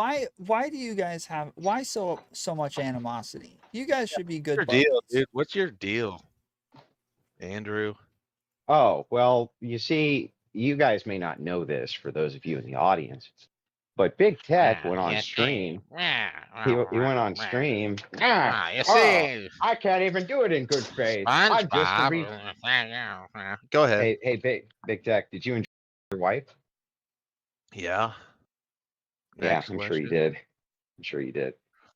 Why do you guys have so much animosity? You guys should be good What's your deal, dude? What's your deal, Andrew? Oh, well, you see, you guys may not know this for those of you in the audience, but Big Tech went on stream. He went on stream. You see, I can't even do it in good faith. I'm just a Go ahead. Hey, Big Tech, did you enjoy your wife? Yeah. Yeah, Next I'm sure question. you did. I'm sure you did.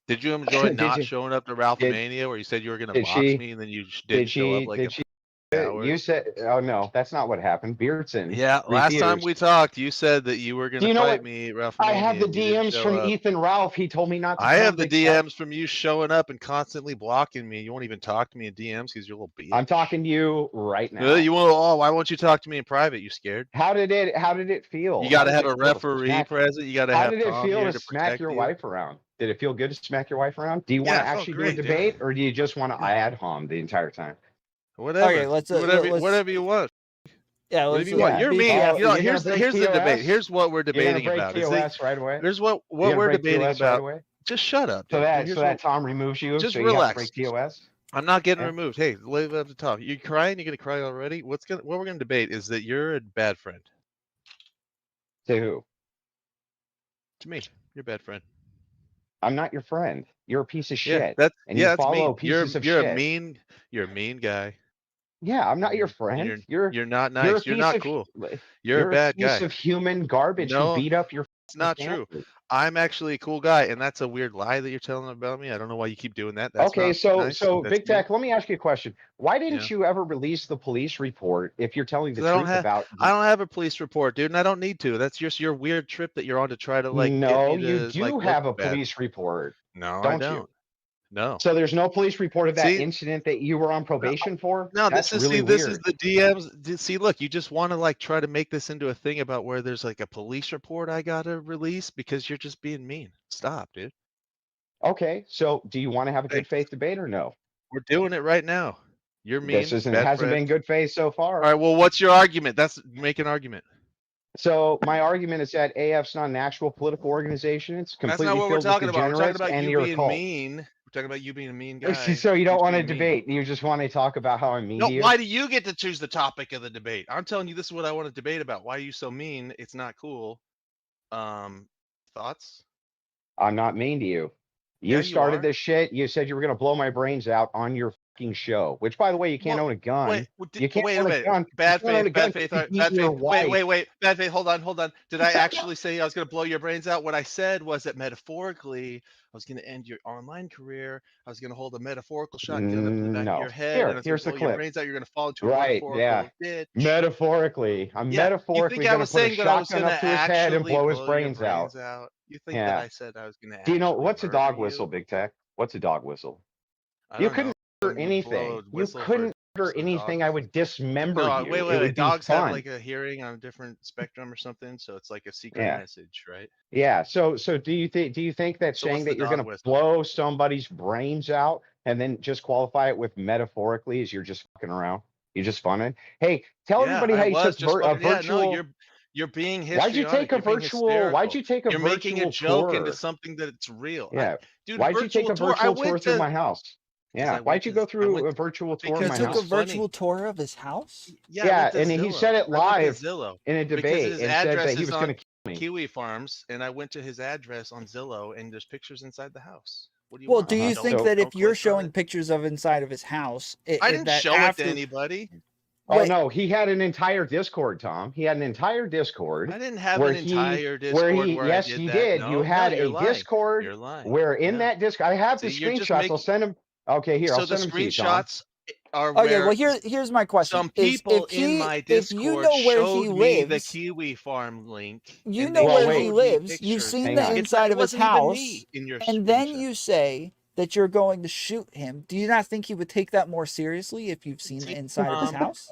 Did you enjoy Did not you- showing up to Ralph Mania where you said you were going to did box she- me and then you didn't show up like you said, oh no, that's not what happened. Beardson. Yeah, last time refused. we talked, you said that you were going Do you to know fight what? me at Ralph I Mania. have the and you didn't DMs show from up. Ethan Ralph. He told me not to. I come, have the Big Tech. DMs from you showing up and constantly blocking me. You won't even talk to me in DMs because you're a little bitch. I'm talking to you right now. You won't. Oh, why won't you talk to me in private? You scared? How did it feel? You got to How have did a it feel to referee smack- present. You got to How have did it Tom feel here to to smack protect your you. wife around? Did it feel good to smack your wife around? Do you want to Yeah, it felt actually great, do a dude. debate, or do you just want to ad hom the entire time? Whatever. Okay, let's whatever you want. Yeah, Whatever you want. You're mean. Oh, You know, you're here's gonna the break debate. TOS? Here's what we're You're gonna debating break about. TOS right away. Here's what You're gonna we're break debating TOS about. right away? Just shut up. So dude. that Here's so that what- Tom removes you. Just so you have relax. to break TOS. I'm not getting Yeah. removed. Hey, leave it up to Tom. You crying? You gonna cry already? What we're gonna debate is that you're a bad friend. To who? To me, you're a bad friend. I'm not your friend. You're a piece of shit. That's and you that's follow mean. pieces of You're shit. You're a mean guy. Yeah, I'm not your friend. You're not nice. You're a You're piece not of- cool. You're a bad piece guy. of human garbage No, who beat up your. It's not true. I'm actually a cool guy, and that's a weird lie that you're telling about me. I don't know why you keep doing that. That's Okay, not so nice. so That's Big Tech, let me ask you a question. Why didn't Yeah. you ever release the police report if you're telling the 'Cause I don't truth have- about? I don't have a police report, dude, and I don't need to. That's just your weird trip that you're on to try to like. No, get me you to, do like, have a look bad. police report. No, don't I you? don't. No. So there's no police report of that See? incident that you were on probation for? No, That's this is really this weird. is the DMs. See, look, you just want to like try to make this into a thing about where there's like a police report I gotta release because you're just being mean. Stop, dude. Okay, so do you want to have a good faith debate or no? We're doing it right now. You're mean. This bad hasn't friend. been good faith so far. All right, well, what's your argument? Make an argument. So my argument is that AF's not an actual political organization. It's completely That's not what we're filled talking with about. We're talking degenerates about and you the being occult. mean. We're talking about you being a mean guy. So you don't Who's want to being mean. debate. You just want to talk about how I'm mean No, to you. why do you get to choose the topic of the debate? I'm telling you, this is what I want to debate about. Why are you so mean? It's not cool. Thoughts? I'm not mean to you. Yeah, You you started are. this shit. You said you were going to blow my brains out on your fucking show, which, by the way, you can't Well, own a gun. Wait, You can't wait a own a minute. gun. Bad You can't own a faith, gun bad faith, to beat bad your faith. wife. Wait. Bad faith. Hold on. Did I actually say I was going to blow your brains out? What I said was that metaphorically, I was going to end your online career. I was going to hold a metaphorical shotgun up to the back of No. your head, Here, and I was going here's to the blow your clip. brains out. You're going to fall into a Right, metaphorical yeah. ditch. Metaphorically. I'm Yeah, metaphorically you think I going to was put a saying that I was shotgun going up to to his head and actually blow his your brains out. You think Yeah. that I said I was going to Do you know actually what's a murder dog you? whistle, Big Tech? What's a dog whistle? I You don't couldn't know. murder You anything. blow a You whistle for couldn't murder some anything. dogs. I would dismember No, you. wait. It would be Dogs fun. have like a hearing on a different spectrum or something, so it's like a secret Yeah. message, right? Yeah. So do you think that So saying what's the that you're dog going to whistle? blow somebody's brains out and then just qualify it with metaphorically is you're just fucking around? You're just funning. Hey, tell everybody how you took a virtual. No, you're being Why'd you take histrionic. a You're being virtual? Why'd you take a You're virtual making a joke tour? into something that it's real. Yeah. Dude, Why'd you take a tour? I virtual tour went through to my house? Yeah. Why'd you go through a virtual tour of He my took house? a virtual tour of his house? Yeah, and he said it live in a because debate his and said address that he is was on going to kill me. Kiwi Farms, and I went to his address on Zillow, and there's pictures inside the house. What do you Well, want? do you Uh-huh. think So- that if Don't you're click on showing it. pictures of inside of his house, I didn't show it to anybody. Oh Wait. no, he had an entire Discord, Tom. He had an entire Discord. I didn't have where an entire where Discord he, where yes, I did you that. did. No, You had you're a lying. Discord You're lying. where in that Discord, I have the See, you're just screenshots. making- I'll send them. Okay, here, So I'll the send them to you, Tom. screenshots are Okay, where well here's my question. some Is people if he, in my if you Discord know where showed he me the lives, Kiwi Farm link. you and know they Well, where wait. he showed me lives, you've pictures. seen Hang the on. inside of his wasn't even house, me in your and then screenshot. you say that you're going to shoot him. Do you not think he would take that more seriously if you've seen the inside of his house?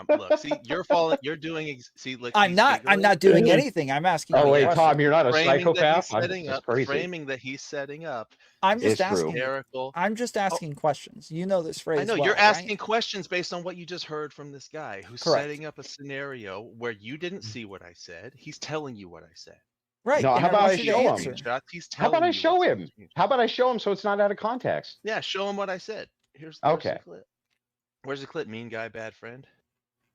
Look, see, you're falling. You're doing. See, look. I'm not doing anything. I'm asking you Oh a wait, question. Tom, you're not a Framing psychopath. that he's setting That's up. crazy. Framing that he's setting up. I'm just It's true. asking. Hysterical. I'm just asking questions. You know this phrase. I know well, you're right? asking questions based on what you just heard from this guy who's Correct. setting up a scenario where you didn't see what I said. He's telling you what I said. Right. No, And how I about want I you to show him? answer. Screenshots. He's How about telling I you show what's on him? the screenshot. How about I show him so it's not out of context? Yeah, show him what I said. Where's Okay. the clip? Where's the clip? Mean guy, bad friend.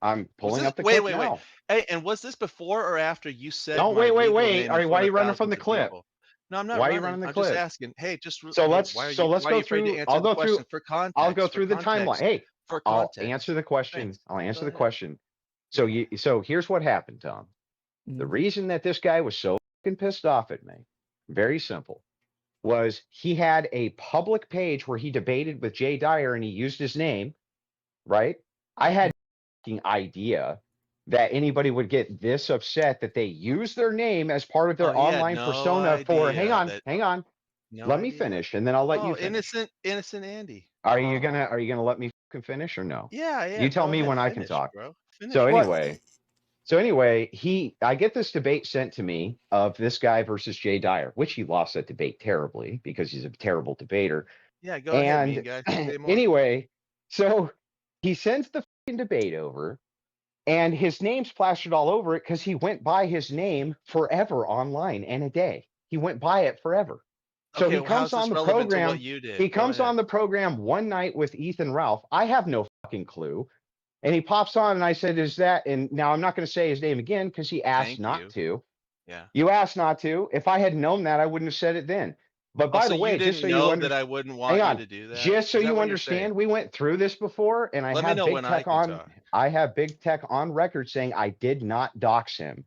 I'm Was pulling this, up the wait, clip wait, wait. now. Hey, and was this before or after you said Don't my wait. legal All name in right, why front are of you running from thousands the of clip? people? No, I'm not Why are you running. running the I'm just clip? asking. Hey, just So hey, let's why are go you afraid to through. answer I'll the go question through. for context? I'll go through for the timeline. context, Hey, for I'll context. answer the question. Thanks. I'll answer Go the ahead. question. So here's what happened, Tom. The Mhm. reason that this guy was so fucking pissed off at me, very simple, was he had a public page where he debated with Jay Dyer and he used his name, right? I had no fucking idea that anybody would get this upset that they use their name as part of their Oh, he had online no persona for, idea that. hang on, No let me idea. finish and then I'll let you Oh, finish. innocent Andy. Are you gonna let me fucking finish or no? Yeah, yeah. You tell Go me ahead, when I can finish, talk. bro. Finish. So Well, anyway, I get this debate sent to me of this guy versus Jay Dyer, which he lost that debate terribly because he's a terrible debater. Yeah, go ahead, mean And guy. Say more. anyway, so he sends the fucking debate over, and his name's plastered all over it because he went by his name forever online and a day. He went by it forever. So Okay, he well, how's comes on this the relevant to what program. you did? He Go comes ahead. on the program one night with Ethan Ralph. I have no fucking clue. And he pops on and I said, is that, and now I'm not going to say his name again because he asked Thank not you. to. Yeah. You asked not to. If I had known that, I wouldn't have said it then. But by Also, the way, you just so didn't you know understand, that I wouldn't hang want you on, to do that. just so Is that you what you're saying? understand, we went through this before, and I Let me have know Big when I Tech can on. talk. I have Big Tech on record saying I did not dox him.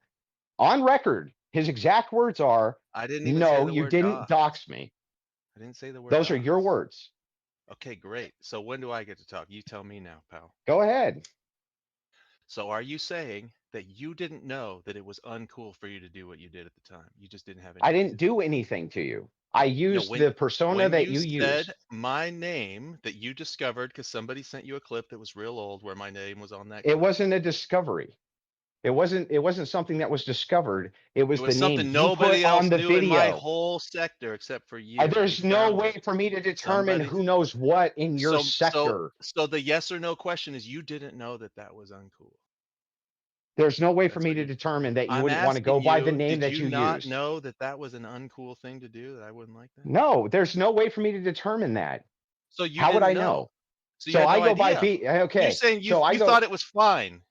On record, his exact words are, I didn't even say "No, the you word didn't dox. dox me." I didn't say the word Those are your dox. words. Okay, great. So when do I get to talk? You tell me now, pal. Go ahead. So are you saying that you didn't know that it was uncool for you to do what you did at the time? You just didn't have any I didn't reason. do anything to you. I No, used the persona that you said used. my name that you discovered because somebody sent you a clip that was real old where my name was on that It clip. wasn't a discovery. It wasn't something that was discovered. It was It the was name something you put nobody else on the knew in my video. whole sector except for you. There's You no found way it. for me to determine Somebody. who knows what in your sector. So the yes or no question is you didn't know that that was uncool. There's no way for That's me what to you. determine that you I'm wouldn't want to asking go by the you, name did that you you not used. know that that was an uncool thing to do, that I wouldn't like that? No, there's no way for me to determine that. So you How would I didn't know. know? So you So had I no go by idea. B. You're Okay. saying you So I you go. thought it was fine.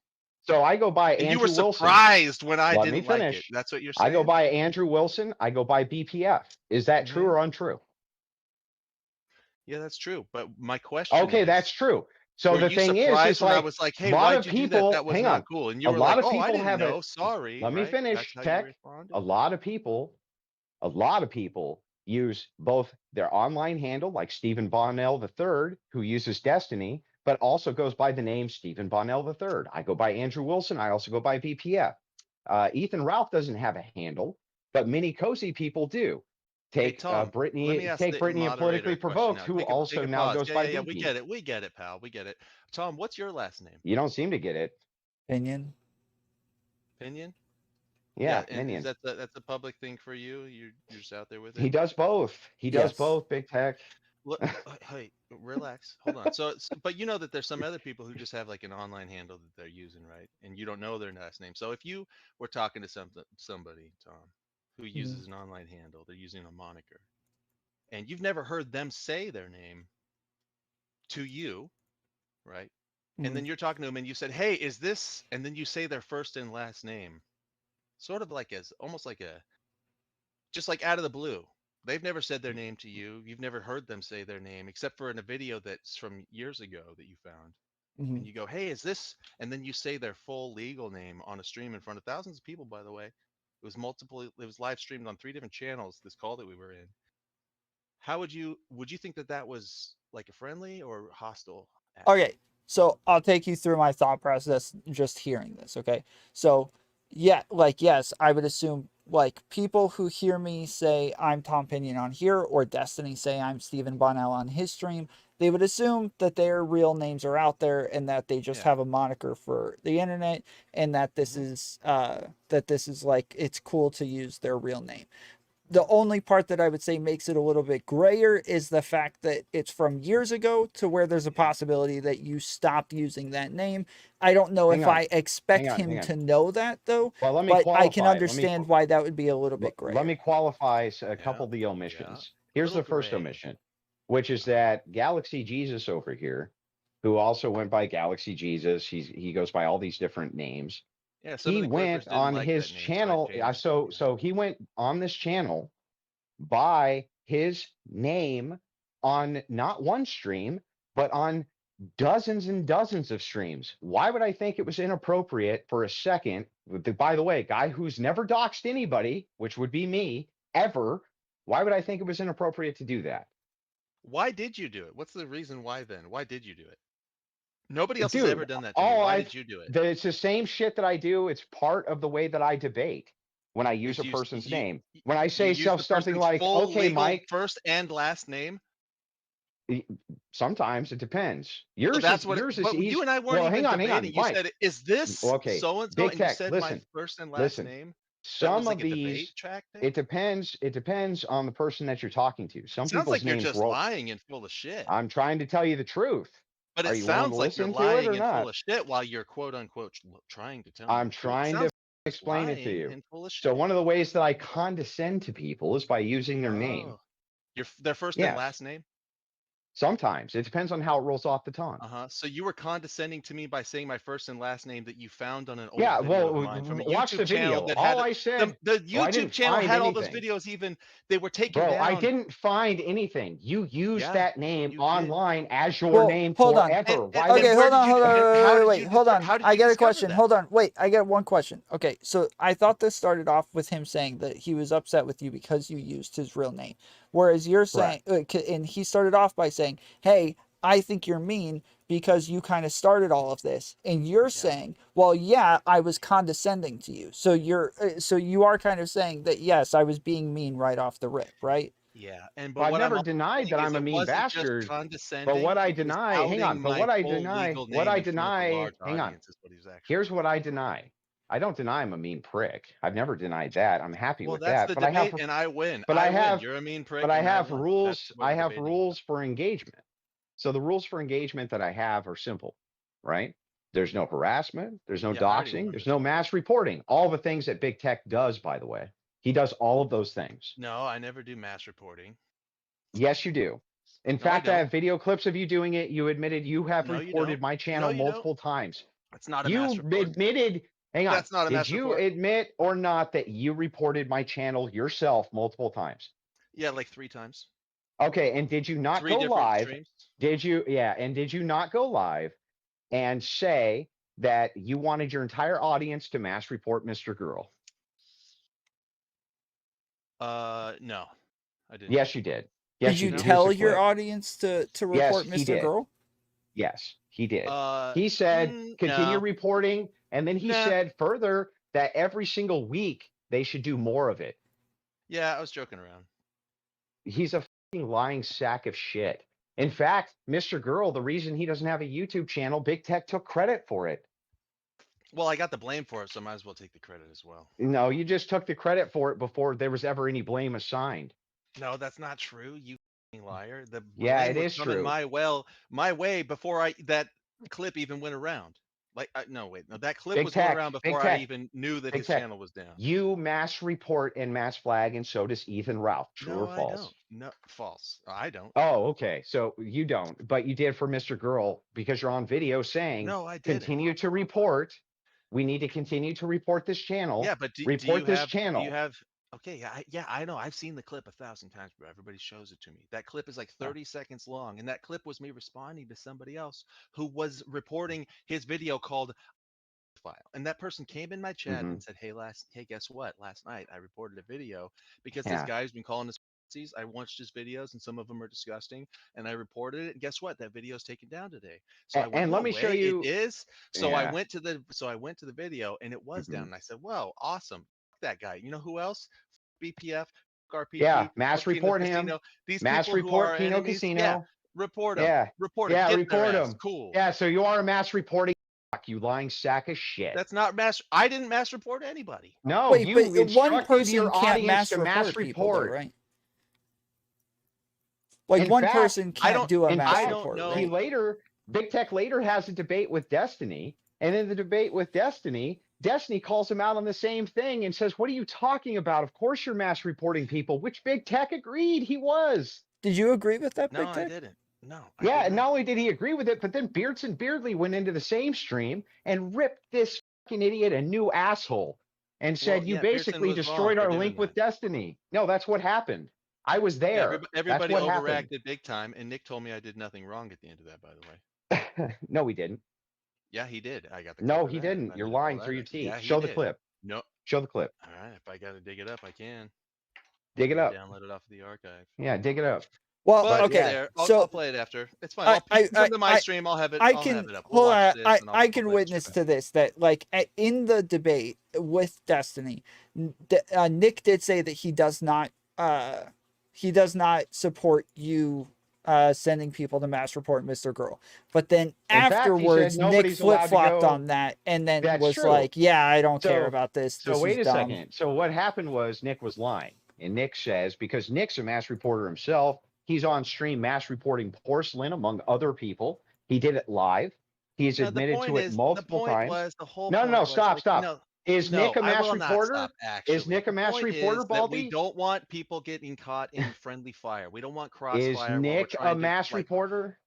So I go by And you were Andrew Wilson. surprised when I Let me didn't like it. finish. That's what you're I saying? go by Andrew Wilson. I go by BPF. Is that true or untrue? Yeah, that's true. But my question Okay, is, that's true. So were the you thing is surprised when I like was like, a hey, lot why'd of you do that? people, That was hang not on, cool. And you a were lot like, of oh, I people didn't have know. it. Sorry, Let me right? That's finish, how you Tech. responded? A lot of people use both their online handle, like Stephen Bonnell III, who uses Destiny, but also goes by the name Stephen Bonnell III. I go by Andrew Wilson. I also go by BPF. Ethan Ralph doesn't have a handle, but many cozy people do. Hey, Take Tom, let me ask the Brittany and moderator Politically a question Provoked, now. who Take also a now pause. goes Yeah, by yeah, yeah. We BP. get it. We get it, pal. We get it. Tom, what's your last name? You don't seem to get it. Opinion. Pinion? Yeah, and is Minion. that's a public thing for you? You're just out there with it? He does both. He does Yes. both, Big Tech. Look, hey, relax. Hold on. So, but you know that there's some other people who just have like an online handle that they're using, right? And you don't know their last name. So if you were talking to somebody, Tom, who uses an online handle, they're using a moniker, and you've never heard them say their name to you, right? And then you're talking to them and you said, "Hey, is this?" And then you say their first and last name, sort of like as almost like just like out of the blue. They've never said their name to you. You've never heard them say their name, except for in a video that's from years ago that you found. And you go, "Hey, is this?" And then you say their full legal name on a stream in front of thousands of people, by the way. It was live streamed on 3 different channels, this call that we were in. How would you think that that was like a friendly or hostile act? Okay, so I'll take you through my thought process just hearing this, okay? So, yeah, like, yes, I would assume, like, people who hear me say I'm Tom Pinion on here, or Destiny say I'm Stephen Bonnell on his stream, they would assume that their real names are out there and that they just have a moniker for the internet, and that this is like, it's cool to use their real name. The only part that I would say makes it a little bit grayer is the fact that it's from years ago to where there's a possibility that you stopped using that name. I don't know if I expect him to know that though, Well, let me but I can qualify. understand why that would be a little bit Let me grayer. qualify a Yeah. couple of the Yeah. omissions. A Here's little the first gray. omission, which is that Galaxy Jesus over here, who also went by Galaxy Jesus, he goes by all these different names. Yeah, some of He the went clippers didn't on like his that name, so I channel. changed it. So he went on this channel by his name on not one stream, but on dozens and dozens of streams. Why would I think it was inappropriate for a second? By the way, guy who's never doxed anybody, which would be me, ever. Why would I think it was inappropriate to do that? Why did you do it? What's the reason why then? Why did you do it? Nobody else has Dude, ever done that to me. Why did you do it? it's the same shit that I do. It's part of the way that I debate when I use Is a person's name. you When I say use the something person's like, full okay, legal Mike, first and last name? sometimes it depends. So Yours that's is what. easy. But you and I weren't Well, even hang on, debating. You Mike. said, "Is this Okay, so and so?" Big And you Tech, said my first and last listen. name. That was Some like of a debate these, track thing. it depends on the person that you're talking to. Some Sounds people's like you're names just roll. lying and full of shit. I'm trying to tell you the truth. But Are it you willing to sounds like you're listen to it or lying and full not? of shit while you're quote unquote trying to tell me I'm the truth. It trying sounds to like you're just explain it to lying you. and full of shit. So one of the ways that I condescend to people is by using their name. Oh, their first and Yes. last name? Sometimes it depends on how it rolls off the tongue. So you were condescending to me by saying my first and last name that you found on an old Yeah, video well, of mine from a watch the YouTube channel video. that All had I said, the I YouTube didn't channel find had all those anything. videos. Even they were taken Bro, I down. didn't find anything. You used that name you did. online as your name hold on. forever. Why Okay, would hold on, hold on, wait, wait, hold on. How did I you get a discover question. that? Hold on, wait, I get one question. Okay, so I thought this started off with him saying that he was upset with you because you used his real name, whereas you're saying, and he started off by saying, "Hey, I think you're mean because you kind of started all of this," and you're saying, "Well, yeah, I was condescending to you." So you are kind of saying that yes, I was being mean right off the rip, right? Yeah, but I've what I'm never also denied saying that is I'm a it mean wasn't just bastard. But condescending. what I It was deny, hang on, outing but my what I full deny, legal name in front of a large hang on. audience is what he's actually Here's doing. what I deny. I don't deny I'm a mean prick. I've never denied that. I'm happy Well, with that's that. the But I have, debate, and I win. but I I win. have, You're a mean prick, but I and I have won. That's rules. what I we're have debating rules for engagement. So the rules for engagement that I have are simple, right? There's no harassment. There's no Yeah, I already doxing. won There's this no one. mass reporting. All the things that Big Tech does, by the way. He does all of those things. No, I never do mass reporting. Yes, you do. In No, I fact, I don't. have video clips of you doing it. You admitted you have No, you reported don't. my No, channel you don't. multiple times. It's not a You mass report. admitted, hang on, That's not a did mass you report. admit or not that you reported my channel yourself multiple times? Yeah, like 3 times. Okay, and did you not 3 go different live? streams. Did you, yeah, and did you not go live and say that you wanted your entire audience to mass report Mr. Girl? No, I didn't. Yes, you did. Did Yes, you you did. Here's tell the your clip. audience to Yes, report he Mr. did. Girl? Yes, he did. Uh, He said, continue no. reporting. And then he Nah. said further that every single week they should do more of it. Yeah, I was joking around. He's a fucking lying sack of shit. In fact, Mr. Girl, the reason he doesn't have a YouTube channel, Big Tech took credit for it. Well, I got the blame for it, so I might as well take the credit as well. No, you just took the credit for it before there was ever any blame assigned. No, that's not true. You liar. The Yeah, blame it was is coming true. my way before that clip even went around. Like, no, wait, no, that clip Big was going Tech, around Big before I Tech, even knew that Big his Tech. channel was down. You mass report and mass flag, and so does Ethan Ralph. True No, or I false? don't. No, false. I don't. Oh, okay. So you don't, but you did for Mr. Girl because you're on video saying, No, I didn't. continue to report. We need to continue to report this channel. Yeah, but do report you this have channel. okay, yeah, I know. I've seen the clip 1,000 times, bro. Everybody shows it to me. That clip is like 30 seconds long, and that clip was me responding to somebody else who was reporting his video called file. And that person came in my chat and said, hey, guess what? Last night I reported a video because this guy's been calling us. I watched his videos and some of them are disgusting, and I reported it. And guess what? That video is taken down today. So I went, and no let me way, show you. it is. So I went to the video and it was down. And I said, "Whoa, awesome! That guy. You know who else? BPF, RPG, Yeah, mass Kino report Casino. him. These Mass people who are report our Kino enemies. Yeah, Casino. report them. Yeah, Report them. yeah, Get their report ass. him. Cool. Yeah, so you are a mass reporting. you lying sack of shit. That's not I didn't mass report anybody. No, Wait, you but one instructed person your can't audience mass to report mass people, though, report. right? Like In one fact, person can't do a in mass fact, report, know. he right? later, BigTec later has a debate with Destiny, and in the debate with Destiny calls him out on the same thing and says, "What are you talking about? Of course you're mass reporting people," which BigTec agreed he was. Did you agree with that, No, Big I Tech? didn't. No, Yeah, I and did not not. only did he agree with it, but then Beardson Beardley went into the same stream and ripped this fucking idiot a new asshole and said, Well, "You yeah, Pearson basically was wrong destroyed for our doing link with that. Destiny." No, that's what happened. I was Yeah, there. That's everybody what happened. overreacted big time, and Nick told me I did nothing wrong at the end of that. By the way, No, he didn't. yeah, he did. I got the clip No, of he that. And didn't. I You're did all lying that. through your teeth. Yeah, he Show the did. clip. No. Show the clip. All right, if I got to dig it up, I can. Dig it up. Download it off of the archive. Yeah, dig it up. Well, But okay. it's there. I'll So play it after. It's fine. I, Come to my stream. I'll have it. I I'll can have it up. We'll hold watch on. this, and I I'll can play the witness strip to this that like in the debate with Destiny, Nick did say that he does not support you sending people to mass report Mr. Girl. But then In fact, he said afterwards, Nick nobody's allowed to flip-flopped go. on that and then That's was true. like, yeah, I don't care So- about this. So This wait is a dumb. second. So what happened was Nick was lying, and Nick says because Nick's a mass reporter himself, he's on stream mass reporting porcelain among other people. He did it live. He's No, admitted to it the multiple point times. was the whole No, point no, was, stop, like, stop. No, Is no, Nick a I mass will not reporter? stop, actually. Is Nick a The mass point reporter, is that Baldy? we don't want people getting caught in friendly fire. We don't want Is crossfire while we're Nick a trying to, mass like, reporter?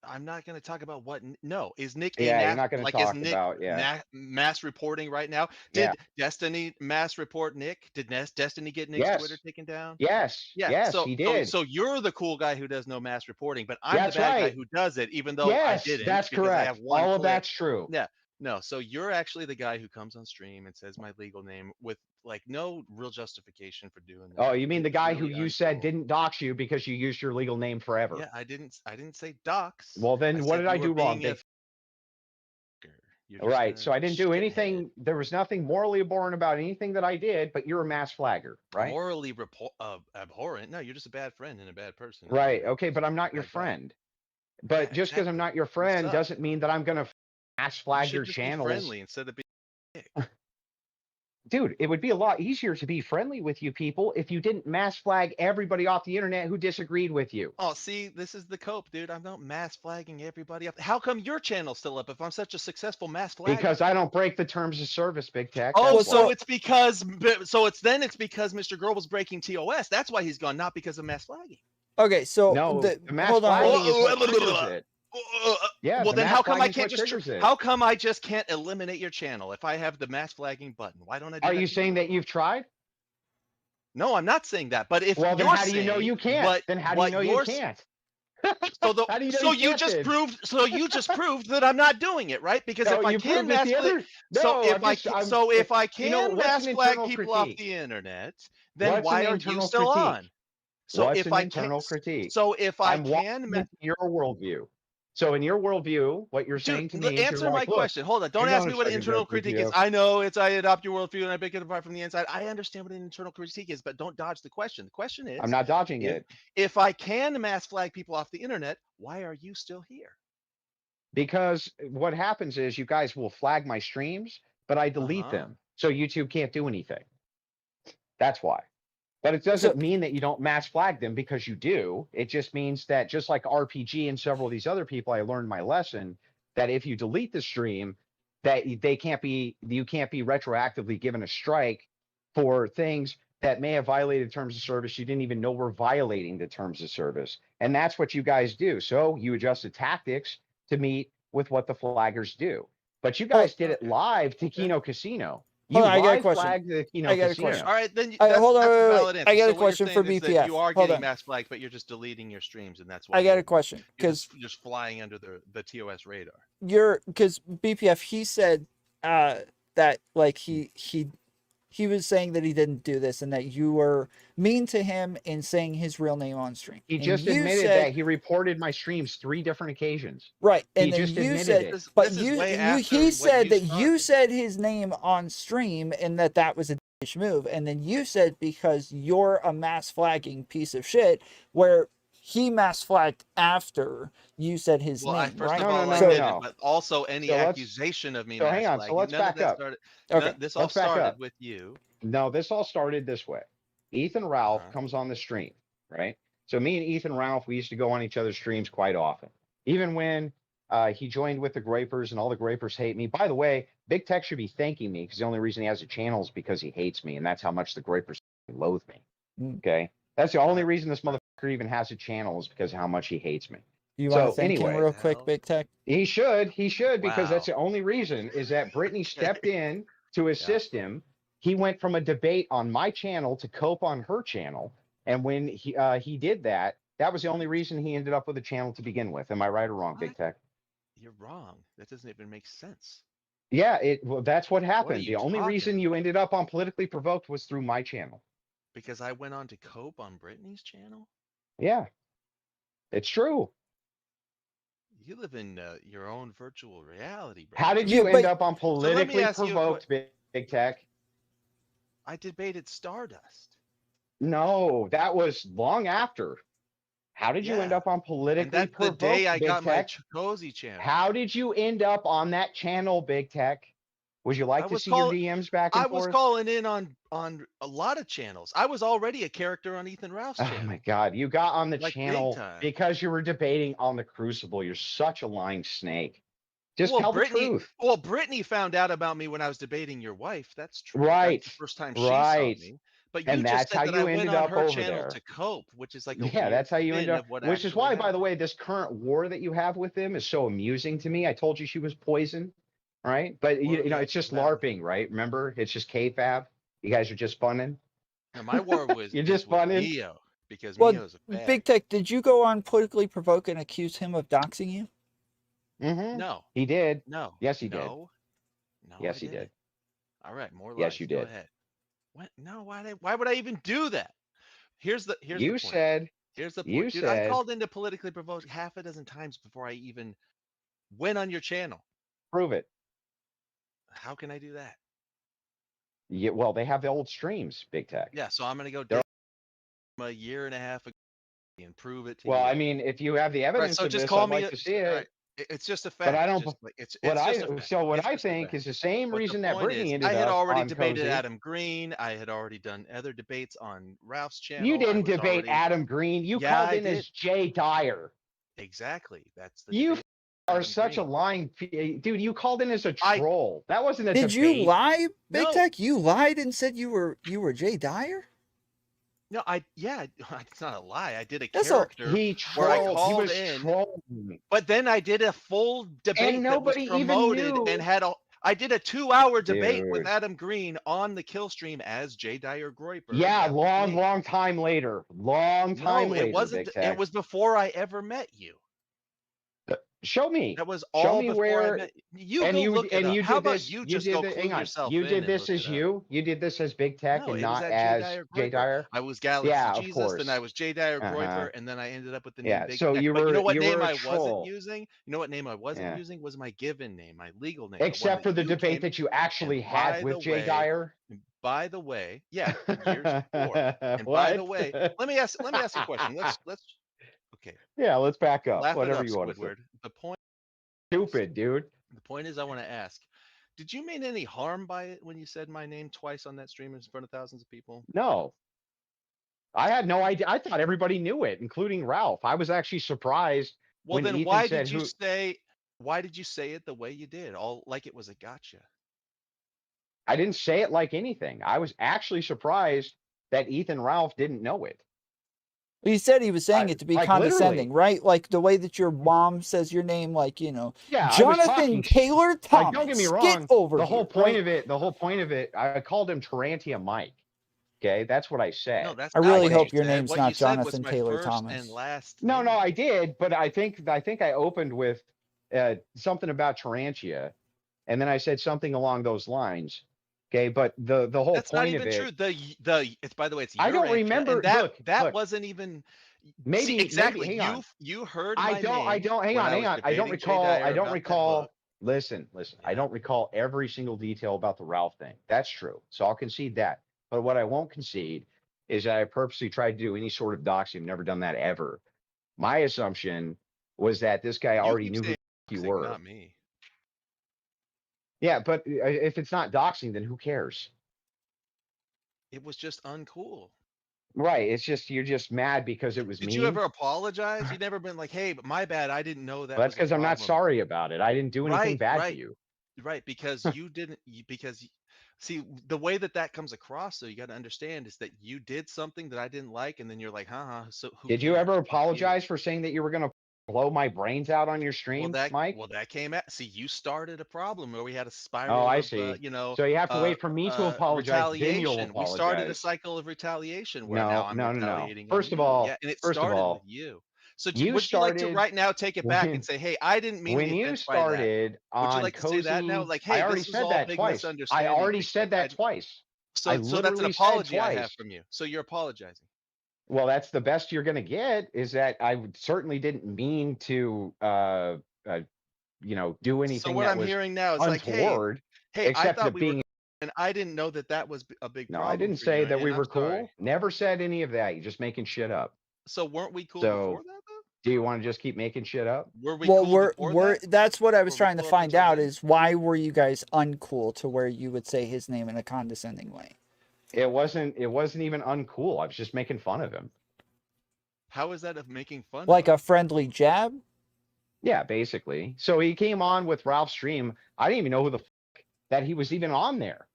I'm not going to talk about what. No, is Nick Yeah, you're a not going to like is talk Nick about mass reporting right now? Yeah. Did Destiny mass report Nick? Did Destiny get Nick's Yes. Twitter taken down? Yes. Yeah. Yes, so, he did. So you're the cool guy who does no mass reporting, but I'm That's the bad guy right. who does it, even though Yes, I didn't. that's because I have correct. one All of clip. that's true. Yeah. No, so you're actually the guy who comes on stream and says my legal name with like no real justification for doing that. Oh, you mean the It's guy really who you said uncool. didn't dox you because you used your legal name forever? Yeah, I didn't say dox. Well, then what said did I you were do wrong? being a You're just Right. a So I didn't do shithead. anything. There was nothing morally abhorrent about anything that I did, but you're a mass flagger, right? Morally abhorrent. No, you're just a bad friend and a bad person. Right. Okay, but I'm not your Bad guy. friend. But Yeah, just because I'm exactly. not your You friend suck. doesn't mean that I'm going to mass You flag should your just be channels. friendly instead of being a dick. Dude, it would be a lot easier to be friendly with you people if you didn't mass flag everybody off the internet who disagreed with you. Oh, see, this is the cope, dude. I'm not mass flagging everybody up. How come your channel's still up if I'm such a successful mass flagger? Because I don't break the terms of service, Big Tech. Oh, That's so why. it's because Mr. Girl was breaking TOS. That's why he's gone, not because of mass flagging. Okay, so No, the mass hold on. flagging is what triggers it. Yeah, well, the then mass how come I flagging is can't what just triggers it. how come I just can't eliminate your channel if I have the mass flagging button? Why don't I do Are that you to saying that you've tried? No, I'm not saying that. But if Well, then you're how do you know saying you can't? what- Then how do what you know you you're- can't? So the, How do you know so you you can't just then? proved that I'm not doing it, right? Because No, if I you can proved it mass the flag, other. No, if I can you know, what's mass an flag internal people off critique? the internet, then What's why an are you internal still critique? on? So What's if an I internal can, critique? so if I I'm walking can, into your worldview. So in your worldview, what you're saying to dude, me is answer you're my like, look, question. Hold on, don't hang ask on me a what an second, internal Jeff, critique is. BTF. I know it's I adopt your worldview and I pick it apart from the inside. I understand what an internal critique is, but don't dodge the question. The question is, I'm not dodging if, it. if I can mass flag people off the internet, why are you still here? Because what happens is you guys will flag my streams, but I delete them. So YouTube can't do anything. That's why. But it doesn't mean that you don't mass flag them because you do. It just means that just like RPG and several of these other people, I learned my lesson that if you delete the stream, that you can't be retroactively given a strike for things that may have violated terms of service. You didn't even know were violating the terms of service. And that's what you guys do. So you adjust the tactics to meet with what the flaggers do. But you guys did it live to Kino Casino. You Hold on, I got a live question. flagged the Kino I got a Casino. question. All right, then hold on, that's a wait, valid answer. I got a So what you're question for saying is that BPF. you are Hold getting on. mass flagged, but you're just deleting your streams, and that's why I got you're a question because just flying under the TOS radar. because BPF he said that like he was saying that he didn't do this and that you were mean to him in saying his real name on stream. He And just you admitted said- that he reported my streams 3 different occasions. Right, and He then just you admitted said, it. but This is you way he after said what that you you started. said his name on stream and that was a dish move, and then you said because you're a mass flagging piece of shit, where he mass flagged after you said his Well, name, first right? of No, no, all, I no, So didn't, no. but also any So accusation of me so hang mass on. So flagging, let's none of back that up. started. okay, This all Let's back started up. with you. No, this all started this way. Ethan Ralph Uh-huh. comes on the stream, right? So me and Ethan Ralph, we used to go on each other's streams quite often. Even when he joined with the Grapers and all the Grapers hate me. By the way, Big Tech should be thanking me because the only reason he has a channel is because he hates me, and that's how much the Grapers loathe me. Mm. Okay? That's the only Right. reason this motherfucker even has a channel is because of how much he hates me. you want to So thank him anyway, real The quick, hell? Big Tech? he should, because that's Wow. the only reason is that Brittany stepped in to Yeah. assist him. He went from a debate on my channel to cope on her channel, and when he did that, that was the only reason he ended up with a channel to begin with. Am I right or wrong, Big What? Tech? You're wrong. That doesn't even make sense. Yeah, well, that's what What are happened. you The only talking reason you about? ended up on Politically Provoked was through my channel. Because I went on to cope on Brittany's channel? Yeah, it's true. You live in your own virtual reality, How brother. did Yeah, you end but up on So let me Politically ask you a Provoked, Big Tech? I debated Stardust. No, that was long after. How did you end Yeah. up on And Politically that's the day Provoked, I Big got my Tech? Chikozy channel. How did you end up on that channel, Big Tech? Would you I like to was see your call DMs back I and was forth? calling in on a lot of channels. I was already a character on Ethan Ralph's Oh my channel. God, you got on the Like big channel time. because you were debating on the Crucible. You're such a lying snake. Just tell the truth. Well, Brittany found out about me when I was debating your wife. That's true. That's Right, the first time she saw right. me. But you And just that's said how that I you went ended on up her over channel there. to cope, which is like a Yeah, weird that's how you end spin up. of what Which is actually why, by the happened. way, this current war that you have with them is so amusing to me. I told you she was poison, right? But War you know, with it's just about LARPing, right? Remember, it's just K-Fab. You guys are just funning. no, my war was You're is just with funning. Mio because well, Mio's a fag. Big Tech, did you go on Politically Provoked and accuse him of doxing you? Mm-hmm. No, He did. no, Yes, he did. no, no, Yes, I he did. didn't. All right, more Yes, lies. you Go did. ahead. What? No, why would I even do that? Here's the You point. said, Here's the you point. Dude, I said, called into Politically Provoked half a dozen times before I even went on your channel. prove it. How can I do that? Yeah, well, they have the old streams, Big Tech. Yeah, so I'm gonna go They're, dig a year and a half ago and prove it to well, you. I mean, if you have the All right, evidence so of just this, call I'd me. like to see All right, it. it's just a But I fact. don't. Just like it's just a fact. What It's I just a think fact. is the same But the reason that point Brittany is, I ended had up already on debated Cozy. Adam Green. I had already done other debates on Ralph's You channel. I didn't was debate already. Adam Green. You Yeah, called I in did. as Jay Dyer. Exactly. That's the You debate. are Adam such a Green. lying dude. You called in as a I troll. That wasn't a Did you debate. lie, Big no. Tech? You lied and said you were Jay Dyer? No, yeah, it's not a lie. I did a That's a character He where I trolled. He called was in, trolling, but then I did a full and debate that was nobody even promoted and knew, had a. I did a 2-hour debate with dude. Adam Green on the Killstream as J. Dyer Groiper. Yeah, That was me. long time later. Long time No, it later, wasn't. Big It Tech. was before I ever met you. Show me. That was Show all me before I where. met you. You go look it And up. you How did about this. you You just did go the. clue Hang on. yourself You in did and this look it as up? you. You did this as Big Tech No, and it was not at J. as Dyer Jay Groiper. Dyer. I was Galaxy Yeah, of Jesus, then I course. was J. Dyer Uh huh. Groiper, and then I ended up with the name Yeah. Big So Tech. But you know what you name were a I wasn't troll. using? You know what name I wasn't Yeah. using was my given name, my legal name, the one Except that for the you debate came. that you And actually had with Jay Dyer. by the way, yeah, years before. And by the What? way, let me ask you a question. Let's okay. Yeah. Let's back up. Laugh it Whatever up, you want to say. Squidward. Stupid, dude. The point is I want to ask, did you mean any harm by it when you said my name twice on that stream in front of thousands of people? No, I had no idea. I thought everybody knew it, including Ralph. I was actually surprised Well, when then Ethan said who. why did you say it the way you did? All like it was a gotcha. I didn't say it like anything. I was actually surprised that Ethan Ralph didn't know it. he said he was saying I, it to be like condescending, literally. right? Like the way that your mom says your name, like, Yeah, I was Jonathan talking. Taylor Like, don't get me Thomas, get wrong. over The whole here, point right? of it. The whole point of it. I called him Tarantia Mike. Okay, that's what I No, said. that's I not really what Okay. you hope your said. name's What you not said was Jonathan my Taylor first and Thomas. last No, name. I did, but I think I opened with something about Tarantia, and then I said something along those lines. Okay, but the whole That's not point of even true. it, It's by the way, it's I don't Urantia, and remember. that Look, wasn't even see maybe. exactly. Hang on. You heard I my don't. I name don't. Hang when on. I Hang was on. I don't debating Jay recall. I Dyer don't about that book. recall. Listen. I Yeah. don't recall every single detail about the Ralph thing. That's true. So I'll concede that. But what I won't concede is that I purposely tried to do any sort of doxing. I've never done that ever. My assumption was that this guy You already keep knew who saying you doxing, were. not me. Yeah, but if it's not doxing, then who cares? It was just uncool. Right. It's just you're just mad because it was Did you mean. ever apologize? You never been like, hey, but my bad. I didn't know that Well, that's was a because I'm not problem. sorry about it. I didn't do anything Right, bad to right, you. right. Because you didn't, see, the way that that comes across, though, you got to understand is that you did something that I didn't like, and then you're like, haha, so who Did you cares? ever Fuck you. apologize for saying that you were going to blow my brains out on your stream, Mike? Well, that came at, see, you started a problem where we had a Oh, spiral I of, see. So you have to wait for me to apologize, then you'll retaliation. We started a apologize. cycle of retaliation where now No, I'm no, no, no. retaliating on First of you. Yeah, all, and it first of started with all, you. So you would you like to started right now take it back and when say, hey, I didn't mean when any you offense by that? started Would you on like to say that now? cozy. Like, I hey, already this was said all that big twice. I misunderstanding, already Big said Tech. that twice. I So that's an literally said apology I have twice. from you. So you're apologizing. Well, that's the best you're going to get. Is that certainly didn't mean to, do So anything what that I'm was hearing now is like, untoward, hey, I except thought that we were, being. and I didn't know that that was a big No, I problem didn't for you, say that we and I'm were sorry. cool. Never said any of that. You're just making shit up. So weren't we cool before So, that though? do you want to just keep making shit up? Were we Well, cool we're before we're that? that's what I was Were we trying to cool up find until out then? is why were you guys uncool to where you would say his name in a condescending way? It wasn't. It wasn't even uncool. I was just making fun of him. How is that of making fun of Like him? a friendly jab? Yeah, basically. So he came on with Ralph's stream. I didn't even know who the that he was even on there,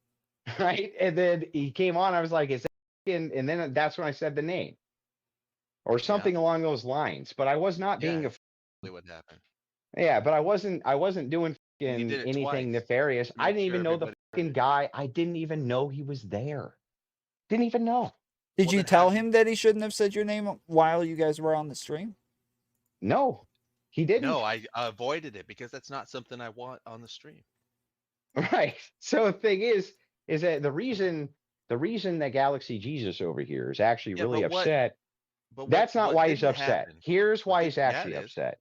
right? And then he came on. I was like, "Is that?" And then that's when I said the name or Yeah, something along those lines. But I was not yeah, being a. that's exactly what happened. Yeah, but I wasn't. I wasn't doing And you did it anything twice nefarious. to I make didn't sure even know the everybody heard fucking it. guy. I didn't even know he was there. Didn't even know. Did Well, you then how tell did you? him that he shouldn't have said your name while you guys were on the stream? No, he No, didn't. I avoided it because that's not something I want on the stream. Right. So the thing is that the reason that Galaxy Jesus over here is actually Yeah, really upset. but That's not what why he's didn't upset. happen? Here's What why did he's yeah, it actually is. upset.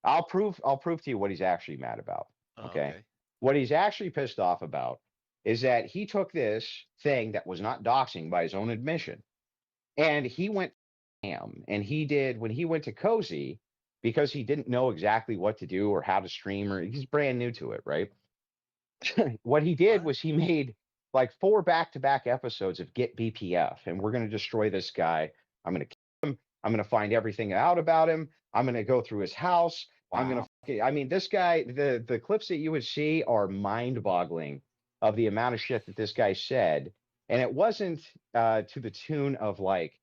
I'll prove to you what he's actually mad about. Oh, Okay. okay. What he's actually pissed off about is that he took this thing that was not doxing by his own admission and he went ham and he did when he went to Cozy because he didn't know exactly what to do or how to stream or he's brand new to it, right? What he did What? was he made like 4 back-to-back episodes of Get BPF, and we're going to destroy this guy. I'm going to kill him. I'm going to find everything out about him. I'm going to go through his house. I'm going Wow. to. I mean, this guy. The clips that you would see are mind-boggling of the amount of shit that this guy said, and it wasn't to the tune of like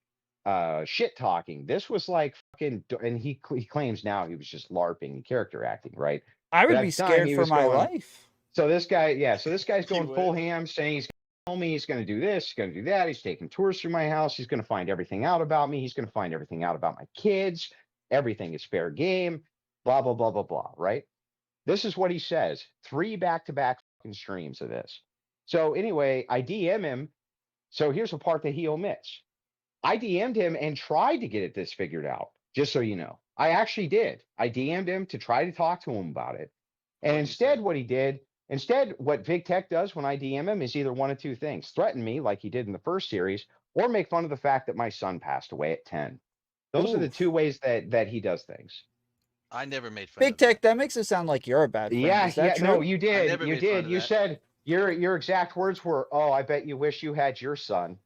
shit talking. This was like fucking. And he claims now he was just LARPing and character acting, right? I But would at be the time scared he for was my going. life. So this guy, yeah, so this guy's You going full would? ham, saying he's gonna tell me he's going to do this, he's going to do that. He's taking tours through my house. He's going to find everything out about me. He's going to find everything out about my kids. Everything is fair game. Blah blah blah blah blah. Right? This is what he says. 3 back-to-back fucking streams of this. So anyway, I DM him. So here's the part that he omits. I DM'd him and tried to get this figured out. Just so you know, I actually did. I DM'd him to try to talk to him about it. And What'd he say? instead, what BigTec does when I DM him is either one of two things: threaten me like he did in the first series, or make fun of the fact that my son passed away at 10. Those are the two Oof. ways that he does things. I never made fun Big of that. Tech, that makes it sound like you're a bad friend. Yeah, Is that yeah, no, true? you I did, never you made fun did. of You that. said your exact words were, "Oh, I bet you wish you had your son."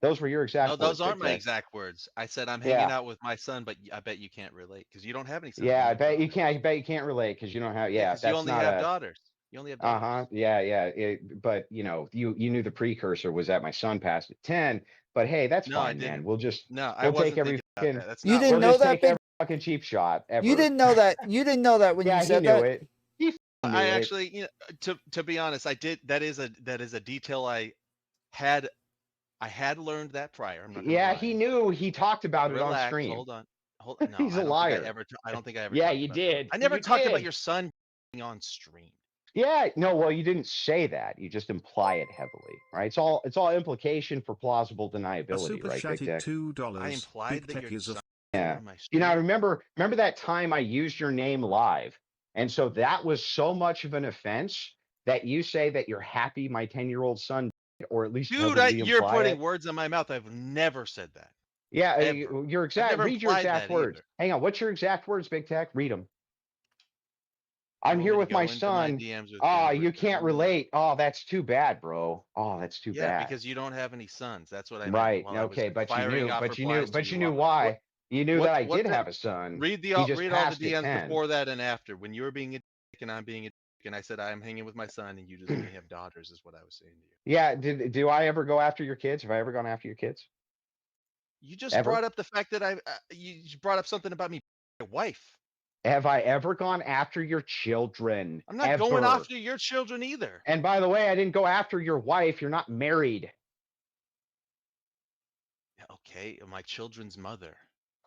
Those were your No, exact words, those aren't Big my Tech. exact words. I said I'm hanging Yeah, out with my son, but I bet you can't relate because you don't have any sons. You yeah. I only have bet you daughters. can't. I bet you can't relate because you don't have. Yeah, Yeah, because you that's only not have a. daughters. You only have Uh-huh. daughters. Yeah, yeah. But you knew the precursor was that my son passed at 10. But hey, that's No, I fine, man. didn't. We'll just No, I we'll take wasn't every thinking about fucking that. That's You not didn't we'll what I know just said. that take every big fucking cheap shot you ever. didn't know that. You didn't know that when you Yeah, he said knew that. it. He I knew it. actually, to be honest, I did. That is a detail had I had learned that prior. I'm not gonna Yeah, he lie. knew. He talked about it on Relax. stream. Hold on. Hold. No, He's a liar. I don't think I ever Yeah, talked you about that. did. I never You talked about did. your son being on stream. Yeah, no, well, you didn't say that. You just imply it heavily, right? It's all implication for plausible A deniability, super right, Big chatted Tech? I $2. implied Big that your Tech is a son was Yeah. on my You know, stream. remember that time I used your name live. And so that was so much of an offense that you say that you're happy my 10-year-old son died, or at least Dude, heavily you're imply putting it. words in my mouth. I've never said that. Yeah, ever. your I've exact. never Read your implied exact that words. either. Hang on. What's your exact words, Big Tech? Read them. You I'm want here me to with my go into my son. DMs with Ah, Jennifer you can't Stone? Or... relate. Oh, that's too bad, bro. Oh, that's too Yeah, bad. because you don't have any sons. That's what I meant Right. while I was Okay, but you firing knew, off but you knew, replies to but you you. knew What why. You knew that I what did have a son. He just read all the passed at DMs 10. before that and after when you were being a dick and I'm being a dick and I said I am hanging with my son and you just only have daughters is what I was saying to you. Yeah, do I ever go after your kids? Have I ever gone after your kids? You just Ever? brought up the fact that you brought up something about me, my wife. Have I ever gone after your children? I'm not going Ever? after your children either. And by the way, I didn't go after your wife. You're not married. Okay, my children's mother.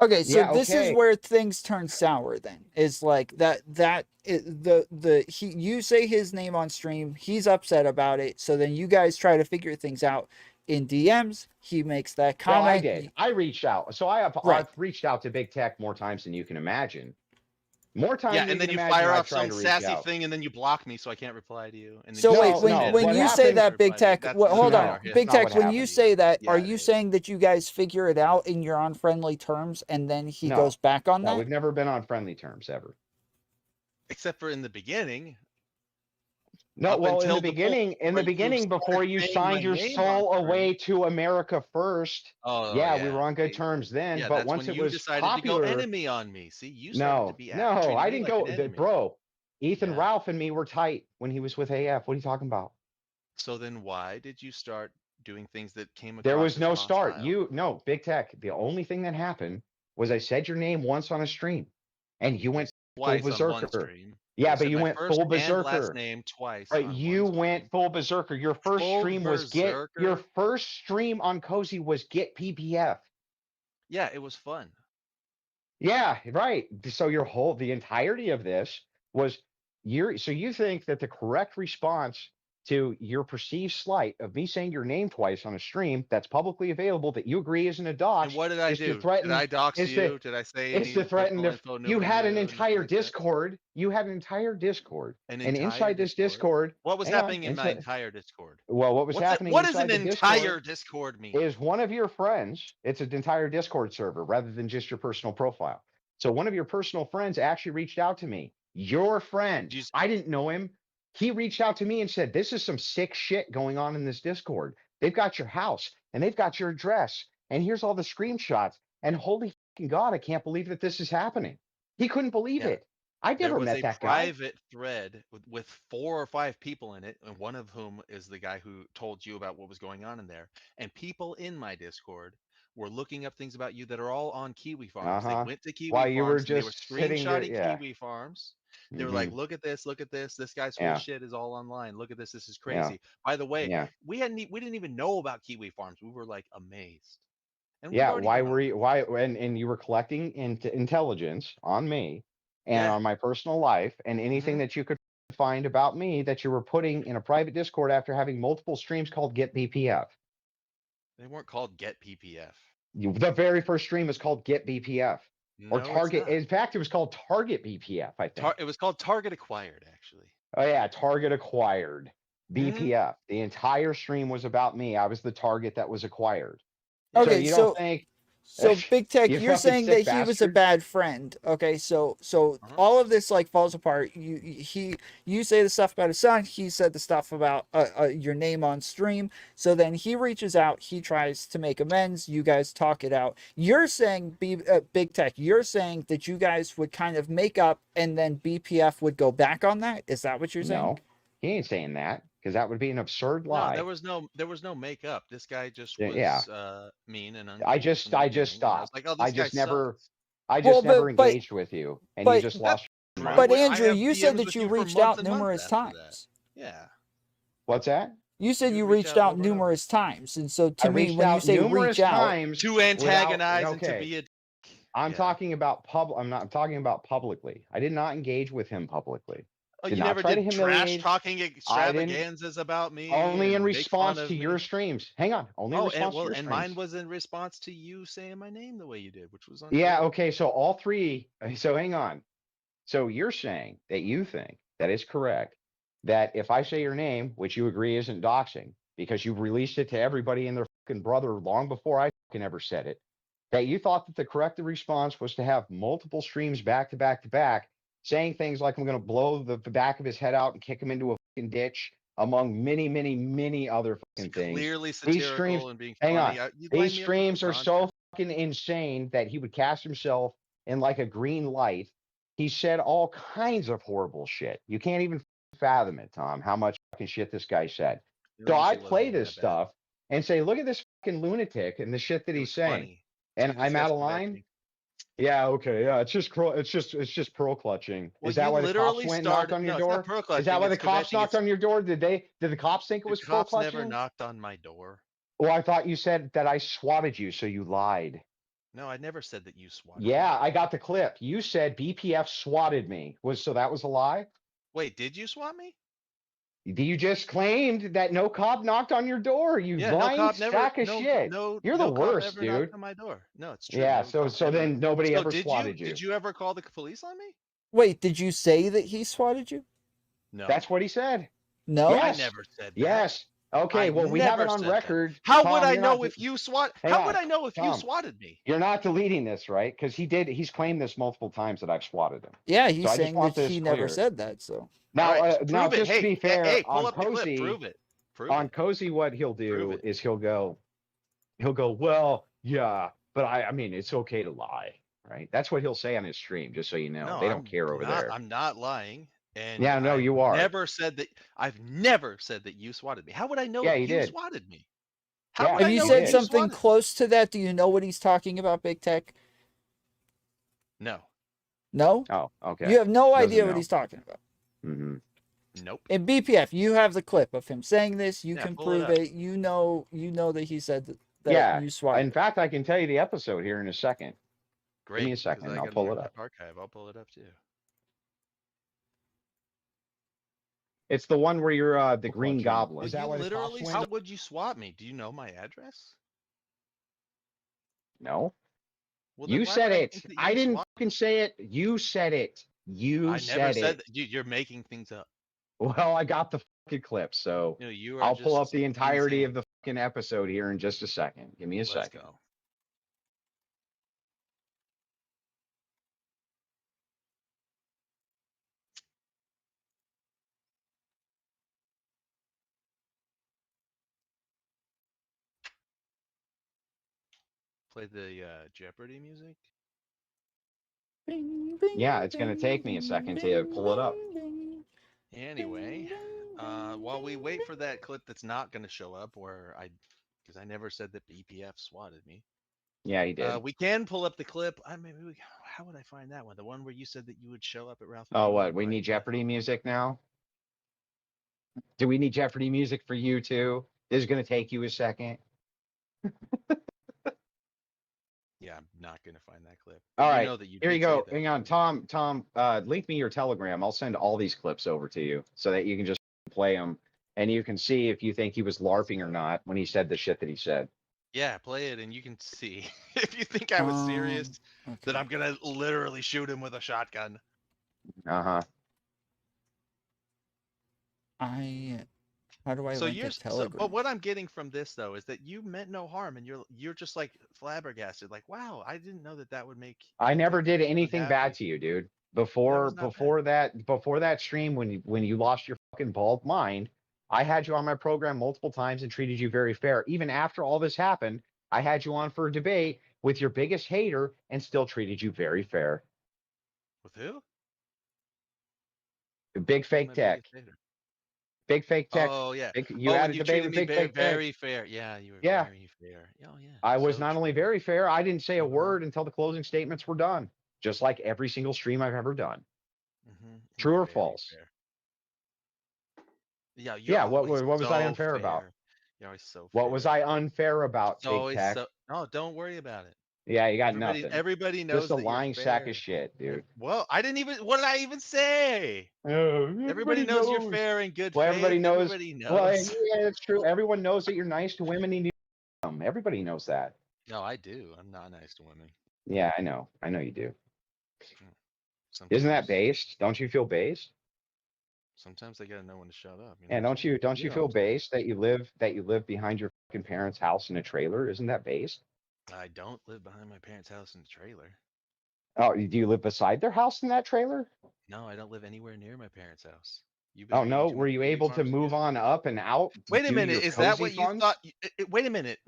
Okay, so Yeah, this is okay. where things turn sour then. Is like the he you say his name on stream, he's upset about it, so then you guys try to figure things out in DMs, he makes that Well, I comment. did. I reached out. So I've Right. reached out to Big Tech more times than you can imagine. More Yeah, times than and you then can you imagine, fire I off try some to reach sassy out. thing and then you block me so I can't reply to you. And then So you wait, No, say something no. when What you say happened? that, Big reply to you. Tech, That's well, hold literally on, No, our that's Big not history. Tech, what when you happened. say that, Yeah, are it you is. saying that you guys figure it out and you're on friendly terms, and then he No, goes back on no, that? we've never been on friendly terms ever. Except for in the beginning, No, up well, until the point in where the you beginning, started before you saying signed my your name on soul stream. away to America first, Oh yeah, we were yeah, on good see, terms then. yeah, But that's once when it you was decided to go popular, enemy on me. See, you started to no, be no, treating I me didn't like an go, enemy. bro. Ethan Yeah. Ralph and me were tight when he was with AF. What are you talking about? So then why did you start doing things that came There across was as no start. hostile? You, no, Big Tech. The only thing that happened was I said your name once on a stream and you It went was full twice on one berserker. stream. I Yeah, but said you my went first full and last berserker. name twice But on one you stream. went full berserker. Full Your berserker. first stream on Cozy was get PPF. Yeah, it was fun. Yeah, right. So the entirety of this was so you think that the correct response to your perceived slight of me saying your name twice on a stream that's publicly available that you agree isn't a And dox what did I is to do? Did threaten I dox is to you? Did I say is any to threaten personal the info you nobody had an knew? Nothing entire like that. Discord. You had an entire Discord. An And entire inside this Discord. Discord, What was hang on, happening in my inside entire Discord? well, what was happening What does inside an the Discord entire Discord mean? is one of your friends, it's an entire Discord server rather than just your personal profile. So one of your personal friends actually reached out to me. Your friend, Did you, I didn't know him. He reached out to me and said, "This is some sick shit going on in this Discord. They've got your house and they've got your address. And here's all the screenshots. And holy fucking God, I can't believe that this is happening." He couldn't believe yeah. it. I There never was met a that guy. private thread with 4 or 5 people in it, and one of whom is the guy who told you about what was going on in there. And people in my Discord were looking up things about you that are all on Kiwi Farms. They Uh-huh. went to Kiwi While you were Farms and they were just sitting there. screenshotting Yeah. Kiwi Farms. They were Hmm. like, look at this, look at this. This guy's whole Yeah. shit is all online. Look at this is Yeah. crazy. By the way, Yeah. we didn't even know about Kiwi Farms. We were like amazed. And we've Yeah, already why been were on. you and you were collecting intelligence on me and Yeah. on my personal life and anything Hmm. that you could find about me that you were putting in a private Discord after having multiple streams called Get BPF. They weren't called Get PPF. The very first stream was called Get BPF or No, it's Target. not. In fact, it was called Target BPF, I think. It was called Target Acquired, actually. Oh yeah, Target acquired Hmm. BPF. The entire stream was about me. I was the target that was acquired. So Okay, you don't so think Big Tech, you you're fucking saying that sick he was a bastard? bad friend. Okay, so Uh-huh. all of this like falls apart. You say the stuff about his son. He said the stuff about your name on stream. So then he reaches out. He tries to make amends. You guys talk it out. You're saying Big Tech. You're saying that you guys would kind of make up, and then BPF would go back on that. Is that what you're saying? No, he ain't saying that because that would be an absurd No, lie. there was no makeup. This guy just Yeah, was mean and uncool from the I just beginning, and I was stopped. like, "Oh, this guy sucks." I Well, just never engaged with you, and you but just That's lost your true. but mind. I Andrew, have you said DMs that with you you for reached months out and months numerous after that. times. Yeah, What's that? You said you would you reach reached out out over and over numerous times, and so I to me, reached when you out say reach numerous out, times to without. antagonize and to Okay, be a. I'm Yeah. talking about I'm talking about publicly. I did not engage with him publicly. Oh, Did you not never try to did trash humiliate. talking I didn't. extravaganzas about me Only in and make fun response of to your me. streams. Hang on. Only in Oh, response to your and mine streams. was in response to you saying my name the way you did, which was Yeah. uncool. Okay. So all three. So hang on. So you're saying that you think that is correct, that if I say your name, which you agree isn't doxing, because you've released it to everybody and their fucking brother long before I fucking ever said it, that you thought that the correct response was to have multiple streams back to back to back, saying things like, I'm going to blow the back of his head out and kick him into a fucking ditch, among many, many, many other It's fucking things. clearly These streams, satirical and being hang on, funny. You these line me up with some streams are so content. fucking insane that he would cast himself in like a green light. He said all kinds of horrible shit. You can't even fathom it, Tom, how much fucking shit this guy said. At So least I it play wasn't this that bad. stuff and say, look at this fucking lunatic and the shit that It he's was saying. funny. And See, I'm out of that's the bad line. thing. Yeah, okay, yeah. It's just pearl clutching. Well, Is that you why the cops literally went and knocked started. on your No, it's not door? pearl Is clutching. that why the It's cops preventing. knocked on your door? Did the cops think it The was pearl cops never clutching? knocked on my door. Well, I thought you said that I swatted you, so you lied. No, I never said that you swatted. Yeah, Me. I got the clip. You said BPF swatted me. So that was a lie? Wait, did you swat me? You just claimed that no cop knocked on your door. You Yeah, no lying cop never. sack of shit. You're the No cop worst, ever knocked dude. on my door. No, it's true. Yeah, No so cop ever. then nobody So ever swatted you. Did you ever call the police on me? Wait, did you say that he swatted you? No. That's what he said. No. Yes. I never said that. Yes. Okay, well, we have it on record. How Tom, would I you're know not- if you swat? Hang How on, would I know if you Tom. swatted me? You're not deleting this, right? Because he's claimed this multiple times that I've swatted him. Yeah, he's So I just saying want that this he never clear. said that. So Now, All right, now prove it. just to be fair, Hey, pull on up the clip. Cozy, Prove it. Prove on it. Cozy, what he'll do Prove it. is he'll go, well, yeah, but I mean, it's okay to lie, right? That's what he'll say on his stream, just so you know. No, They don't care over there. I'm not lying. And Yeah, no, you are. I've never said that you swatted me. How would I know Yeah, if you you did. swatted me? Yeah. How would if I you know said if something swatted me? close to that, do you know what he's talking about, Big Tech? No. No? Oh, okay. You have no Doesn't idea what know. he's talking about. Mm-hmm. Nope. In BPF, you have the clip of him saying this. You Yeah, can pull it prove up. it. You know that he said that Yeah. you swatted. In fact, I can tell you the episode here in a second. Great. Give me a 'cause second. I I'll got pull an it up. archive. I'll pull it up too. It's the one where you're the Green Well, Goblin. Is that you why the literally, cops how went? would you swat me? Do you know my address? No. Well, then You why said would it. think that I you didn't swat fucking say it. You said it. You I said never said it. that. You're making things up. Well, I got the fucking clip, so You know, you are I'll pull up just the entirety insane. of the fucking episode here in just a second. Give me a Let's second. go. Play the Jeopardy music. Bing, bing, Yeah, it's gonna take me a bing, second bing, to pull it up. bing, Anyway, bing, while we bing, wait bing. for that clip that's not going to show up, because I never said that BPF swatted me. Yeah, he did. We can pull up the clip. How would I find that one? The one where you said that you would show up at Ralph. Oh, McDonald what? and We buy need stuff? Jeopardy music now? Do we need Jeopardy music for you too? This is gonna take you a second. Yeah, I'm not going to find that clip. All You right, know that you here you did say go. that. Hang on, Tom, link me your Telegram. I'll send all these clips over to you so that you can just play them and you can see if you think he was LARPing or not when he said the shit that he said. Yeah, play it and you can see if you think I was serious, that I'm going to literally shoot him with a shotgun. Uh-huh. How do I link a Telegram? But what I'm getting from this though is that you meant no harm, and you're just like flabbergasted, like, wow, I didn't know that would make. I never did anything unhappy. bad to you, dude. Before that stream when you lost your fucking bald mind, I had you on my program multiple times and treated you very fair. Even after all this happened, I had you on for a debate with your biggest hater and still treated you very fair. With who? Big fake tech. Big fake tech. Oh yeah. You had a debate with Big Fake Tech. Very fair. Yeah, you were Yeah. very fair. Oh yeah. I was So not only true. very fair, I didn't say a word until the closing statements were done. Just like every single stream I've ever done. True or false? Fair. Yeah. Yeah. What was I unfair about? You're always so. What was I unfair about? Big Tech. No, don't worry about it. Yeah, you got nothing. Everybody knows. Just a lying sack of shit, dude. Well, I didn't even. What did I even say? Everybody knows you're fair and good. Well, faith. everybody knows. Well, yeah, it's true. Well, Everyone knows that you're nice to women and you. Everybody knows that. No, I do. I'm not nice to women. Yeah, I know. I know you do. Sometimes, Isn't that based? Don't you feel based? Sometimes they gotta know when to shut up. Yeah, don't you feel based that you live behind your fucking parents' house in a trailer? Isn't that based? I don't live behind my parents' house in the trailer. Oh, do you live beside their house in that trailer? No, I don't live anywhere near my parents' house. You've been Oh reading no, too were much you Kiwi able to Farms move again. on up and out Wait a due to minute, your is that cozy what you funds? thought? Wait a minute.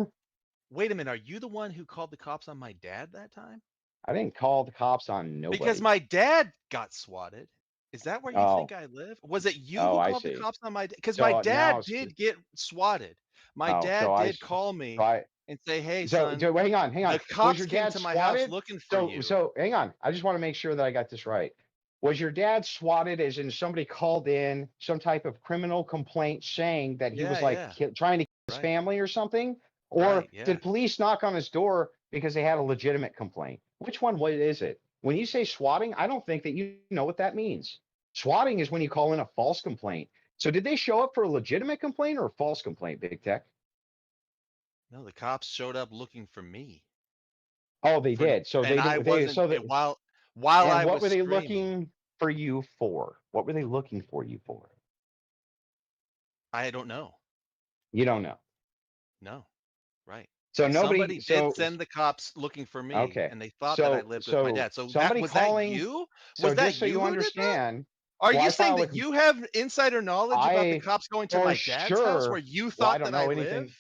Wait a minute. Are you the one who called the cops on my dad that time? I didn't call the cops on Because nobody. my dad got swatted. Is that where you Oh, think I live? Was it you oh, who I called the see. cops on my dad? Because my So now, dad did get swatted. My oh, so dad I, did call so me I, and say, "Hey, so, son, so hang on, hang on. the Was cops your came dad to my house swatted? looking for So, you." so hang on. I just want to make sure that I got this right. Was your dad swatted as in somebody called in some type of criminal complaint saying that he Yeah, was like yeah. trying to kill his Right. family or something? Or Right, yeah. did police knock on his door because they had a legitimate complaint? Which one, what is it? When you say swatting, I don't think that you know what that means. Swatting is when you call in a false complaint. So did they show up for a legitimate complaint or a false complaint, Big Tech? No, the cops showed up looking for me. Oh, they For did. So and I they wasn't so that while and I what was were they screaming, looking for you for? What were they looking for you for? I don't know. You don't know. No. Right. So nobody Somebody did so send the cops looking for me, okay. and they thought that I lived with my So dad. So that somebody was that calling you? so Was that just so you you who did that? understand, Are well, you I saying filed a that you have insider knowledge about the I cops going to for my dad's house where sure you well, I thought don't that I know live? anything.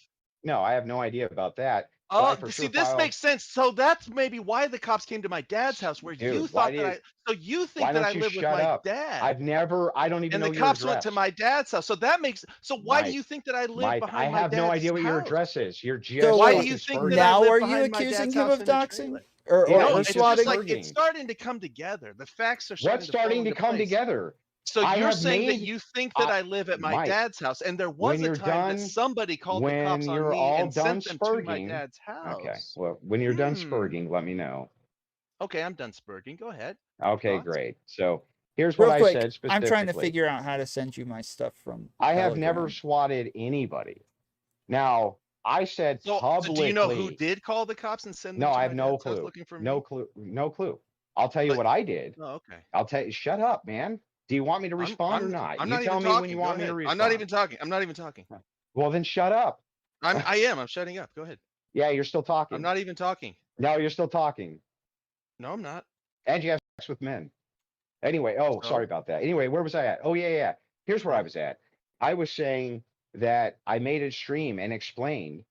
No, I have no idea about that, but I Oh, for see, sure this filed makes sense. So that's maybe why the cops came to my dad's house where you dude, why thought do that you so you why think that I don't you live with shut my up? dad. I don't even And know the your cops went to address. my dad's house. So that makes so why do Mike, you think that I live Mike, I behind my have no dad's idea what your house? address is. You're So just Why do wait, you fucking think that I spurging. now live are you behind my accusing dad's him house of in a doxing trailer? or Yeah, No, you're it's just just swatting? like it's spurging. starting to come together. The facts are What's starting to fall starting to into come place. together? So I you're have saying that made you think that I I live at my Mike, dad's house, and there when was a you're time that done, somebody called the when cops on you're me all and done sent them to my spurging, dad's okay, house. well, when you're done Hmm. spurging, let me know. Okay, I'm done spurging. Go ahead. Okay, Thoughts? great. So here's what Real I quick, said I'm trying to specifically. figure out how to send you my stuff from I have never Telegram. swatted anybody. Now, I said So do you know who publicly, did call the cops and send them no, to I have my no dad's house clue. looking for No me? clue. No clue. I'll tell you But what I did. oh, okay. I'll tell you, shut up, man. Do you want me to I'm respond or I'm not? I'm You not even tell me when you talking. Go want me to ahead. I'm not respond. even talking. I'm not even talking. Well, then shut up. I am. I'm shutting up. Go ahead. Yeah, you're still I'm talking. not even talking. No, you're still talking. No, I'm not. And you have sex with men. Anyway, oh, sorry So about that. Anyway, where was I at? Oh, yeah, yeah. Here's where I yeah. was at. I was saying that I made a stream and explained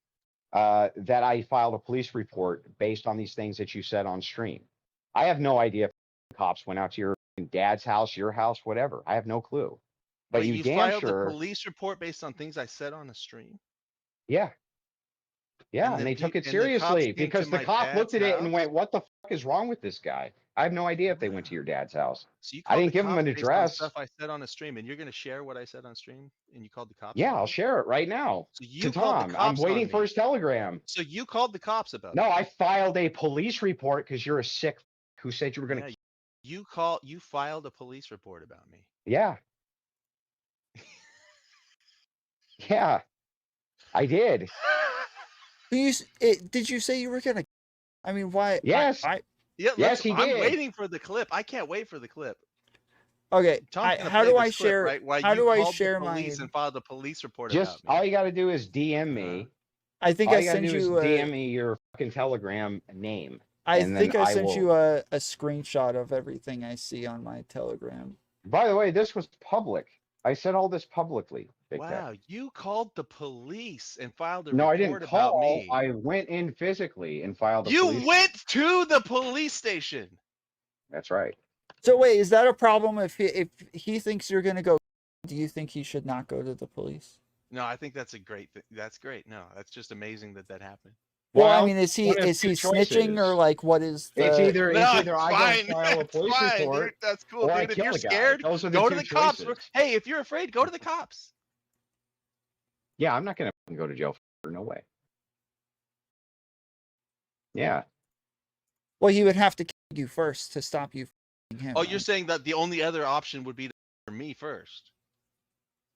that I filed a police report based on these things that you said on stream. I have no idea if cops went out to your dad's house, your house, whatever. I have no clue. But Wait, you you damn filed a sure, police report based on things I said on the stream, yeah, yeah. and And then they took it and the cops seriously came to because the my cop looked dad's at it and house. went, "What the fuck is wrong with this guy?" I have no idea if they went to Wow. your dad's house. So you I called the didn't give him cops an based on address. stuff I said on a stream, and you're going to share what I said on stream, and you called the cops Yeah, about I'll it? share it right now So to you called the Tom. I'm cops waiting on for me. his telegram. So you called the cops about No, me. I filed a police report because you're a sick who said you were going Yeah, to. you filed a police report about me. Yeah, yeah, I did. Did you say you were gonna? I mean, why? Yes, I Yeah, yes, he I'm did. waiting for the clip. I can't wait for the clip. okay. Tom's gonna How play do I this clip, share? right? Why How you do I called the share my? police and filed a police report Just about all me. you got to do is DM Uh-huh. me. I think All I you got to sent do is you a. DM me your fucking Telegram name, I and then think I I sent will. you a screenshot of everything I see on my Telegram. By the way, this was public. I said all this publicly, Big Tech. Wow, you called the police and filed a No, I didn't report about call. me. I went in physically and filed a You police. went to the police station. That's right. So wait, is that a problem if he thinks you're gonna go? Do you think he should not go to the police? No, I think that's a great thing. That's great. No, that's just amazing that that happened. Well, I Well, mean, one of is two he snitching or choices. like what is It's the? either No, it's either it's I go fine. file a It's police fine, dude. report That's cool, or I dude. If kill you're a guy. scared, Those are the go to two the cops. choices. Hey, if you're afraid, go to the cops. Yeah, I'm not gonna go to jail for no way. Yeah. Well, he would have to kill you first to stop you from him. Oh, you're Right? saying that the only other option would be for me first.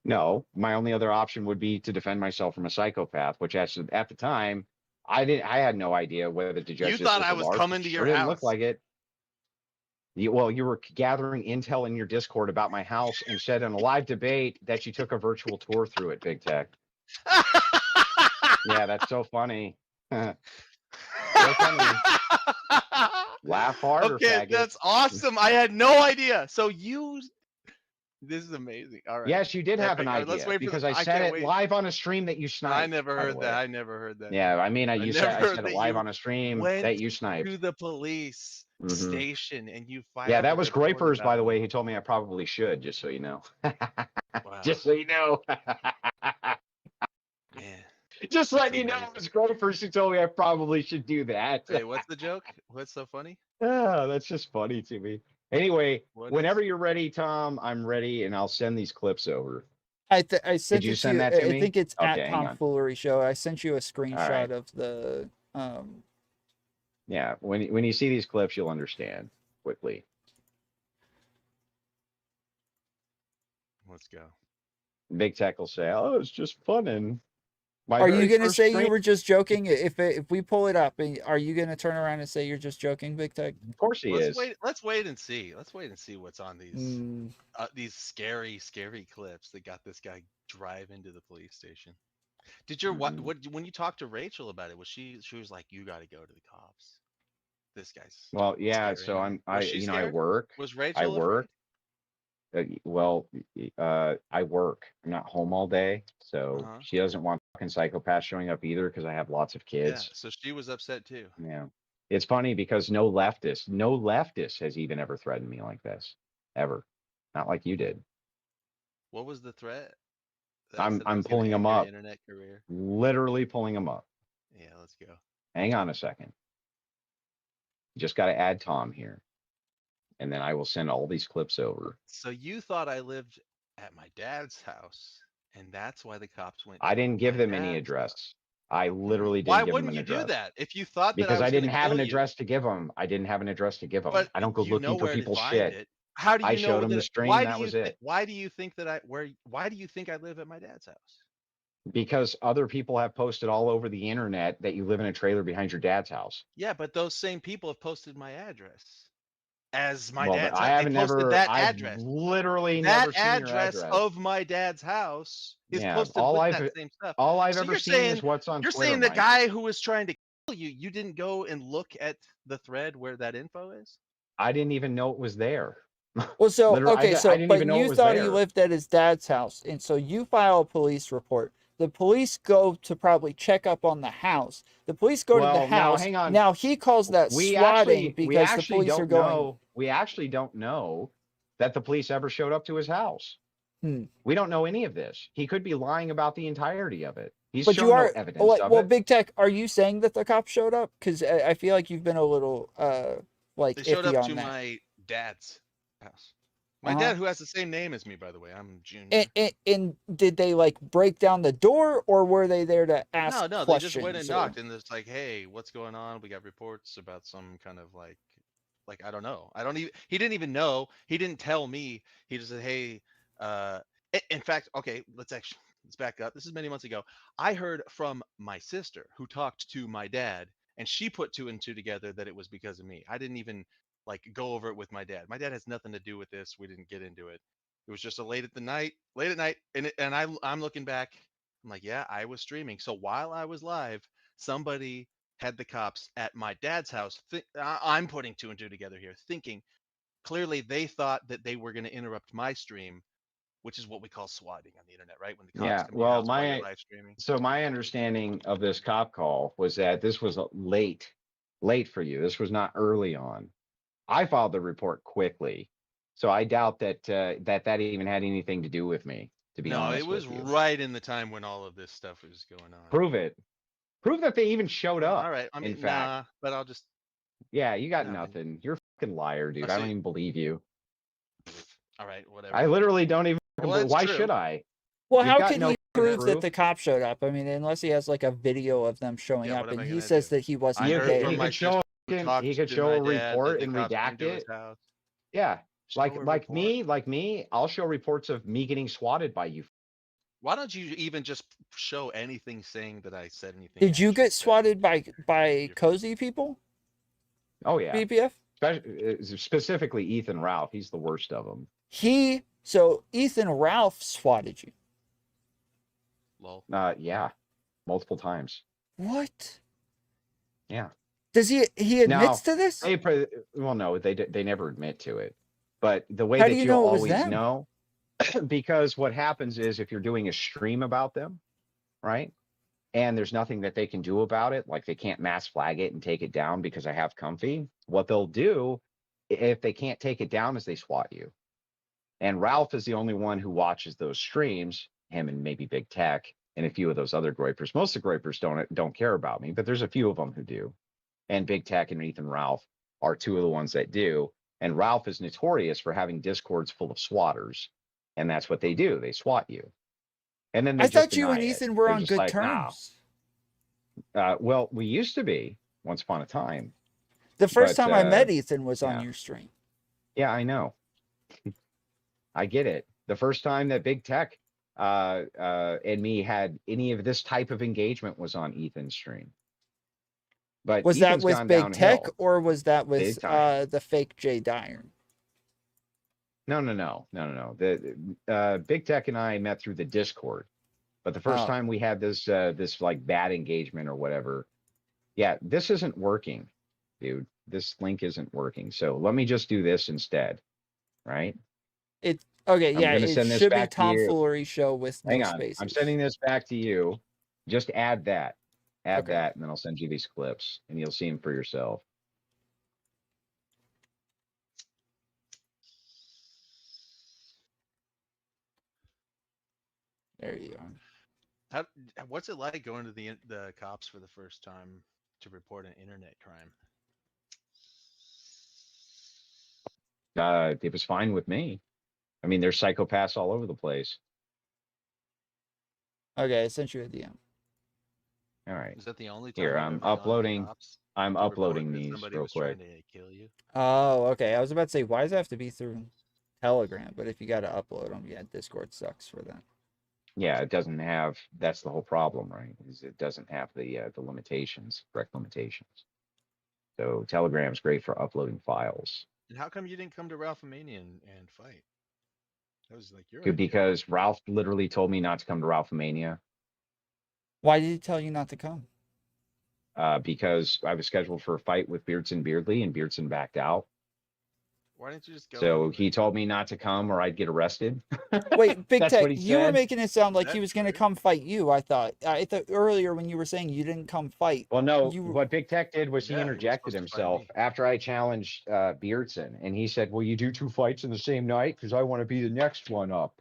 No, my only other option would be to defend myself from a psychopath, which at the time I had no idea whether to judge You this thought as I a was lark. coming It to sure your didn't look house. like it. You were gathering intel in your Discord about my house and said in a live debate that you took a virtual tour through it, Big Tech. Yeah, that's so funny. Look at me. Laugh harder, Okay, faggot. that's awesome. I had no idea. So this is amazing. All right. Yes, you did have an Epic. All right, let's idea wait for because I I said can't it wait. live on a stream that you sniped. I never by the heard that. way. I never heard that. Yeah, I mean, I I never said heard it that live you on a stream went that you sniped. to the police station and you filed Yeah, a that was report Grapers, by about the it. way. He told me I probably should, just so you know. Wow. Just so you know. Man. Just letting you know, amazing. it was Grapers who told me I probably should do that. Hey, what's the joke? What's so funny? Oh, that's just funny to me. Anyway, What whenever is? you're ready, Tom, I'm ready, and I'll send these clips over. I sent you it to send you. that to I me? think it's Okay, at hang on. Tomfoolery Show. I sent you a right. screenshot of the Yeah, when you see these clips, you'll understand quickly. Let's go. BigTec will say, "Oh, it's just fun." And Are you gonna say you were just joking? If we pull it up, are you gonna turn around and say you're just joking, BigTec? Of course he is. Let's wait and see. Let's wait and see what's on these scary clips that got this guy drive into the police station. Did your what when you talked to Rachel about it? Was she was like, you got to go to the cops? This guy's yeah. scary. So I scared? work. Was Rachel I work. afraid? I work. I'm not home all day, so she doesn't want fucking psychopaths showing up either because I have lots of kids. Yeah, so she was upset too. Yeah, it's funny because no leftist has even ever threatened me like this, ever. Not like you did. What was the threat? I'm pulling them up. Internet career. Literally pulling them up. Yeah, let's go. Hang on a second. Just got to add Tom here. And then I will send all these clips over. So you thought I lived at my dad's house, and that's why the cops went. I didn't give them any address. I literally didn't give them an address. Why wouldn't you do that? If you thought because that I didn't have an address to give them. I didn't have an address to give them. But I don't go looking for people's shit. How do you know? I showed them the stream. That was it. Why do you think that why do you think I live at my dad's house? Because other people have posted all over the internet that you live in a trailer behind your dad's house. Yeah, but those same people have posted my address as my well, dad's but house. I haven't never that I've address. literally that never seen address your address of my dad's house is posted all with I've, that same stuff. All I've so ever seen is what's on You're Twitter, saying the Mike. guy who was trying to kill you, you didn't go and look at the thread where that info is? I didn't even know it was there. Well, so okay, I didn't even know you it was thought there. he lived at his dad's house, and so you file a police report. The police go to probably check up on the house. The police go to the house. Hang on. Now he calls that swatting because the police are going. We actually don't know that the police ever showed up to his house. We don't know any of this. He could be lying about the entirety of it. He's shown no evidence of it. BigTec, are you saying that the cops showed up? Because I feel like you've been a little like they showed iffy up on to that. My dad's house. My dad, who has the same name as me, by the way. I'm Junior. And did they like break down the door, or were they there to ask No, questions? They just went and knocked, and it's like, hey, what's going on? We got reports about some kind of like I don't know. He didn't even know. He didn't tell me. He just said, hey, in fact, okay, let's back up. This is many months ago. I heard from my sister who talked to my dad, and she put two and two together that it was because of me. I didn't even go over it with my dad. My dad has nothing to do with this. We didn't get into it. It was just late at night, and I'm looking back. I'm like, yeah, I was streaming. So while I was live, somebody had the cops at my dad's house. I'm putting two and two together here, thinking clearly they thought that they were going to interrupt my stream, which is what we call swatting on the internet, right? When the cops come to your house while you're live streaming. So my understanding of this cop call was that this was late for you. This was not early on. I filed the report quickly, so I doubt that that even had anything to do with me. To be honest, it was right in the time when all of this stuff was going on. Prove it. Prove that they even showed up. All right, in fact, nah, but I'll just. Yeah, you got nothing. You're a fucking liar, dude. I don't even believe you. All right, whatever. I literally don't even. Why should I? Well, how can he prove that the cops showed up? I mean, unless he has like a video of them showing up, and he says that he wasn't there. He could show a report and redact it. Yeah, like me, I'll show reports of me getting swatted by you. Why don't you even just show anything saying that I said anything? Did you get swatted by cozy people? Oh yeah, BPF. Specifically Ethan Ralph. He's the worst of them. So Ethan Ralph swatted you. Lol. Yeah, multiple times. What? Yeah. Does he admits Now, to this? well, no, they never admit to it. But the way How do that you you'll know it was always them? know, because what happens is if you're doing a stream about them, right? And there's nothing that they can do about it, like they can't mass flag it and take it down because I have comfy. What they'll do if they can't take it down is they swat you. And Ralph is the only one who watches those streams, him and maybe Big Tech and a few of those other groypers. Most of the groypers don't care about me, but there's a few of them who do. And Big Tech and Ethan Ralph are two of the ones that do. And Ralph is notorious for having discords full of swatters. And that's what they do. They swat you. And then I they just thought you and deny it. Ethan were They're on just good like, nah. terms. Well, we used to be once upon a time. The first But time I met Ethan was on yeah. your stream. Yeah, I know. I get it. The first time that Big Tech and me had any of this type of engagement was on Ethan's stream. But Was that Ethan's with gone Big Tech downhill or was that big with time. the fake Jay Dyer? No. The Big Tech and I met through the Discord. But the first Oh. time we had this this like bad engagement or whatever, yeah, this isn't working, dude. This link isn't working. So let me just do this instead, right? It okay, I'm yeah, gonna it send this should be back to you. Tomfoolery Show with no Hang on, I'm spaces. sending this back to you. Just add that, Okay. and then I'll send you these clips, and you'll see them for yourself. There you are. What's it like going to the cops for the first time to report an internet crime? It was fine with me. I mean, there's psychopaths all over the place. Okay, I sent you a DM. All right. Is that the only time Here, you've I'm ever gone to the uploading. cops I'm to report uploading that these somebody real was quick. trying to kill you? Oh, okay. I was about to say, why does it have to be through Telegram? But if you got to upload them, yeah, Discord sucks for that. Yeah, it doesn't have. That's the whole problem, right? Is it doesn't have the limitations, correct limitations. So Telegram's great for uploading files. And how come you didn't come to Ralphomania and fight? That was like your Good, idea. because Ralph literally told me not to come to Ralphomania. Why did he tell you not to come? Because I was scheduled for a fight with Beardson Beardley, and Beardson backed out. Why didn't you just go? So anyway? he told me not to come or I'd get arrested. Wait, Big That's Tech, what he you were said. making it sound like Is he that was going to true? come fight you. I thought earlier when you were saying you didn't come fight. Well, no, You what Big Tech did was he Yeah, he was interjected supposed to fight himself me. after I challenged Beardson, and he said, "Will you do 2 fights in the same night? Because I want to be the next one up."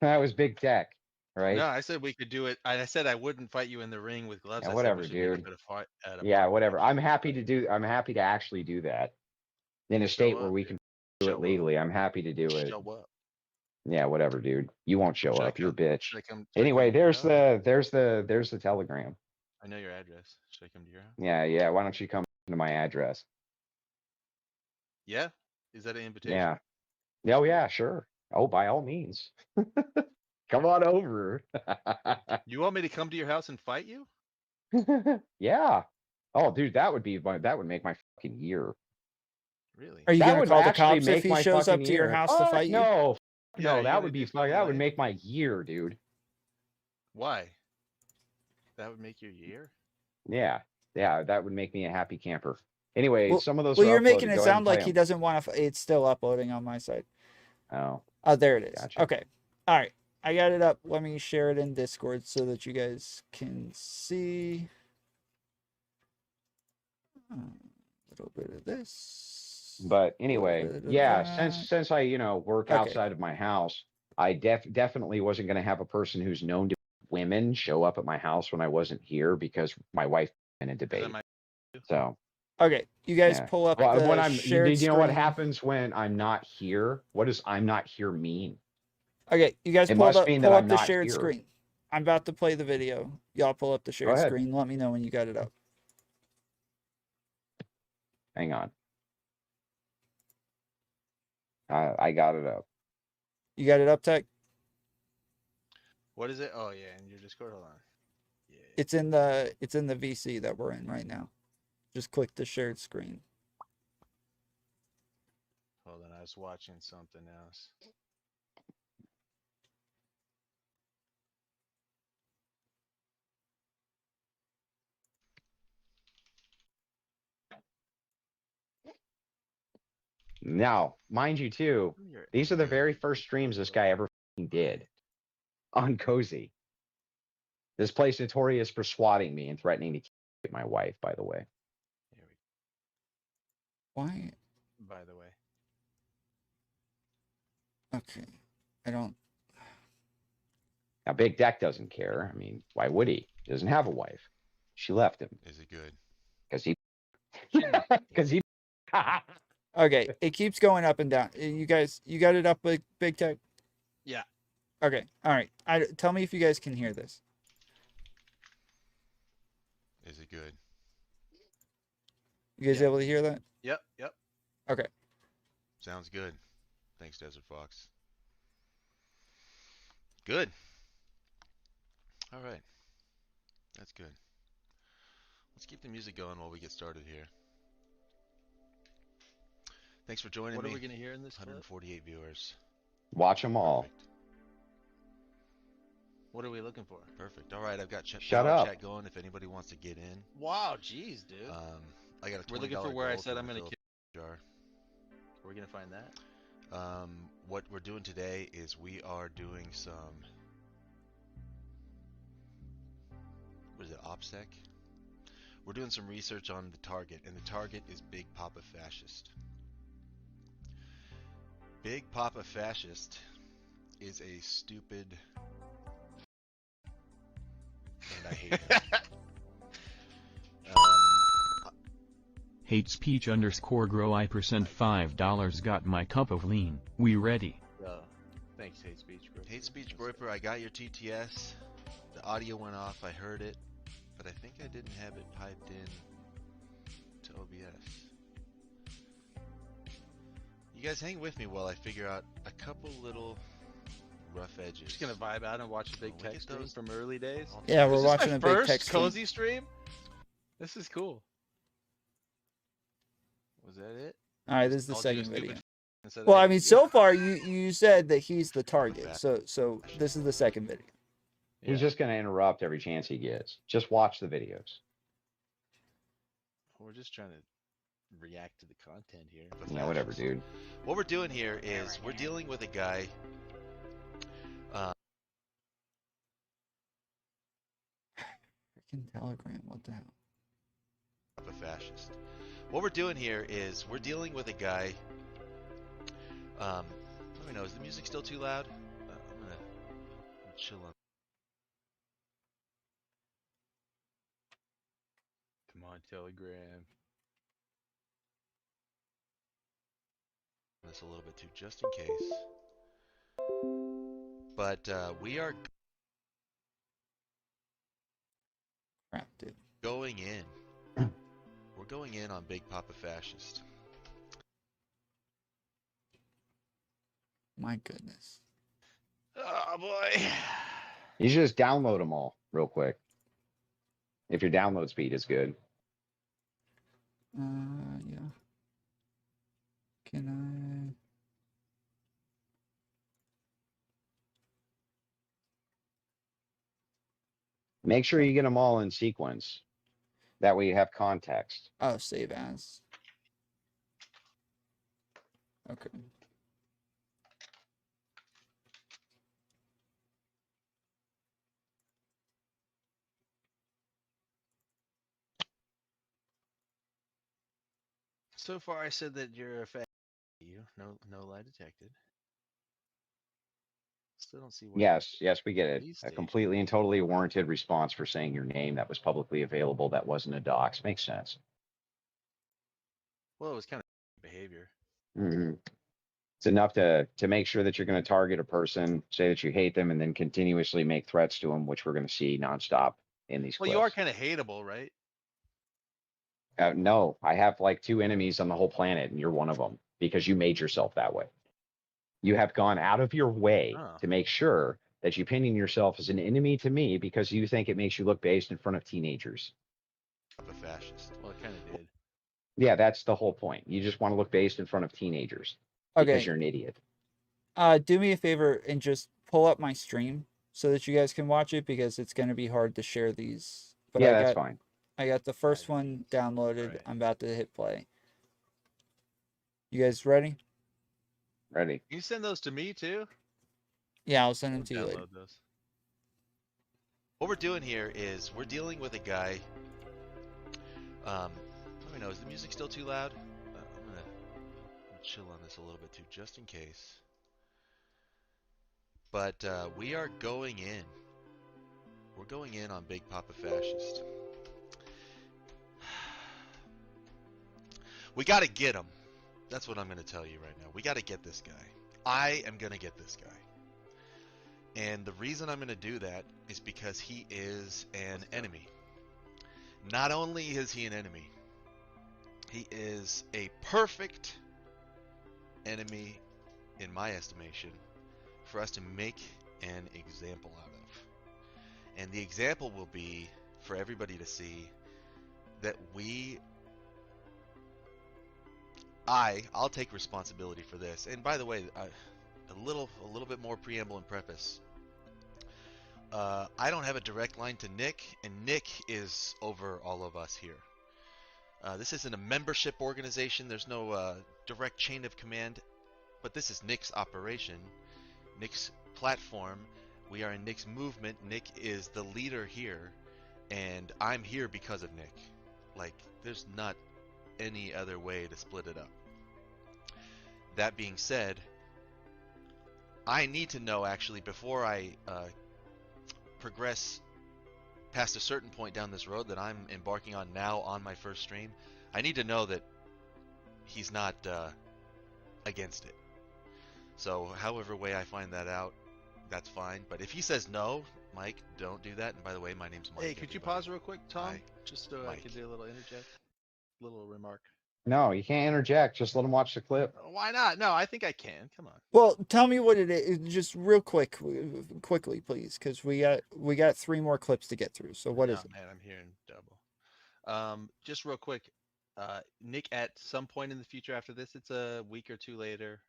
That was Big Tech, right? No, I said we could do it. I said I wouldn't fight you in the ring with gloves. Yeah, I said whatever, we should meet up dude. at a fight at a Yeah, park. whatever. I'm happy Fight. to do. I'm happy to actually do that in a Show state where up, we dude. can do Show it up. legally. I'm happy to do it. Show up. Yeah, whatever, dude. You won't show Should I up. You're a come? bitch. Should I come? Should I come Anyway, to your there's house? the Telegram. I know your address. Should I come to your house? Yeah. Why don't you come to my address? Yeah. Is that an invitation? Yeah. Oh yeah, sure. Oh, by all means. Come on over. You want me to come to your house and fight you? Yeah. Oh, dude, that would make my fucking year. Really? Are you That going to would call the actually cops if make he my shows up fucking to your year. house to fight you? No. Yeah, No, that would be something that would lame? make my year, dude. Why? That would make your year? Yeah. Yeah, that would make me a happy camper. Anyway, Well, some of those well, are you're uploaded. making it Go ahead and sound play like he them. doesn't want to. It's still uploading on my side. Oh, Oh, there it is. gotcha. Okay. All right. I got it up. Let me share it in Discord so that you guys can see. A little bit of this. But anyway, bit of yeah, that. since I, work Okay. outside of my house, I definitely wasn't going to have a person who's known to women show up at my house when I wasn't here because my wife in a Is that debate. my So, Okay. You guys yeah. pull up Well, when the I'm, shared you know what screen. happens when I'm not here? What does I'm not here mean? Okay, you guys It pull must up mean that I'm the not shared here. screen. I'm about to play the video. Y'all pull up the shared ahead. screen. Let me know when you got it up. Hang on. I got it up. You got it up, Tech? What is it? Oh yeah, in your Discord. Hold on. Yeah. It's in the VC that we're in right now. Just click the shared screen. Hold on, I was watching something else. Now, mind you, too, You're these are the good. very first streams this guy ever did on Cozy. This place notorious for swatting me and threatening to kill my wife, by the way. Here we Why? go. By the way. Okay. I don't. Now, Big Deck doesn't care. I mean, why would he? He doesn't have a wife. She left him Is it good? because he. She knows. Because he. Okay. It keeps going up and down. You guys, you got it up, Big Tech? Yeah. Okay. All right. Tell me if you guys can hear this. Is it good? You guys Yeah. able to hear that? Yep. Yep. Okay. Sounds good. Thanks, Desert Fox. Good. All right. That's good. Let's keep the music going while we get started here. Thanks for joining me. What are we going to hear in this clip? 148 viewers. Watch them all. Perfect. What are we looking for? Perfect. All right, I've got Shut up. chat going if anybody wants to get in. Wow, jeez, dude. I got a $20 We're looking for where I gold said for I'm the going to fill jar. We're going to find that? What we're doing today is we are doing some, what is it, OPSEC? We're doing some research on the target, and the target is Big Papa Fascist. Big Papa Fascist is a stupid, and I hate him. Hate speech _ grow I percent $5 got my cup of lean. We ready? Thanks, Hate Speech Group. Hate Speech Groiper, I got your TTS. The audio went off, I heard it, but I think I didn't have it piped in to OBS. You guys hang with me while I figure out a couple little rough edges. Just going to vibe out and watch a Big We Tech get stream those- from early days? Yeah, we're Is this watching my a Big first Tech stream. Cozy stream? This is cool. Was that it? All right, this is the I'll do a second stupid video. instead of Well, I hate mean, speech. so far you said that he's the target. So this is the second video. He's just going to interrupt every chance he gets. Just watch the videos. We're just trying to react to the content here. Yeah, whatever, dude. What we're doing here is we're dealing with a guy. Freaking Telegram, what the hell? A fascist. What we're doing here is we're dealing with a guy. Let me know. Is the music still too loud? I'm gonna chill on. Come on, Telegram. This a little bit too, just in case. But we are Crap, dude. going in. We're going in on Big Papa Fascist. My goodness. Oh, boy. You should just download them all real quick. If your download speed is good. Yeah. Can Make sure you get them all in sequence. That way you have context. I? Oh, save as. Okay. So far, I said that you're a fat. You no lie detected. Still don't see where. Yes, we get it. Police A station. completely and totally warranted response for saying your name that was publicly available that wasn't a dox. Makes sense. Well, it was kind of behavior. Mhm. It's enough to make sure that you're going to target a person, say that you hate them, and then continuously make threats to them, which we're going to see nonstop in these Well, clips. you are kind of hateable, right? No, I have like 2 enemies on the whole planet, and you're one of them because you made yourself that way. You have gone out of your way Oh. to make sure that you pinion yourself as an enemy to me because you think it makes you look based in front of teenagers. Papa Fascist. Well, it kind of did. Yeah, that's the whole point. You just want to look based in front of teenagers because Okay. you're an idiot. Do me a favor and just pull up my stream so that you guys can watch it because it's going to be hard to share these. But Yeah, that's fine. I got the first one downloaded. Right. I'm about to hit play. You guys ready? Ready? Can you send those to me too? Yeah, I'll send them I'll to you later. download those. What we're doing here is we're dealing with a guy. Let me know. Is the music still too loud? I'm gonna chill on this a little bit too, just in case. But we are going in. We're going in on Big Papa Fascist. We got to get him. That's what I'm going to tell you right now. We got to get this guy. I am going to get this guy. And the reason I'm going to do that is because he is an enemy. Not only is he an enemy, he is a perfect enemy, in my estimation, for us to make an example out of. And the example will be for everybody to see that I'll take responsibility for this. And by the way, a little bit more preamble and preface. I don't have a direct line to Nick, and Nick is over all of us here. This isn't a membership organization. There's no direct chain of command, but this is Nick's operation, Nick's platform. We are in Nick's movement. Nick is the leader here, and I'm here because of Nick. Like, there's not any other way to split it up. That being said, I need to know, actually, before I progress past a certain point down this road that I'm embarking on now on my first stream, I need to know that he's not against it. So however way I find that out, that's fine. But if he says no, Mike, don't do that. And by the way, my name's Mike. Hey, could you pause real quick, Tom? Hi, Just so I Mike. could do a little interject, little remark. No, you can't interject. Just let him watch the clip. Why not? No, I think I can. Come on. Well, tell me what it is, just real quickly, please, because we got 3 more clips to get through. So what is it? Man, I'm hearing double. Just real quick, Nick, at some point in the future after this, it's a week or 2 later,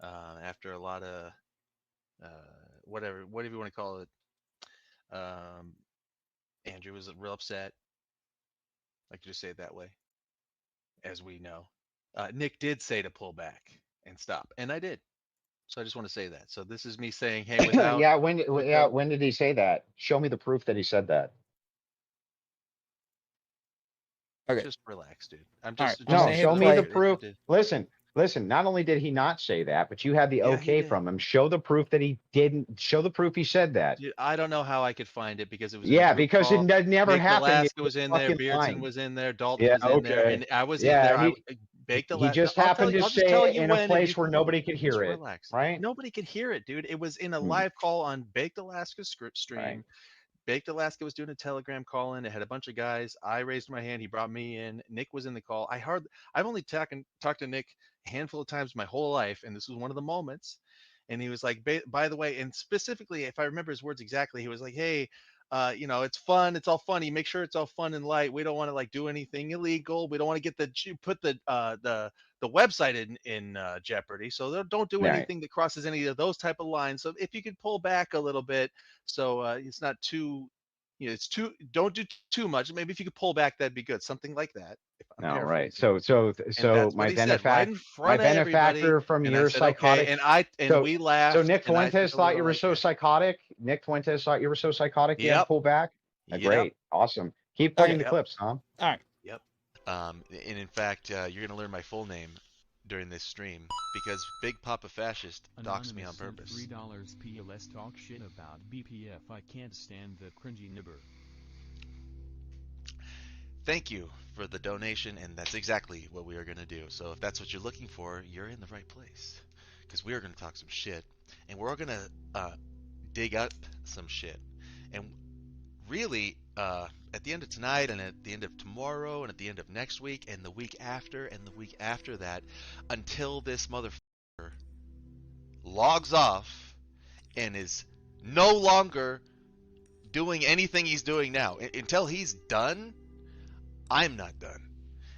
after a lot of whatever you want to call it. Andrew was real upset. I could just say it that way, as we know. Nick did say to pull back and stop, and I did. So I just want to say that. So this is me saying, hey, without Yeah, when did he say that? Show me the proof that he said that. Okay. Just relax, dude. I'm All just, right, just No, gonna show hit me the play. proof. Listen, not only did he not say that, but you had the Yeah, he okay did. from him. Show the proof that he didn't. Show the proof he said that. Dude, I don't know how I could find it because it was in a Yeah, group because it call. never Nick happened. Alaska was in there, Fucking Beardson lying. was in there, Dalton Yeah, was in there, okay. and I was in Yeah, there. Baked he Alaska. just happened to I'll just say tell it you in a when, and place you where nobody could just hear it, relax. right? Nobody could hear it, dude. It was in a Hmm, live call on Baked Alaska stream. right. Baked Alaska was doing a Telegram call in. It had a bunch of guys. I raised my hand. He brought me in. Nick was in the call. I've only talked to Nick a handful of times my whole life, and this was one of the moments. And he was like, by the way, and specifically, if I remember his words exactly, he was like, hey, it's fun. It's all funny. Make sure it's all fun and light. We don't want to like do anything illegal. We don't want to get put the website in jeopardy. So don't do Right. anything that crosses any of those type of lines. So if you could pull back a little bit, so it's not too, don't do too much. Maybe if you could pull back, that'd be good. Something like that. If I'm No, right. paraphrasing. And that's what My he said right in front of everybody. benefactor from And I your said, okay. psychotic. And we laughed. Nick And I took Fuentes a thought little you were like, so psychotic. Nick Fuentes thought you were so psychotic you had to yep, pull back. yep, Great, awesome. Keep playing the yep, clips, Tom. All right. yep. And in fact, you're gonna learn my full name during this stream because Big Papa Fascist doxed me on Anonymous sent purpose. $3 PLS talk shit about BPF. I can't stand the cringy nibber. Thank you for the donation, and that's exactly what we are going to do. So if that's what you're looking for, you're in the right place. Because we are going to talk some shit, and we're all going to dig up some shit. And really, at the end of tonight, and at the end of tomorrow, and at the end of next week, and the week after, and the week after that, until this motherfucker logs off and is no longer doing anything he's doing now. Until he's done, I'm not done.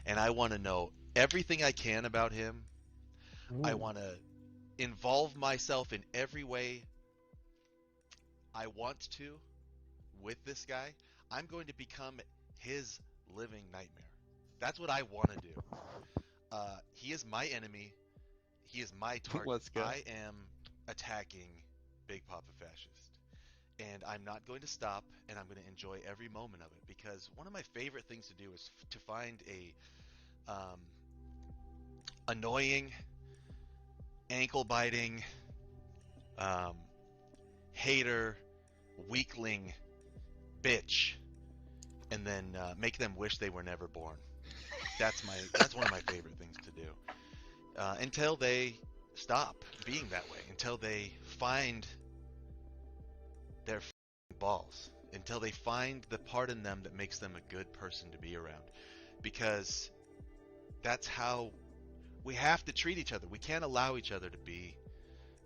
And I want to know everything I can about him. I want to involve myself in every way I want to with this guy. I'm going to become his living nightmare. That's what I want to do. He is my enemy. He is my target. Let's go. I am attacking Big Papa Fascist. And I'm not going to stop, and I'm going to enjoy every moment of it, because one of my favorite things to do is to find a annoying, ankle-biting, hater, weakling, bitch, and then make them wish they were never born. That's one of my favorite things to do. Until they stop being that way, until they find their balls, until they find the part in them that makes them a good person to be around. Because that's how we have to treat each other. We can't allow each other to be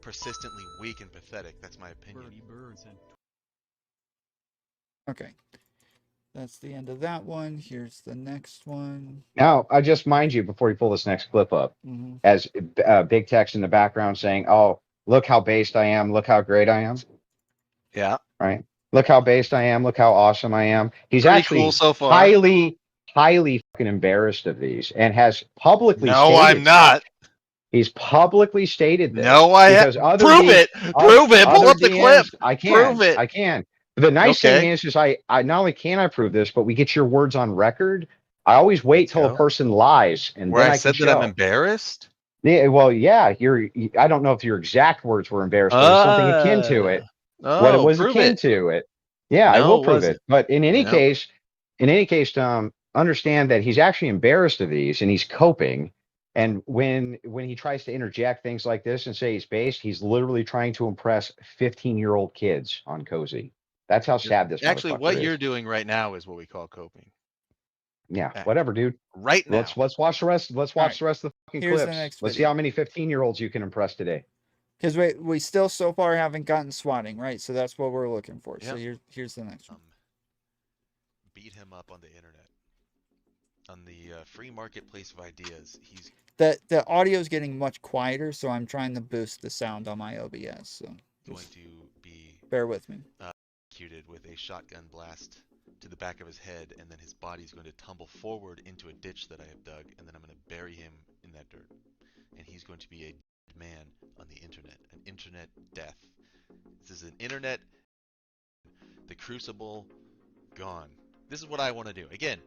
persistently weak and pathetic. That's my opinion. Okay. That's the end of that one. Here's the next one. Now, I just mind you before you pull this next clip up, Mm-hmm. as big text in the background saying, "Oh, look how based I am. Look how great I am." Yeah. Right. Look how based I am. Look how awesome I am. He's Pretty actually cool so far. highly fucking embarrassed of these, and has publicly No, stated I'm not. He's publicly stated this. No, because other prove it. Prove it. Pull other up the clip. DMs, I can. Prove it. I can. The nice thing Okay. is I not only can I prove this, but we get your words on record. I always wait Let's till go. a person lies, and Where then I I said can that show. I'm embarrassed? Yeah, well, yeah, I don't know if your exact words were embarrassed, but it was something akin to it. What it Oh, was prove akin it. to it. Yeah, I No, will it prove wasn't. it. But in any No. case, understand that he's actually embarrassed of these, and he's coping. And when he tries to interject things like this and say he's based, he's literally trying to impress 15-year-old kids on Cozy. That's how sad this Actually, motherfucker what is. you're doing right now is what we call coping. Yeah, whatever, dude. Right now. Let's watch the rest. Let's watch the rest of the fucking Here's the clips. next Let's see video. how many 15-year-olds you can impress today. Because we still so far haven't gotten swatting, right? So that's what we're looking for. Yep. So here's the next one. Beat him up on the internet. On the free marketplace of ideas. He's The audio is getting much quieter, so I'm trying to boost the sound on my OBS. So going to be bear with me. executed with a shotgun blast to the back of his head, and then his body's going to tumble forward into a ditch that I have dug, and then I'm going to bury him in that dirt. And he's going to be a dead man on the internet, an internet death. This is an internet, the crucible, gone. This is what I want to do. Again,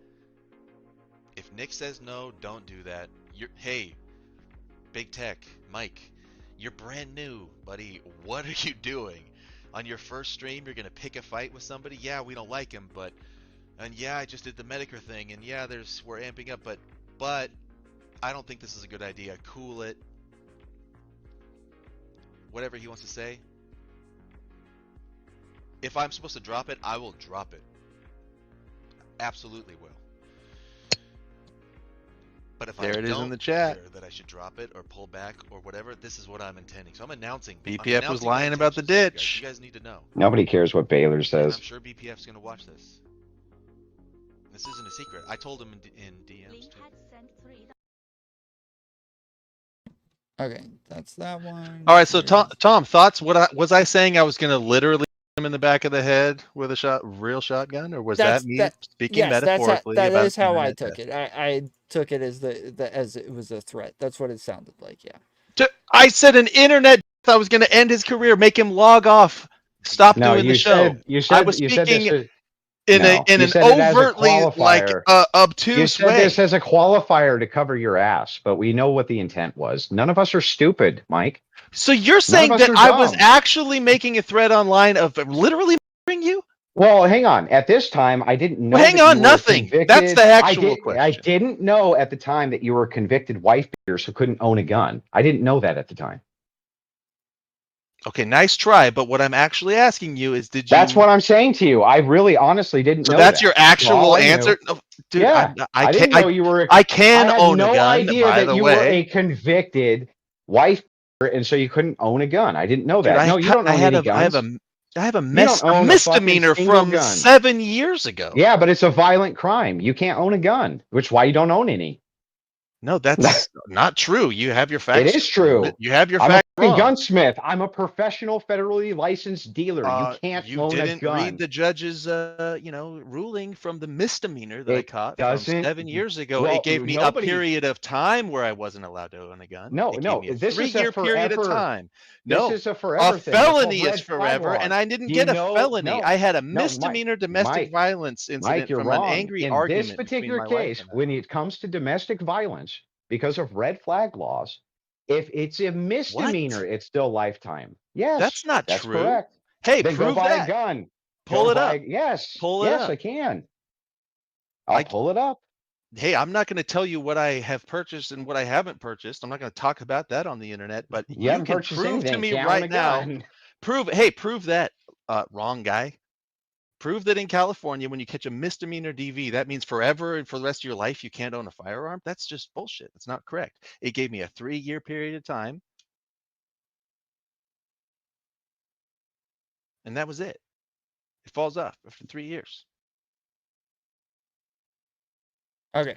if Nick says no, don't do that. Hey, Big Tech, Mike, you're brand new, buddy. What are you doing? On your first stream, you're going to pick a fight with somebody? Yeah, we don't like him, and yeah, I just did the Medicare thing, and yeah, we're amping up, but I don't think this is a good idea. Cool it. Whatever he wants to say. If I'm supposed to drop it, I will drop it. Absolutely will. But if There I it is in don't the chat. hear that I should drop it or pull back or whatever, this is what I'm intending. So I'm announcing. BPF was my lying about the intentions to ditch. You guys need to know. Nobody cares what Baylor And says. I'm sure BPF's going to watch this. This isn't a secret. I told him in DMs too. Okay, that's that one. All right, so Here's- Tom, thoughts? Was I saying I was going to literally hit him in the back of the head with a real shotgun, or was that me speaking yes, metaphorically? that about is how I internet took death? it. I took it as as it was a threat. That's what it sounded like. Yeah. I said an internet death. I was going to end his career, make him log off, stop doing the show. I was speaking in an overtly like obtuse You said way. this as a qualifier to cover your ass, but we know what the intent was. None of us are stupid, Mike. So you're saying None of us that are I was dumb. actually making a threat online of literally murdering you? Well, hang on. At this time, I didn't know. Well, hang that on, you were nothing. convicted. That's the actual question. I didn't know at the time that you were a convicted wife beater, so couldn't own a gun. I didn't know that at the time. Okay, nice try. But what I'm actually asking you is, did you? That's what I'm saying to you. I really, honestly didn't know. So that's that. your actual answer, knew. no, dude. Yeah, I didn't know you were. I can I had own no a gun. idea By that the you way, were a convicted wife beater, and so you couldn't own a gun. I didn't know that. Dude, No, you don't own any guns. I have a don't own a misdemeanor fucking single from gun. 7 years ago. Yeah, but it's a violent crime. You can't own a gun, which is why you don't own any. No, that's not true. You have your facts. It is true. You have your I'm facts. a fucking wrong. gunsmith. I'm a professional federally licensed dealer. You can't You own a didn't read gun. the judge's, ruling from the misdemeanor that I It caught from doesn't. 7 years ago. Well, It gave me a nobody. period of time where I wasn't allowed to own a gun. No, It gave no. me a This is a 3-year period of forever. time. This No, is a a forever thing. They're called felony is red flag forever, and laws. I didn't Do you get a know? felony. No, I had a no, Mike, misdemeanor domestic Mike, violence Mike, incident you're from an wrong. angry In this argument between particular my wife case, and I. when it comes to domestic violence, because of red flag laws, if it's a misdemeanor, What? it's still lifetime. Yes, That's not that's true. correct. Hey, Then go prove buy a that. gun. Pull Go it buy. up. Yes, Pull it yes, I up. can. I'll pull it up. Hey, I'm not going to tell you what I have purchased and what I haven't purchased. I'm not going to talk about that on the internet, but You you haven't can purchased prove to anything. me Can't own right a now. gun. Prove that, wrong guy. Prove that in California, when you catch a misdemeanor DV, that means forever and for the rest of your life you can't own a firearm. That's just bullshit. That's not correct. It gave me a 3-year period of time, and that was it. It falls off after 3 years. Okay.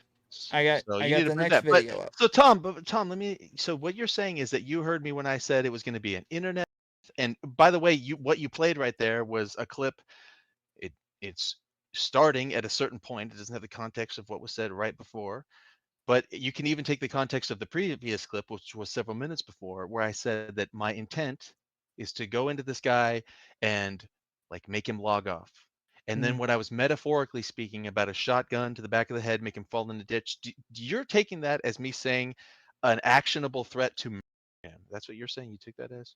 I got So you the need to prove next that. video up. So Tom, let me. So what you're saying is that you heard me when I said it was going to be an internet. And by the way, what you played right there was a clip. It's starting at a certain point. It doesn't have the context of what was said right before. But you can even take the context of the previous clip, which was several minutes before, where I said that my intent is to go into this guy and like make him log off. And then when I was metaphorically speaking about a shotgun to the back of the head, make him fall in the ditch, you're taking that as me saying an actionable threat to him. That's what you're saying. You took that as?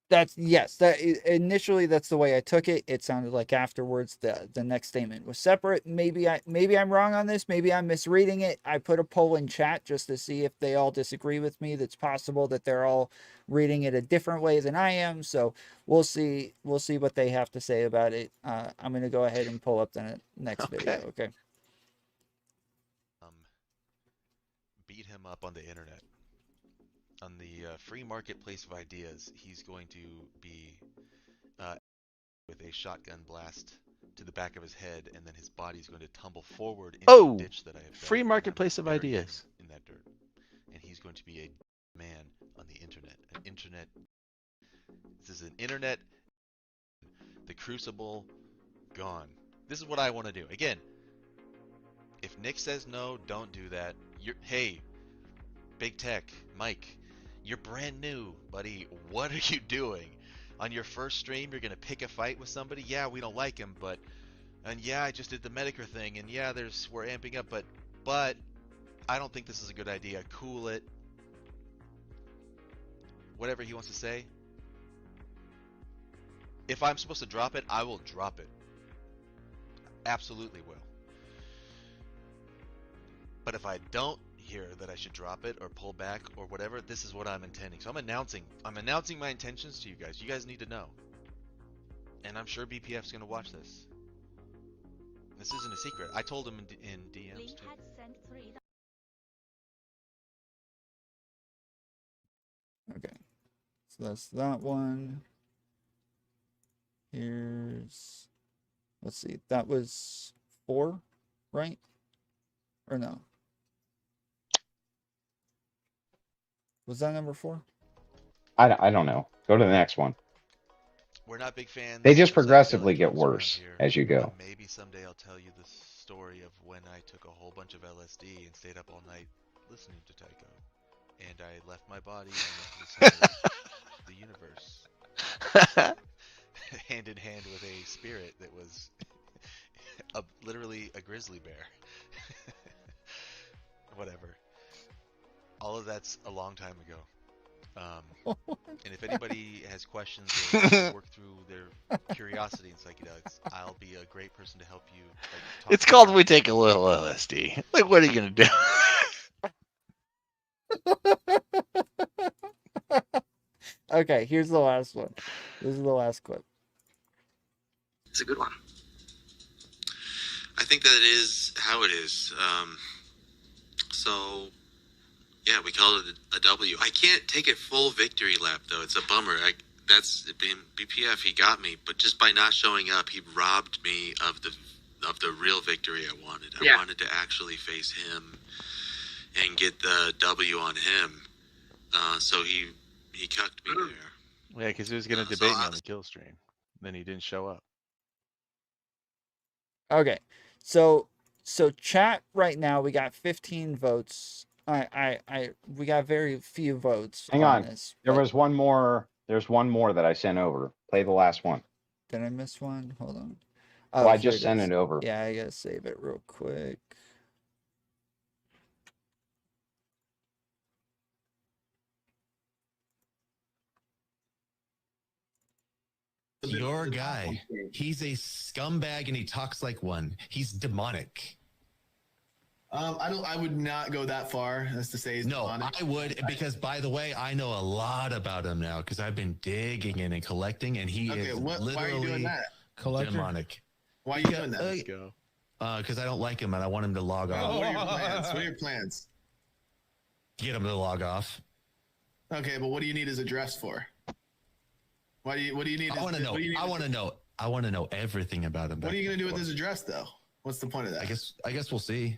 That's yes. Initially that's the way I took it. It sounded like afterwards the next statement was separate. Maybe I'm wrong on this. Maybe I'm misreading it. I put a poll in chat just to see if they all disagree with me. That's possible that they're all reading it a different way than I am. So we'll see what they have to say about it. I'm gonna go ahead and pull up the next video. Okay. Beat him up on the internet. On the free marketplace of ideas, he's going to be with a shotgun blast to the back of his head, and then his body's going to tumble forward into the ditch that I have dug. Free marketplace of Bury him ideas. in that dirt, and he's going to be a man on the internet. An internet. This is an internet. The crucible gone. This is what I want to do. Again, if Nick says no, don't do that. Hey, BigTec, Mike, you're brand new, buddy. What are you doing? On your first stream, you're gonna pick a fight with somebody? Yeah, we don't like him, and yeah, I just did the Medicare thing, and yeah, we're amping up, but I don't think this is a good idea. Cool it. Whatever he wants to say. If I'm supposed to drop it, I will drop it. Absolutely will. But if I don't hear that I should drop it or pull back or whatever, this is what I'm intending. So I'm announcing my intentions to you guys. You guys need to know. And I'm sure BPF's going to watch this. This isn't a secret. I told him in DMs too. Okay. So that's that one. Here's, let's see, that was 4, right? Or no? Was that number 4? I don't know. Go to the next one. We're not big fans. They just of progressively psychedelic get drugs around worse here, as you go. but maybe someday I'll tell you the story of when I took a whole bunch of LSD and stayed up all night listening to Tycho. And I left my body and went to the center of the universe. Hand in hand with a spirit that was literally a grizzly bear. Whatever. All of that's a long time ago. And if anybody has questions or wants to work through their curiosity in psychedelics, I'll be a great person to help you. Like, It's called We Take a Little LSD. Like, what are you going to do? Okay, here's the last one. This is the last clip. It's a good one. I think that it is how it is. So, yeah, we call it a W. I can't take it full victory lap, though. It's a bummer. That's BPF. He got me, but just by not showing up, he robbed me of the real victory I wanted. I wanted to actually face him and get the W on him. So he He cucked me there. Yeah, because he was going to So debate me I- on the kill stream. Then he didn't show up. Okay, so chat right now we got 15 votes. We got very few votes Hang on on. this. There but- was one more. There's one more that I sent over. Play the last one. Did I miss one? Hold on. Well, I here just sent is. it over. Yeah, I gotta save it real quick. Your guy, he's a scumbag and he talks like one. He's demonic. I would not go that far as to say he's No, demonic. I would, because by the way, I know a lot about him now because I've been digging in and collecting, and he is why are you literally doing that? demonic. Why are you doing that? Let's go. Because I don't like him and I want him to log What off. are your plans? What are your plans? Get him to log off. Okay, but what do you need his address for? What do you need? I want to know. I want to know. I want to know everything about him. What are you gonna do with his address, though? What's the point of that? I guess we'll see.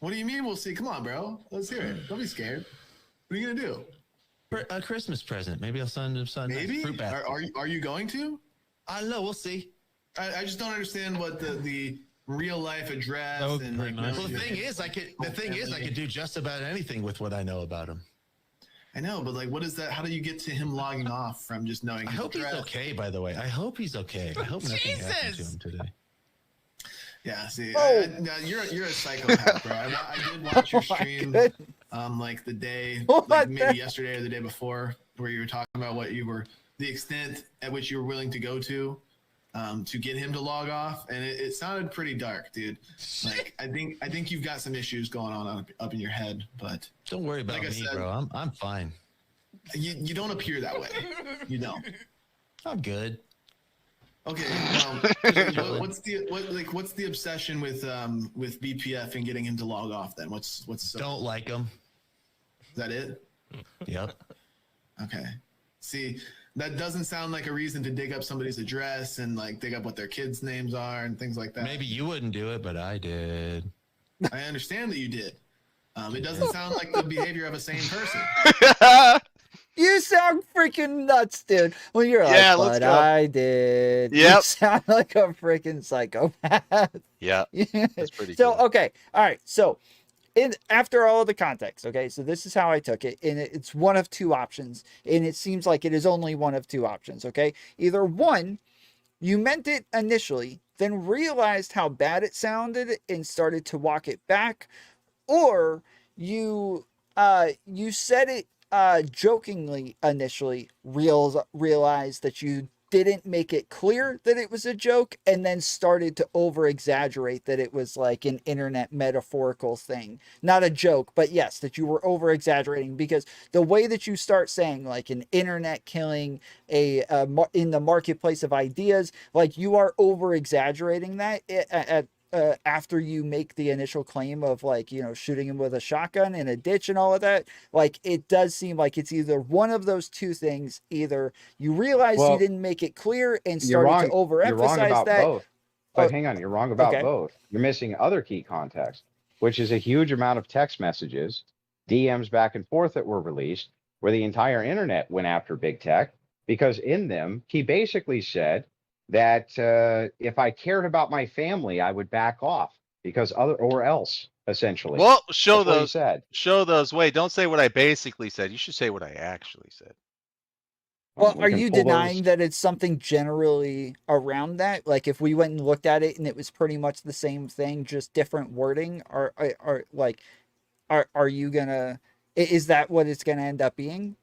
What do you mean we'll see? Come on, bro. Let's hear it. Don't be scared. What are you gonna do? For a Christmas present. Maybe I'll send him some Maybe? fruit basket. Are you going to? I don't know. We'll see. I just don't understand what the real life address That would and be like. nice. Well, the thing is, I could do just about anything with what I know about him. I know, but like, what is that? How do you get to him logging off from just knowing? I his hope he's address? okay, by the way. I hope he's okay. I hope nothing happened to him today. Yeah, see, Oh. you're a psychopath, bro. I did watch your Oh my stream, goodness. like the day, What like the- maybe yesterday or the day before, where you were talking about the extent at which you were willing to go to get him to log off, and it sounded pretty dark, dude. Like, I think you've got some issues going on up in your head, but Don't worry about Like I me, said- bro. I'm fine. you don't appear that way. You don't. I'm good. Okay, what's the obsession with BPF and getting him to log off? Then what's Don't like him. is that it? Yep. Okay. See, that doesn't sound like a reason to dig up somebody's address and like dig up what their kids' names are and things like that. Maybe you wouldn't do it, but I did. I understand that you did. It doesn't sound like the behavior of a sane person. You sound freaking nuts, dude. When you're like, Yeah, let's but go. I did. You Yep. sound like a freaking psychopath. Yeah, that's pretty So, cool. okay. All right. So, after all of the context, okay, so this is how I took it, and it's one of two options, and it seems like it is only one of two options, okay? Either one, you meant it initially, then realized how bad it sounded and started to walk it back, or you said it jokingly initially, realized that you didn't make it clear that it was a joke, and then started to over exaggerate that it was like an internet metaphorical thing, not a joke, but yes, that you were over exaggerating, because the way that you start saying like an internet killing in the marketplace of ideas, like you are over exaggerating that after you make the initial claim of like, shooting him with a shotgun in a ditch and all of that. Like, it does seem like it's either one of those two things. Either you realize you didn't make it clear and started to overemphasize You're wrong about that. both. But hang on, you're wrong about Okay. both. You're missing other key context, which is a huge amount of text messages, DMs back and forth that were released, where the entire internet went after big tech, because in them, he basically said that if I cared about my family, I would back off or else, essentially. Well, show That's what he those. said. Show those. Wait, don't say what I basically said. You should say what I actually said. Well, We are can you pull those- denying that it's something generally around that? Like, if we went and looked at it and it was pretty much the same thing, just different wording, are you gonna? Is that what it's gonna end up being?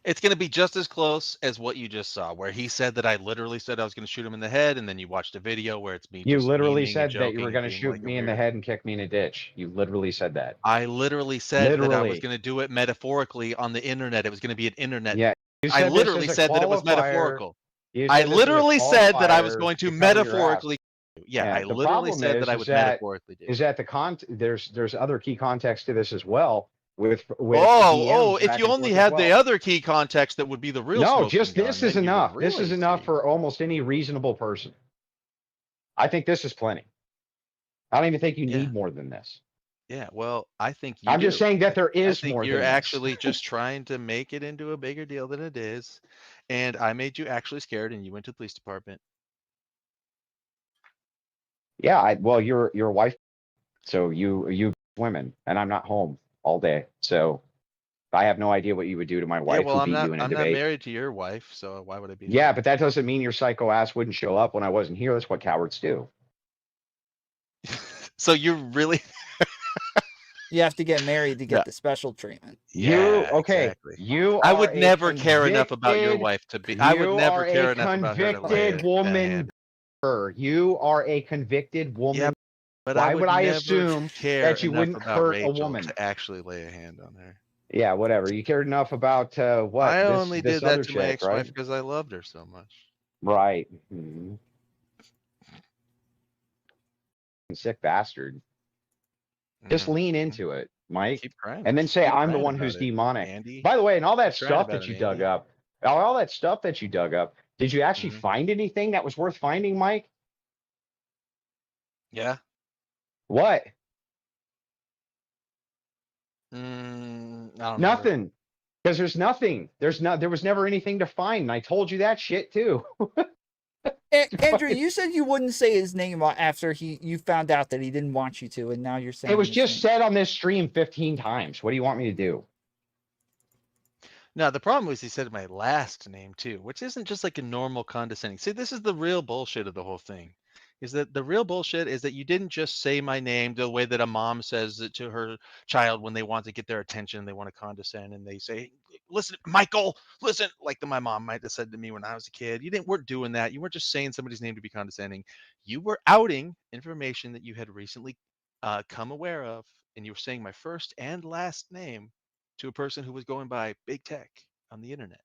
It's going to be just as close as what you just saw, where he said that I literally said I was going to shoot him in the head, and then you watched a video where it's me. You just literally memeing and said that you joking were and going to being shoot like a me in the weirdo. head and kick me in a ditch. You literally said that. I literally said that I was Literally. going to do it metaphorically on the internet. It was going to be an internet. Yeah. You I said this literally as a said that it was qualifier. metaphorical. You I said this as a literally said that I was qualifier going to cover your ass. metaphorically. Yeah, Yeah, I the literally problem said that I is would that- metaphorically do. Is that there's other key context to this as well with Oh, DMs if back you and only forth as had the well. other key context, that would be the real. No, smoking just gun, this is then you would enough. This is really enough see. for almost any reasonable person. I think this is plenty. I don't even think you Yeah. need more than this. Yeah, well, I think you I'm just do. saying that there I is think more you're than this. actually just trying to make it into a bigger deal than it is. And I made you actually scared and you went to the police department. Yeah, well, you're a wife, so you women, and I'm not home all day, so I have no idea what you would do to my Yeah, wife well, who I'm beat not you in a I'm not debate. married to your wife, so why would I be Yeah, home? but that doesn't mean your psycho ass wouldn't show up when I wasn't here. That's what cowards do. So you're really You have to get married to No. get the special treatment. Yeah, Okay, exactly. you I are would a never care enough about your convicted, wife to be I would you never are a care enough about her to lay convicted a woman. hand. You are a convicted woman. Yeah, but I Why would would I never assume care that you enough wouldn't about hurt a Rachel woman? to actually lay a hand on her. Yeah, whatever. You cared enough about what I this only this did that other to my chick, right? ex-wife because I loved her so much. Right. Mhm. Sick bastard. Just lean into it, Mike, Keep crying. and then say Keep I'm the crying one about who's it, demonic. Andy. By the way, and all that Keep crying stuff about that it, you dug Andy. up, all that stuff that you dug up, did you actually Mhm. find anything that was worth finding, Mike? Yeah. What? I don't remember. Nothing. Because there's nothing. There was never anything to find. And I told you that shit too. Andrew, you said you wouldn't say his name after you found out that he didn't want you to, and now you're saying It was his just name. said on this stream 15 times. What do you want me to do? No, the problem was he said my last name too, which isn't just like a normal condescending. See, this is the real bullshit of the whole thing. Is that the real bullshit is that you didn't just say my name the way that a mom says it to her child when they want to get their attention, they want to condescend, and they say, "Listen, Michael, listen," like my mom might have said to me when I was a kid. You weren't doing that. You weren't just saying somebody's name to be condescending. You were outing information that you had recently come aware of, and you were saying my first and last name to a person who was going by Big Tech on the internet.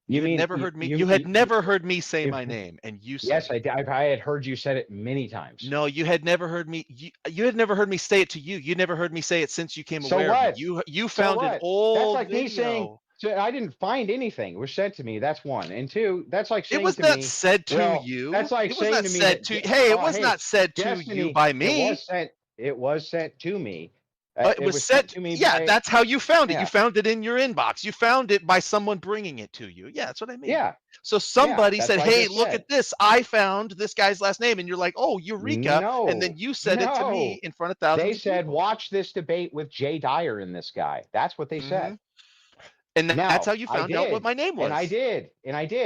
You had never heard me. You had never heard me say my name, and you said Yes, it. I had heard you said it many times. No, you had never heard me. You had never heard me say it to you. You never heard me say it since you came So aware what? of me. You So found an what? old That's like video. me saying, so I didn't find anything. It was said to me. That's one. And two, that's like saying It was to not me, said to well, you. that's like It was saying not to me said that, to. Hey, it was hey, not said to you Destiny, by me. It was sent to me. It was sent to me yeah, by, that's how you found it. yeah. You found it in your inbox. You found it by someone bringing it to you. Yeah, that's what I mean. Yeah. So somebody that's said, what I "Hey, just look said. at this. I found this guy's last name." And you're like, "Oh, Eureka." And then you said it to me in front of thousands They of said, people. watch this debate with Jay Dyer and this guy. That's what they said. And that's Now, how you found out what my name was. And I did.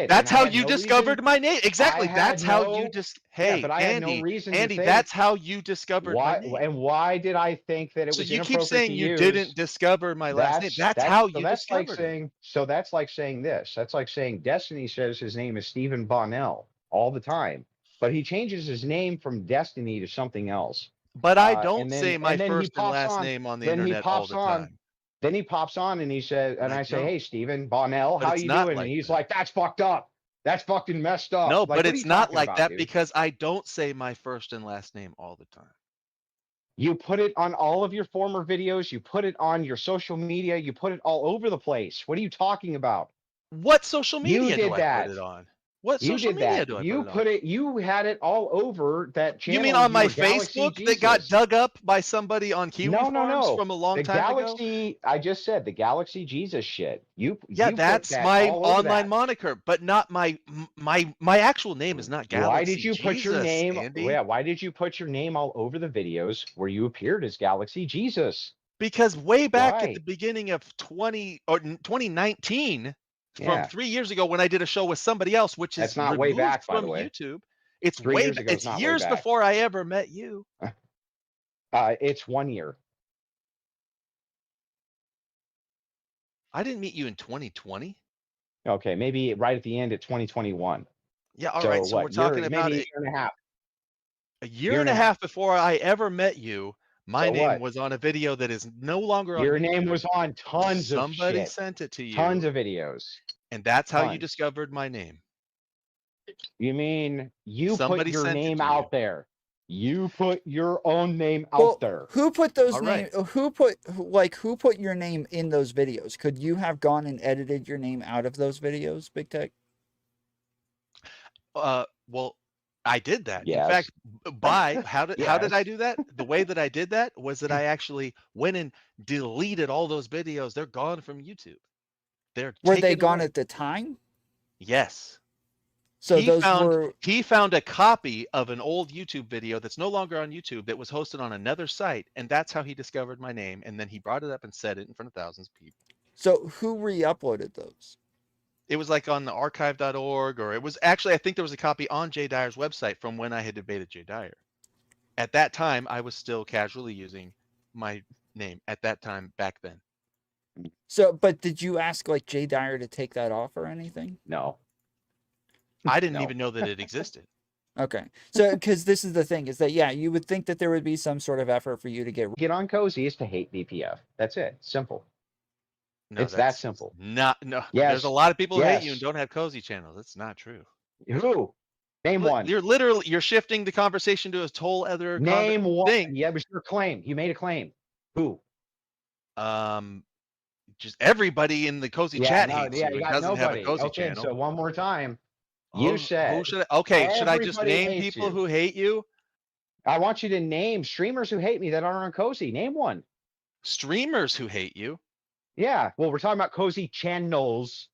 That's and how I had you no discovered reason, my name. Exactly. That's how you yeah, Hey, but I had no Andy, reason to Andy, think, that's how you discovered my why, name. and why did I think that it So was you keep inappropriate to saying you use? didn't discover my last name. That's how you that's like discovered it. saying, so that's like saying this. That's like saying Destiny says his name is Stephen Bonnell all the time, but he changes his name from Destiny to something else. But I don't and say my then first and last name on the then he internet all pops the on, time. Then he pops on and he says, and I say, don't. "Hey, Stephen Bonnell, But how it's you not doing?" like And he's that. like, "That's fucked up. That's fucking messed up." No, Like, but what are it's you not talking like about, that dude? because I don't say my first and last name all the time. You put it on all of your former videos. You put it on your social media. You put it all over the place. What are you talking about? What social media You did do I that. put it on? What You social did media that. do I You put it on? put it. You had it all over that channel. You mean on you my were Galaxy Facebook that got Jesus. dug up by somebody on Kiwi Farms from a long The time ago? Galaxy, I just said the Galaxy Jesus shit. Yeah, you put that's that my all over online that. moniker, but not my actual name is not Galaxy Why did you put your Jesus, name? Andy. Yeah, why did you put your name all over the videos where you appeared as Galaxy Jesus? Because way back at Why? the beginning of 2019, from Yeah. 3 years ago when I did a show with somebody else, which That's is not way removed back, by the from way. YouTube, it's 3 way years ago is it's not way years back. before I ever met you. It's 1 year. I didn't meet you in 2020. Okay, maybe right at the end of 2021. Yeah, all So right. So we're what? talking about Maybe a year and a half. a year and a half before I ever met you. My So name what? was on a video that is no longer on Your YouTube. name was on tons of Somebody shit. sent it to you. Tons of videos. And that's how you Tons. discovered my name. You mean you Somebody put your sent it name to out you. there? You put your own name Well, out there. who put those All right. names? Who put your name in those videos? Could you have gone and edited your name out of those videos, Big Tech? Well, I did that. In Yes. fact, how did Yes. I do that? The way that I did that was that I actually went and deleted all those videos. They're gone from YouTube. They're Were they taken gone away. at the time? Yes. So he those found were he found a copy of an old YouTube video that's no longer on YouTube that was hosted on another site, and that's how he discovered my name. And then he brought it up and said it in front of thousands of people. so who re-uploaded those? It was like on the archive.org, or it was actually, I think there was a copy on Jay Dyer's website from when I had debated Jay Dyer. At that time, I was still casually using my name at that time back then. So, but did you ask like Jay Dyer to take that off or anything? No. I didn't No. even know that it existed. Okay. So, because this is the thing is that, yeah, you would think that there would be some sort of effort for you to get on Cozy is to hate BPF. That's it. Simple. No, It's that that's simple. No. Yes. There's a lot of people who hate you and Yes. don't have cozy channels. That's not true. Who? Name one. You're shifting the conversation to a whole other Name one. thing. Yeah, it was your claim. You made a claim. Who? Just everybody in the cozy chat hates you you and got doesn't nobody. have a cozy Okay, channel. so one more time. Who You said. should I just everybody name hates people you. who hate you? I want you to name streamers who hate me that aren't on Cozy. Name one. Streamers who hate you. Yeah. Well, we're talking about Cozy channels.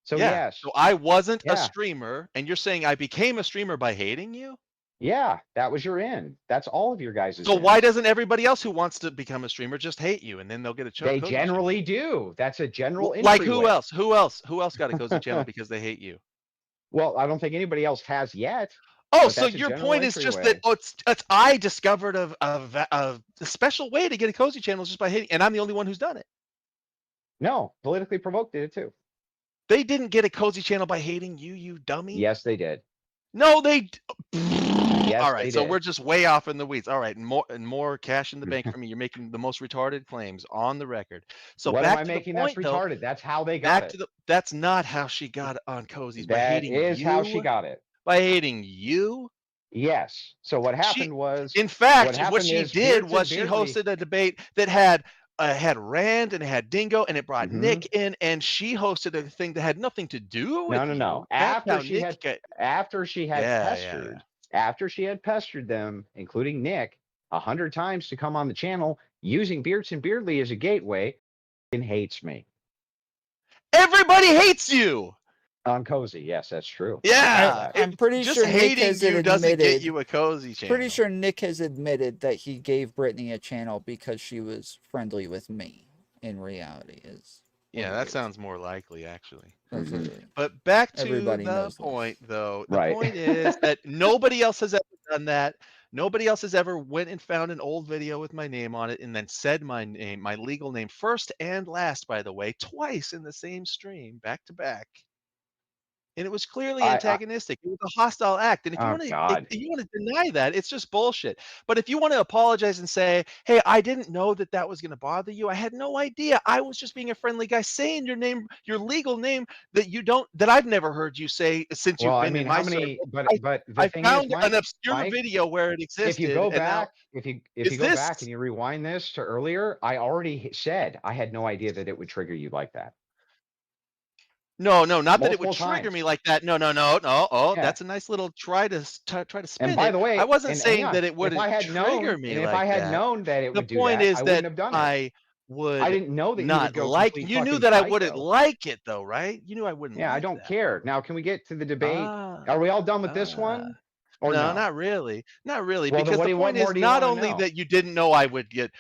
So Yeah. yes. So I wasn't a Yeah. streamer, and you're saying I became a streamer by hating you? Yeah, that was your end. That's all of your guys' So end. why doesn't everybody else who wants to become a streamer just hate you, and then they'll get a They cozy generally do. That's a general channel? Like entryway. who else? Who else got a cozy channel because they hate you? Well, I don't think anybody else has yet. Oh, But so that's a your general point is just entryway. that it's I discovered a special way to get a cozy channel just by hating, and I'm the only one who's done it. No, politically provoked did it too. They didn't get a cozy channel by hating you, you dummy. Yes, they did. No, they. Yes, All right, they so did. we're just way off in the weeds. All right, and more cash in the bank for me. You're making the most retarded claims on the record. So what back am I to making the point, that's though, retarded? That's how they got back it. to that's not how she got on cozies by That hating is you. how she got it. By hating you. Yes. So what happened was, in fact, what what she is did Beards was and she Beardly- hosted a debate that had Rand and it had Dingo and it brought Mhm. Nick in, and she hosted a thing that had nothing to do with No. you. That's how Nick got- After she had Yeah, pestered, after she had pestered them, including Nick, 100 times to come on the channel using Beards and Beardly as a gateway, and hates me. Everybody hates you. On Cozy, yes, that's true. Yeah, I'm pretty just sure Nick hating has you doesn't get admitted- you a cozy channel. Pretty sure Nick has admitted that he gave Brittany a channel because she was friendly with me. In reality, is Yeah, that sounds more likely, actually. absolutely. But back to Everybody the knows point, though. The Right. point is that nobody else has ever done that. Nobody else has ever went and found an old video with my name on it and then said my name, my legal name, first and last, by the way, twice in the same stream, back to back. And it was clearly antagonistic. It was a hostile act. And if you Oh, want to, God. if you want to deny that, it's just bullshit. But if you want to apologize and say, "Hey, I didn't know that that was going to bother you. I had no idea. I was just being a friendly guy saying your name, your legal name that I've never heard you say since Well, you've I been mean, in my how many? circle. But the I thing found is, an obscure Mike, video where it existed. if you go and now- back, if you Is go this- back and you rewind this to earlier, I already said I had no idea that it would trigger you like that. No, not that it would Multiple trigger times. me like that. No. Oh, Yeah. that's a nice little try to spin And by it. the way, I wasn't and saying hang on, that it if wouldn't I had trigger known, me and if like I had that. known that it The would do point that, is I that wouldn't have done it. I would I didn't know that you would not go like. complete You knew fucking that I wouldn't psycho. like it, though, right? You knew I wouldn't. Yeah, I like don't that. care. Now, can we get to the debate? Ah, Are we all done with this one? Or no, no? not really. Not really. Well, then Because what the what point more is do you not wanna only know? that you didn't know I would get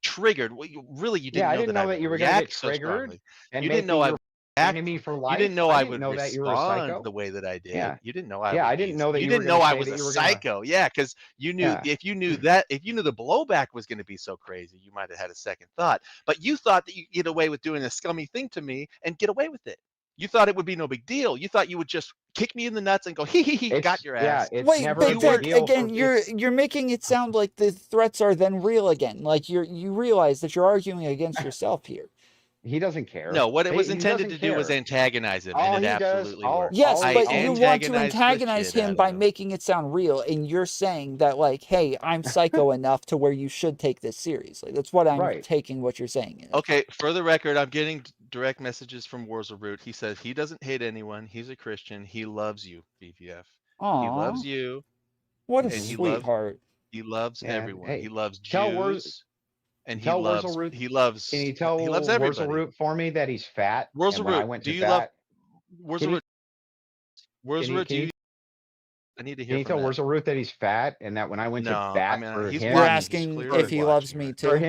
triggered. Well, you didn't Yeah, I know didn't that know I that would you were gonna get react so triggered strongly. and You make didn't know me I your would act. enemy for You life. didn't know I I didn't would know that you were a respond psycho. the way that I did. Yeah. You didn't know I Yeah, would I didn't be. know that You you were didn't gonna know I say was that a you were gonna. psycho. Yeah, because you knew Yeah. if you knew that, if you knew the blowback was going to be so crazy, you might have had a second thought. But you thought that you could get away with doing a scummy thing to me and get away with it. You thought it would be no big deal. You thought you would just kick me in the nuts and go, hee, got your ass. It's Wait, never a but big that, deal. again, you're making it sound like the threats are then real again. Like you realize that you're arguing against yourself here. He doesn't care. No, what it was He intended doesn't to do was care. antagonize him, All and it he does- absolutely all- worked. Yes, I but you want to antagonized the antagonize shit out him of by him. making it sound real, and you're saying that, like, hey, I'm psycho enough to where you should take this seriously. That's what I'm Right. taking what you're saying is. Okay, for the record, I'm getting direct messages from Wurzel Root. He says he doesn't hate anyone. He's a Christian. He loves you, BPF. He Aw. loves you. What a And he sweetheart. loves Yeah, everyone. hey, He loves tell Jews, and he tell loves Wurzelroot. he Can you loves tell he loves everybody. Wurzelroot for me that he's fat? And when I Wurzelroot, went do to you love bat, can Wurzelroot? you Wurzelroot, do can you? you I need to can hear you from tell that. Wurzelroot that he's fat and that when I went to No, I bat mean for he's You're him, watching. He's asking clearly if he watching loves me right for too.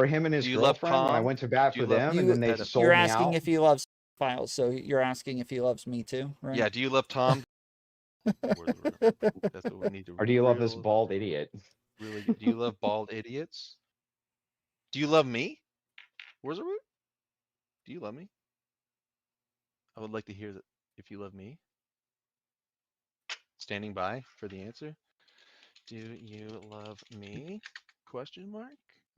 him, and his Do you love girlfriend, when I Tom? went to bat Do you for love them, and You then they pedophiles? sold you're me asking out. if he loves files, so you're asking if he loves me too, right? Yeah, do you love Tom? Wurzelroot. That's what we need to Or do you love this bald idiot? really get. Do you love bald idiots? Do you love me? Wurzelroot? Do you love me? I would like to hear that if you love me. Standing by for the answer. Do you love me? Question mark.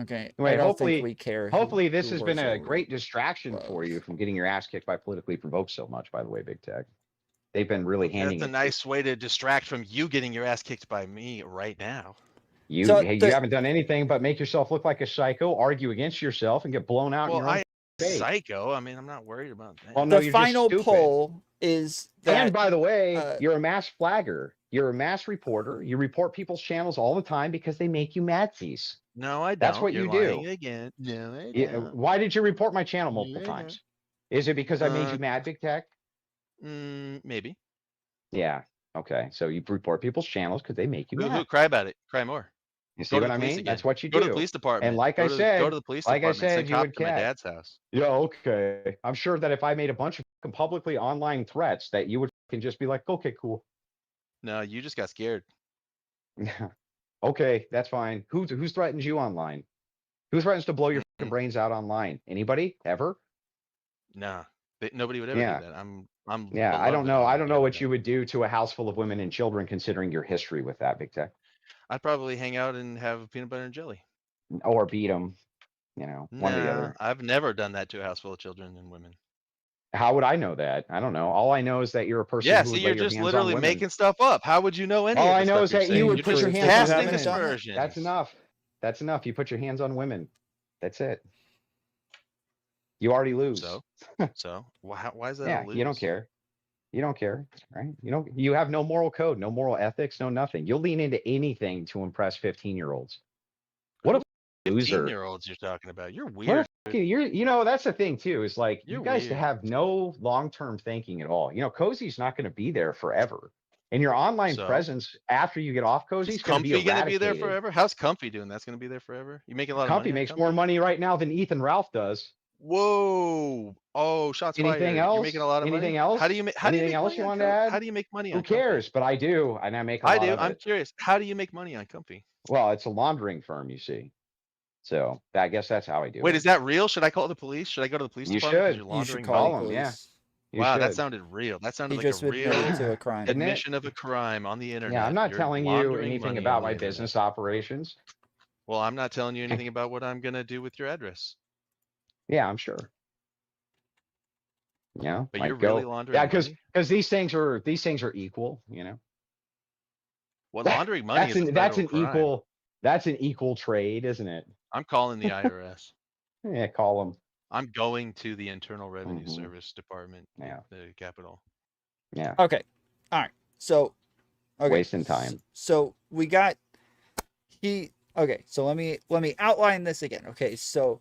Okay, I Anyway, don't think we care hopefully who this has been a Wurzel great distraction for you loves. from getting your ass kicked by politically provoked so much, by the way, Big Tech. They've been really handing That's a it to you. nice way to distract from you getting your ass kicked by me right now. So You haven't done anything but make yourself look like a psycho, argue against yourself, and get blown out in Well, your own I face. psycho. I mean, I'm not worried about that. Well, no, the you're just final stupid. poll is that And by the way, uh, you're a mass flagger. You're a mass reporter. You report people's channels all the time because they make you madsies. No, I don't. That's what You're you lying do. again. No, I Yeah, don't. why did you report my channel multiple No, I don't. times? Is it because I made you mad, Big Tech? Maybe. Yeah. Okay. So you report people's channels because they make you Who? mad. Cry about it. Cry more. You Go see to what the I police mean? again. That's what you Go to the do. police department. And like go I to said, the police department. Send you cops would to my catch. dad's house. Yeah, okay. I'm sure that if I made a bunch of fucking publicly online threats, that you would can just be like, okay, cool. No, you just got scared. Okay, that's fine. Who's threatens you online? Who threatens to blow your fucking Mm-mm. brains out online? Anybody ever? Nah, nobody would ever Yeah. do that. I'm Yeah, I don't beloved. know. I would don't know never what do you that. would do to a house full of women and children, considering your history with that, Big Tech, I'd probably hang out and have peanut butter and jelly. or beat them. One or the Nah, other. I've never done that to a house full of children and women. How would I know that? I don't know. All I know is that you're a person Yeah, who see, would you're lay your just hands on literally women. making stuff up. How would you know any All of I the know stuff is you're that saying? you would You're put your just hands on casting women. aspersions. That's enough. That's enough. You put your hands on women. That's it. You already lose. So why is that Yeah, a lose? you don't care. You don't care, right? You have no moral code, no moral ethics, no nothing. You'll lean into anything to impress 15-year-olds. What a loser. 15-year-olds you're talking about. You're What weird. that's the thing too, is like You're you guys weird. have no long-term thinking at all. Cozy's not going to be there forever. And your online So? presence after you get off Cozy Is is going to be Comfy gonna be there eradicated. forever? How's Comfy doing? That's gonna be there forever? You making a lot of money Comfy on makes Comfy? more money right now than Ethan Ralph does. Whoa! Oh, shots Anything fired. else? You're making a lot of money. Anything else? How do you make? How do you Anything make else money you on want to Comfy? add? How do you make money Who on Comfy? cares? But I do, and I make a I lot do. of I'm it. curious. How do you make money on Comfy? Well, it's a laundering firm, you see. So I guess that's how I do Wait, it. is that real? Should I call the police? Should I go to the police You department because should. you're you should laundering call money? the them, yeah. police. You Wow, that should. sounded real. That sounded He like just a real admitted to a crime. admission of a crime on the internet. Yeah, I'm not You're telling you laundering anything money about on the my internet. business operations. Well, I'm not telling you anything about what I'm gonna do with your address. Yeah, I'm sure. But like you're really laundering yeah, money? because these things are equal. Well, laundering money is a that's federal an crime. that's an equal trade, isn't it? I'm calling the IRS. Yeah, call them. I'm going to the Internal Revenue Mhm. Service Department, Yeah. the Capitol. Yeah, Okay. All right. So okay. wasting time. So we got okay, so let me outline this again. Okay, so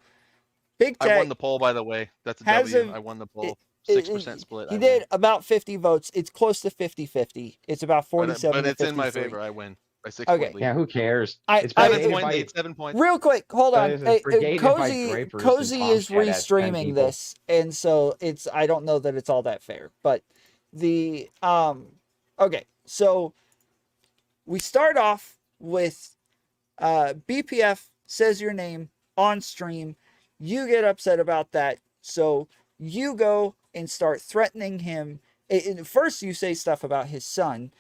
Big I Tech won the poll, by the way. That's a has W. a- I won the poll. it- 6% split. He I did win. about 50 votes. It's close to 50-50. It's about 47 But to it's in my 53. favor. I win by 6 Okay. point lead. Yeah, who cares? I- It's I- 7 brigaded point by lead. 7 points. Real quick, hold on. That is brigaded by drapers and Cozy Tom is Shed as 10 restreaming people. this, and so I don't know that it's all that fair. But the okay, so we start off with BPF says your name on stream. You get upset about that, so you go and start threatening him. First, you say stuff about his son,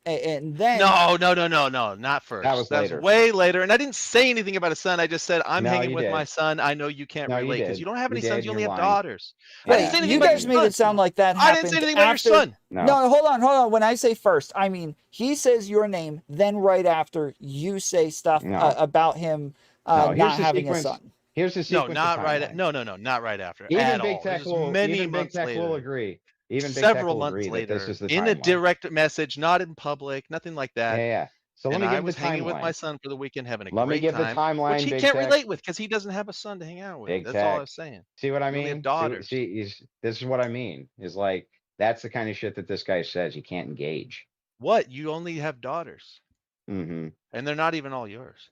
and then No, not first. That was later. way later. And I didn't say anything about a son. I just said, I'm No, hanging you with did. my son. I know you can't No, you relate because did. you don't have You any did, sons. You only you're have lying. daughters. I Wait, didn't say anything you about guys your made son. it sound like that I happened didn't say anything about after. your son. No, hold on. When I say first, I mean he says your name, then right after you say stuff No. about him No, here's not the having sequence. a son. Here's the No, sequence. not of right. timeline. No, not right after. Even at Big all. Tech This is will. many Even Big months Tech later. will agree. Even Big Tech Several will months agree that later, this is the in a timeline. direct message, not in public, nothing like that. Yeah, yeah. So let And me I give the was hanging with my timeline. son for the weekend, having a Let me great give the time, which timeline, he Big can't Tech. relate with because he doesn't have a son to hang out with. Big That's all I Tech. was saying. See what I You only have mean? daughters. This is what I mean. Is like that's the kind of shit that this guy says you can't engage. What? You only have daughters, Mm-hmm. and they're not even all yours,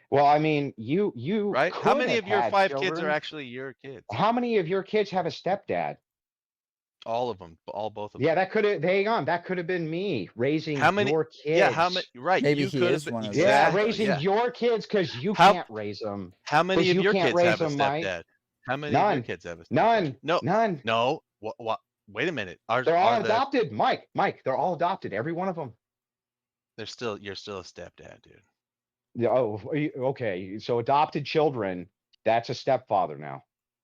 Well, I mean, you right? How could many have of your had 5 kids are children. actually your kids? How many of your kids have a stepdad? All of them, both of Yeah, them. that could have. Hang on, that could have been me raising How many? your Yeah, how many? kids. Right, Maybe you he could is have one of those. Yeah, exactly. raising Yeah. your kids because you How can't raise them. how many Because of you your can't kids raise have a them, Mike. stepdad? How many of your None. kids have a stepdad? None. No, None. no. What? Wait a minute. They're all Are the? adopted, Mike. Mike, they're all adopted. Every one of them. You're still a stepdad, dude. Yeah, oh, okay. So adopted children, that's a stepfather now.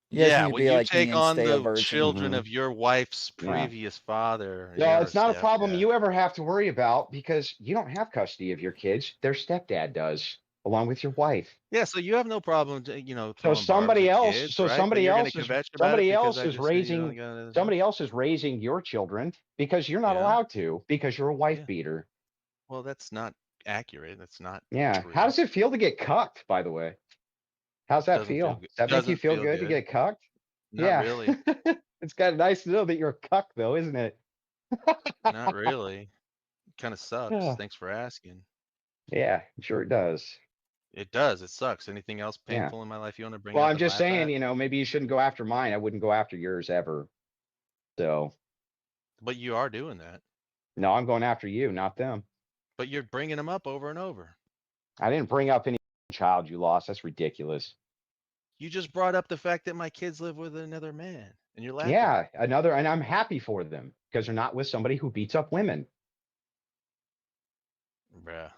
You guys Yeah, need to when be you like me take and on stay a the virgin. children Mhm. of your wife's Yeah. previous father, No, you're it's not a problem stepdad. you ever have to worry about because you don't have custody of your kids. Their stepdad does, along with your wife. Yeah, so you have no problem, So throwing barbs at kids, right? But somebody you're else gonna kvetch about it because I just said you don't go. somebody else is raising your children because you're not Yeah, allowed to because you're a wife yeah. beater. Well, that's not accurate. That's not Yeah. true. How does it feel to get cucked, by the way? How's that Doesn't feel feel? good. Does that make you Doesn't feel feel good to good. get cucked? Not Yeah. really. It's kind of nice to know that you're a cuck though, isn't it? Not really. Kind of sucks. Yeah. Thanks for asking. Yeah, sure it does. It does. It sucks. Anything else Yeah. painful in my life you want to bring Well, up I'm and just laugh saying, at? maybe you shouldn't go after mine. I wouldn't go after yours ever. So, But you are doing that. no, I'm going after you, not them. But you're bringing them up over and over. I didn't bring up any child you lost. That's ridiculous. You just brought up the fact that my kids live with another man, and you're laughing. Yeah, and I'm happy for them because they're not with somebody who beats up women. Bruh.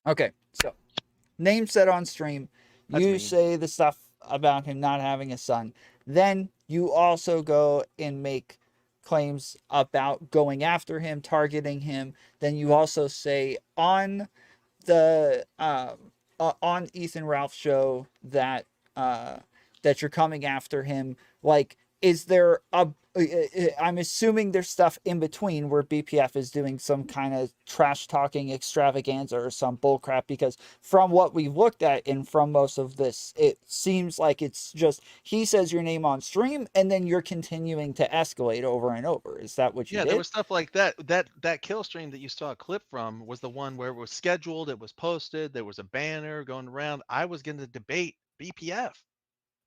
Okay, so name said on stream, That's you mean. say the stuff about him not having a son. Then you also go and make claims about going after him, targeting him. Then you also say on the on Ethan Ralph's show that that you're coming after him. Like, is there a I'm assuming there's stuff in between where BPF is doing some kind of trash talking extravaganza or some bullcrap, because from what we've looked at and from most of this, it seems like it's just he says your name on stream and then you're continuing to escalate over and over. Is that what you Yeah, did? there was stuff like that. That kill stream that you saw a clip from was the one where it was scheduled, it was posted, there was a banner going around. I was going to debate BPF,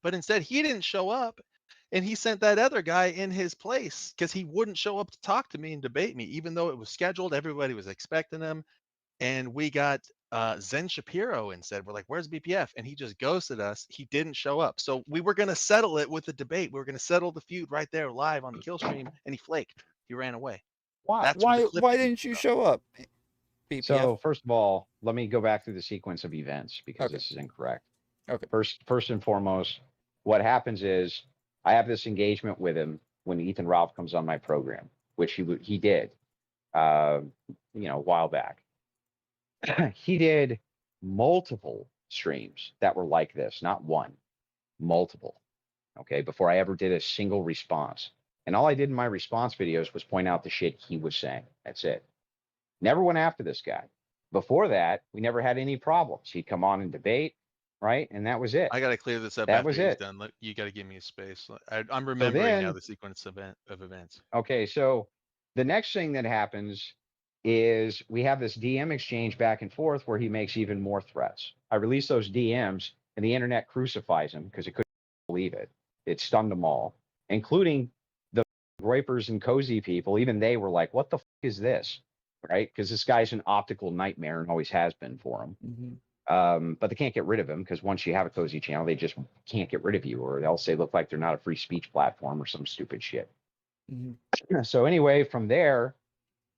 but instead he didn't show up, and he sent that other guy in his place because he wouldn't show up to talk to me and debate me, even though it was scheduled. Everybody was expecting him, and we got Zen Shapiro and said, we're like, where's BPF? And he just ghosted us. He didn't show up. So we were going to settle it with the debate. We were going to settle the feud right there live on the kill stream, and he flaked. He ran away. That's where the clip Why came didn't you from. show up, BPF? So, first of all, let me go back through the sequence of events because Okay. this is incorrect. Okay. First and foremost, what happens is I have this engagement with him when Ethan Ralph comes on my program, which he did, a while back. He did multiple streams that were like this, not one, multiple. Okay, before I ever did a single response. And all I did in my response videos was point out the shit he was saying. That's it. Never went after this guy. Before that, we never had any problems. He'd come on and debate, right? And that was it. I got to clear this up That after was he's it. done. You got to give me a space. I'm So remembering now then, the sequence of events. okay, so the next thing that happens is we have this DM exchange back and forth where he makes even more threats. I release those DMs and the internet crucifies him because it couldn't believe it. It stunned them all, including the Groypers and Cozy people. Even they were like, what the fuck is this? Right? Because this guy's an optical nightmare and always has been for them. Mm-hmm. But they can't get rid of him because once you have a Cozy channel, they just can't get rid of you, or else they look like they're not a free speech platform or some stupid shit. Mm-hmm. So anyway, from there,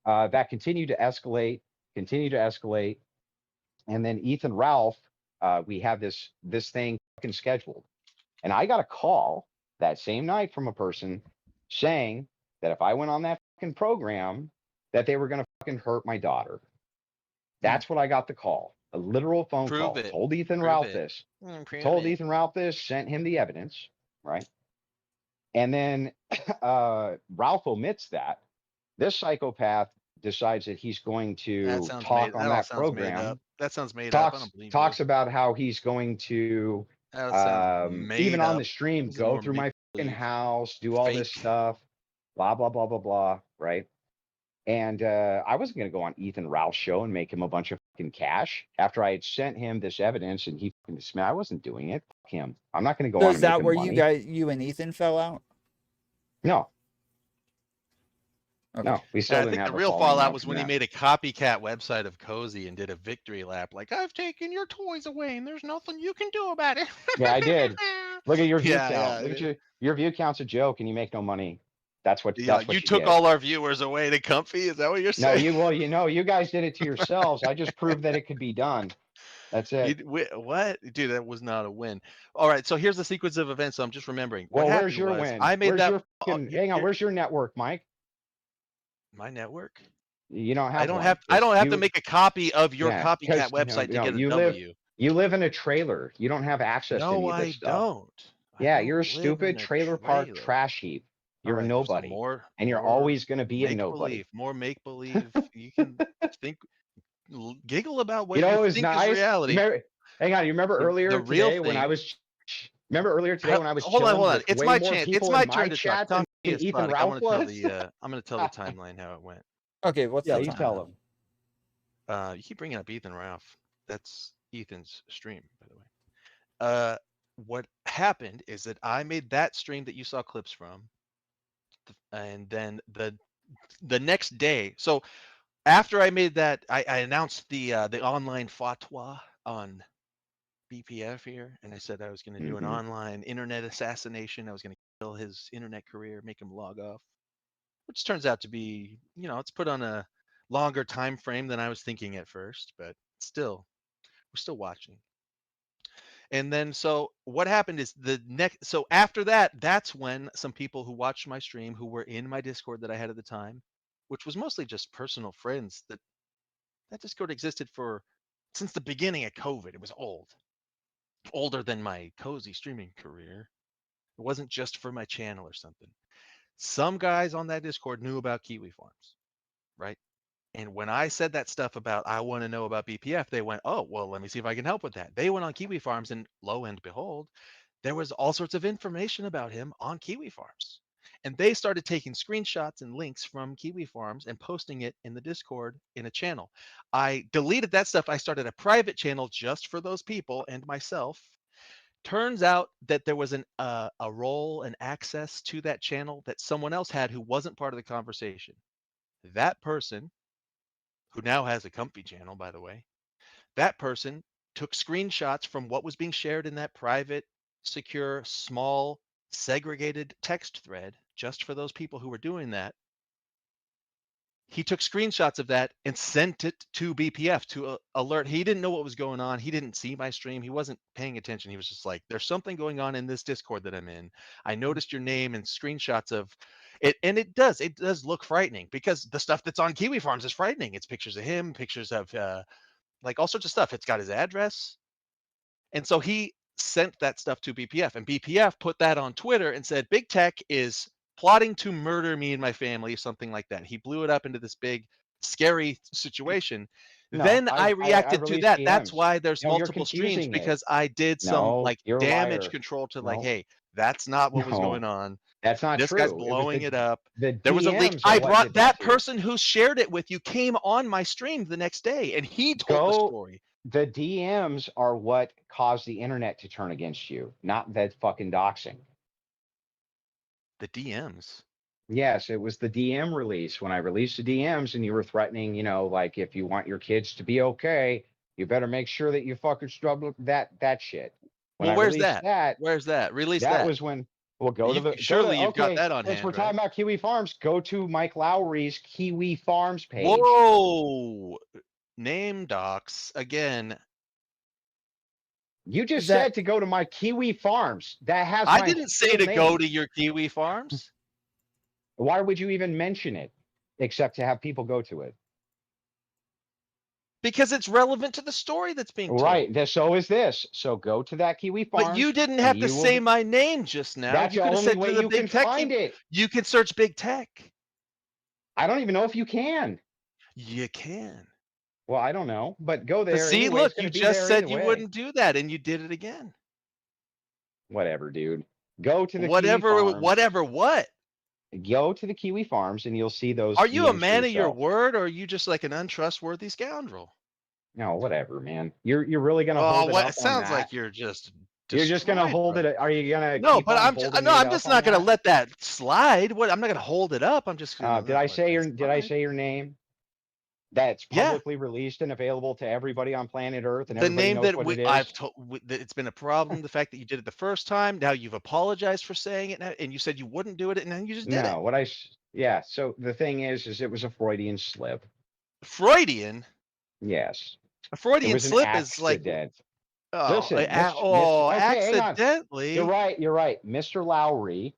that continued to escalate. And then Ethan Ralph, we have this thing fucking scheduled. And I got a call that same night from a person saying that if I went on that fucking program, that they were going to fucking hurt my daughter. That's what I got the call. A literal phone Prove call. it. Told Ethan Prove Ralph it. this. Prove Told it. Ethan Ralph this, sent him the evidence, right? And then Ralph omits that This psychopath decides that he's going That to sounds talk made. on That all that sounds made up. program. That sounds made up. I don't believe you. Talks about how he's going to That sounds made even on up. the stream This is go more through my fucking make-believe. house, do all this Fake. stuff, blah blah blah blah blah, right? And I wasn't going to go on Ethan Ralph's show and make him a bunch of fucking cash after I had sent him this evidence and he fucking dismissed. I wasn't doing it. Fuck him. I'm not going to go So on is and make that him where money. you and Ethan fell out? No, Okay. no, we still I didn't think have the a real falling fallout out was from when he that. made a copycat website of Cozy and did a victory lap, like I've taken your toys away and there's nothing you can do about it. Yeah, I did. Look at your view Yeah, count. yeah. Look at your view count's a joke, and you make no money. That's what Yeah, you you took get. all our viewers away to Comfy. Is that what you're No, saying? you guys did it to yourselves. I just proved that it could be done. That's it. What? Dude, that was not a win. All right, so here's the sequence of events. So I'm just remembering. Well, What where's happened your was win? I made Where's that. your fucking, hang on, where's your network, Mike? My network? You don't have I don't one. have. I don't have You- to make a copy of your yeah, copycat 'cause, website to get a you W. you live in a trailer. You don't have access to No, any of this I stuff. don't. Yeah, I you're a don't live stupid in a trailer park trailer. trash heap. You're All a right, so nobody. And you're more always going to be a make nobody. believe, more make believe. You can think, giggle about what You know, you it was think is nice. reality. Hang on, you remember The earlier real today when I thing. was remember earlier today when I was Hold on, chilling hold on. with It's way my more chance. It's people my in my turn to talk. chat Tom than is Ethan product. Ralph I'm gonna was? tell the timeline how it went. Okay, what's Yeah, the you time? tell them. You keep bringing up Ethan Ralph. That's Ethan's stream, by the way. What happened is that I made that stream that you saw clips from, and then the next day. So after I made that, I announced the online fatwa on BPF here, and I said I was going to do an online internet assassination. I was going to kill his internet career, make him log off, which turns out to be, it's put on a longer time frame than I was thinking at first, but still, we're still watching. And then so what happened is so after that, that's when some people who watched my stream, who were in my Discord that I had at the time, which was mostly just personal friends, that Discord existed since the beginning of COVID. It was older than my Cozy streaming career. It wasn't just for my channel or something. Some guys on that Discord knew about Kiwi Farms, right? And when I said that stuff about I want to know about BPF, they went, oh, well, let me see if I can help with that. They went on Kiwi Farms, and lo and behold, there was all sorts of information about him on Kiwi Farms. And they started taking screenshots and links from Kiwi Farms and posting it in the Discord in a channel. I deleted that stuff. I started a private channel just for those people and myself. Turns out that there was a role and access to that channel that someone else had who wasn't part of the conversation. That person, who now has a Comfy channel, by the way, that person took screenshots from what was being shared in that private, secure, small, segregated text thread just for those people who were doing that. He took screenshots of that and sent it to BPF to alert. He didn't know what was going on. He didn't see my stream. He wasn't paying attention. He was just like, there's something going on in this Discord that I'm in. I noticed your name and screenshots of it. And it does look frightening, because the stuff that's on Kiwi Farms is frightening. It's pictures of him, pictures of like all sorts of stuff. It's got his address. And so he sent that stuff to BPF, and BPF put that on Twitter and said, BigTec is plotting to murder me and my family, something like that. He blew it up into this big, scary situation. No, then I reacted to released that. DMs. That's why there's No, you're multiple streams, confusing it. because I did some No, like you're a damage liar. control to like, No. hey, that's not what was No, going on. That's not This true. guy's It was blowing it up. The There was a leak. DMs are I what brought did that to you. person who shared it with you came on my stream the next day, and he told the story. The DMs are what caused the internet to turn against you, not that fucking doxing. The DMs. Yes, it was the DM release. When I released the DMs and you were threatening, like if you want your kids to be okay, you better make sure that you fucking struggle that shit. When Well, I released that, Where's that? Release that that. was when we'll go to the Surely you've got okay, that on since hand, we're talking about Kiwi Farms, go to Mike Lowry's Kiwi Farms page. Whoa! Name docs again. You just said to go to my Kiwi Farms. That has my I didn't say to go to your Kiwi Farms. Why would you even mention it, except to have people go to it? Because it's relevant to the story that's being told. Right. So is this. So go to that Kiwi Farms. But you didn't have to say my name just now. That's you the could have only said way to the you Big can Tech. find it. You can search BigTec. I don't even know if you can. You can. Well, I don't know, but go But there see, anyway. look, It's going you to be just there either said you way. wouldn't do that, and you did it again. Whatever, dude. Go to the Kiwi Whatever, Farms. whatever, what? Go to the Kiwi Farms and you'll see those Are you a DMs man of your yourself. word, or are you just like an untrustworthy scoundrel? No, whatever, man. You're really going to Oh, hold it what? up It on sounds that? like you're just You're just going to destroyed, hold bro. it. Are you going to No, keep but on I'm just holding no, it I'm up just on not gonna that? let that slide. What? I'm not gonna hold it up. I'm just gonna Did I let say that did I slide. say your name? That's Yeah, publicly released and available to everybody on planet Earth, and the everybody name knows that what it I've is. told that it's been a problem. The fact that you did it the first time. Now you've apologized for saying it, and you said you wouldn't do it, and then you just did it. No, yeah. So the thing is it was a Freudian slip. Freudian. Yes, A it Freudian was an slip is like accident. oh, Listen, Mr. Okay, hang on. accidentally. You're right. Mr. Lowry.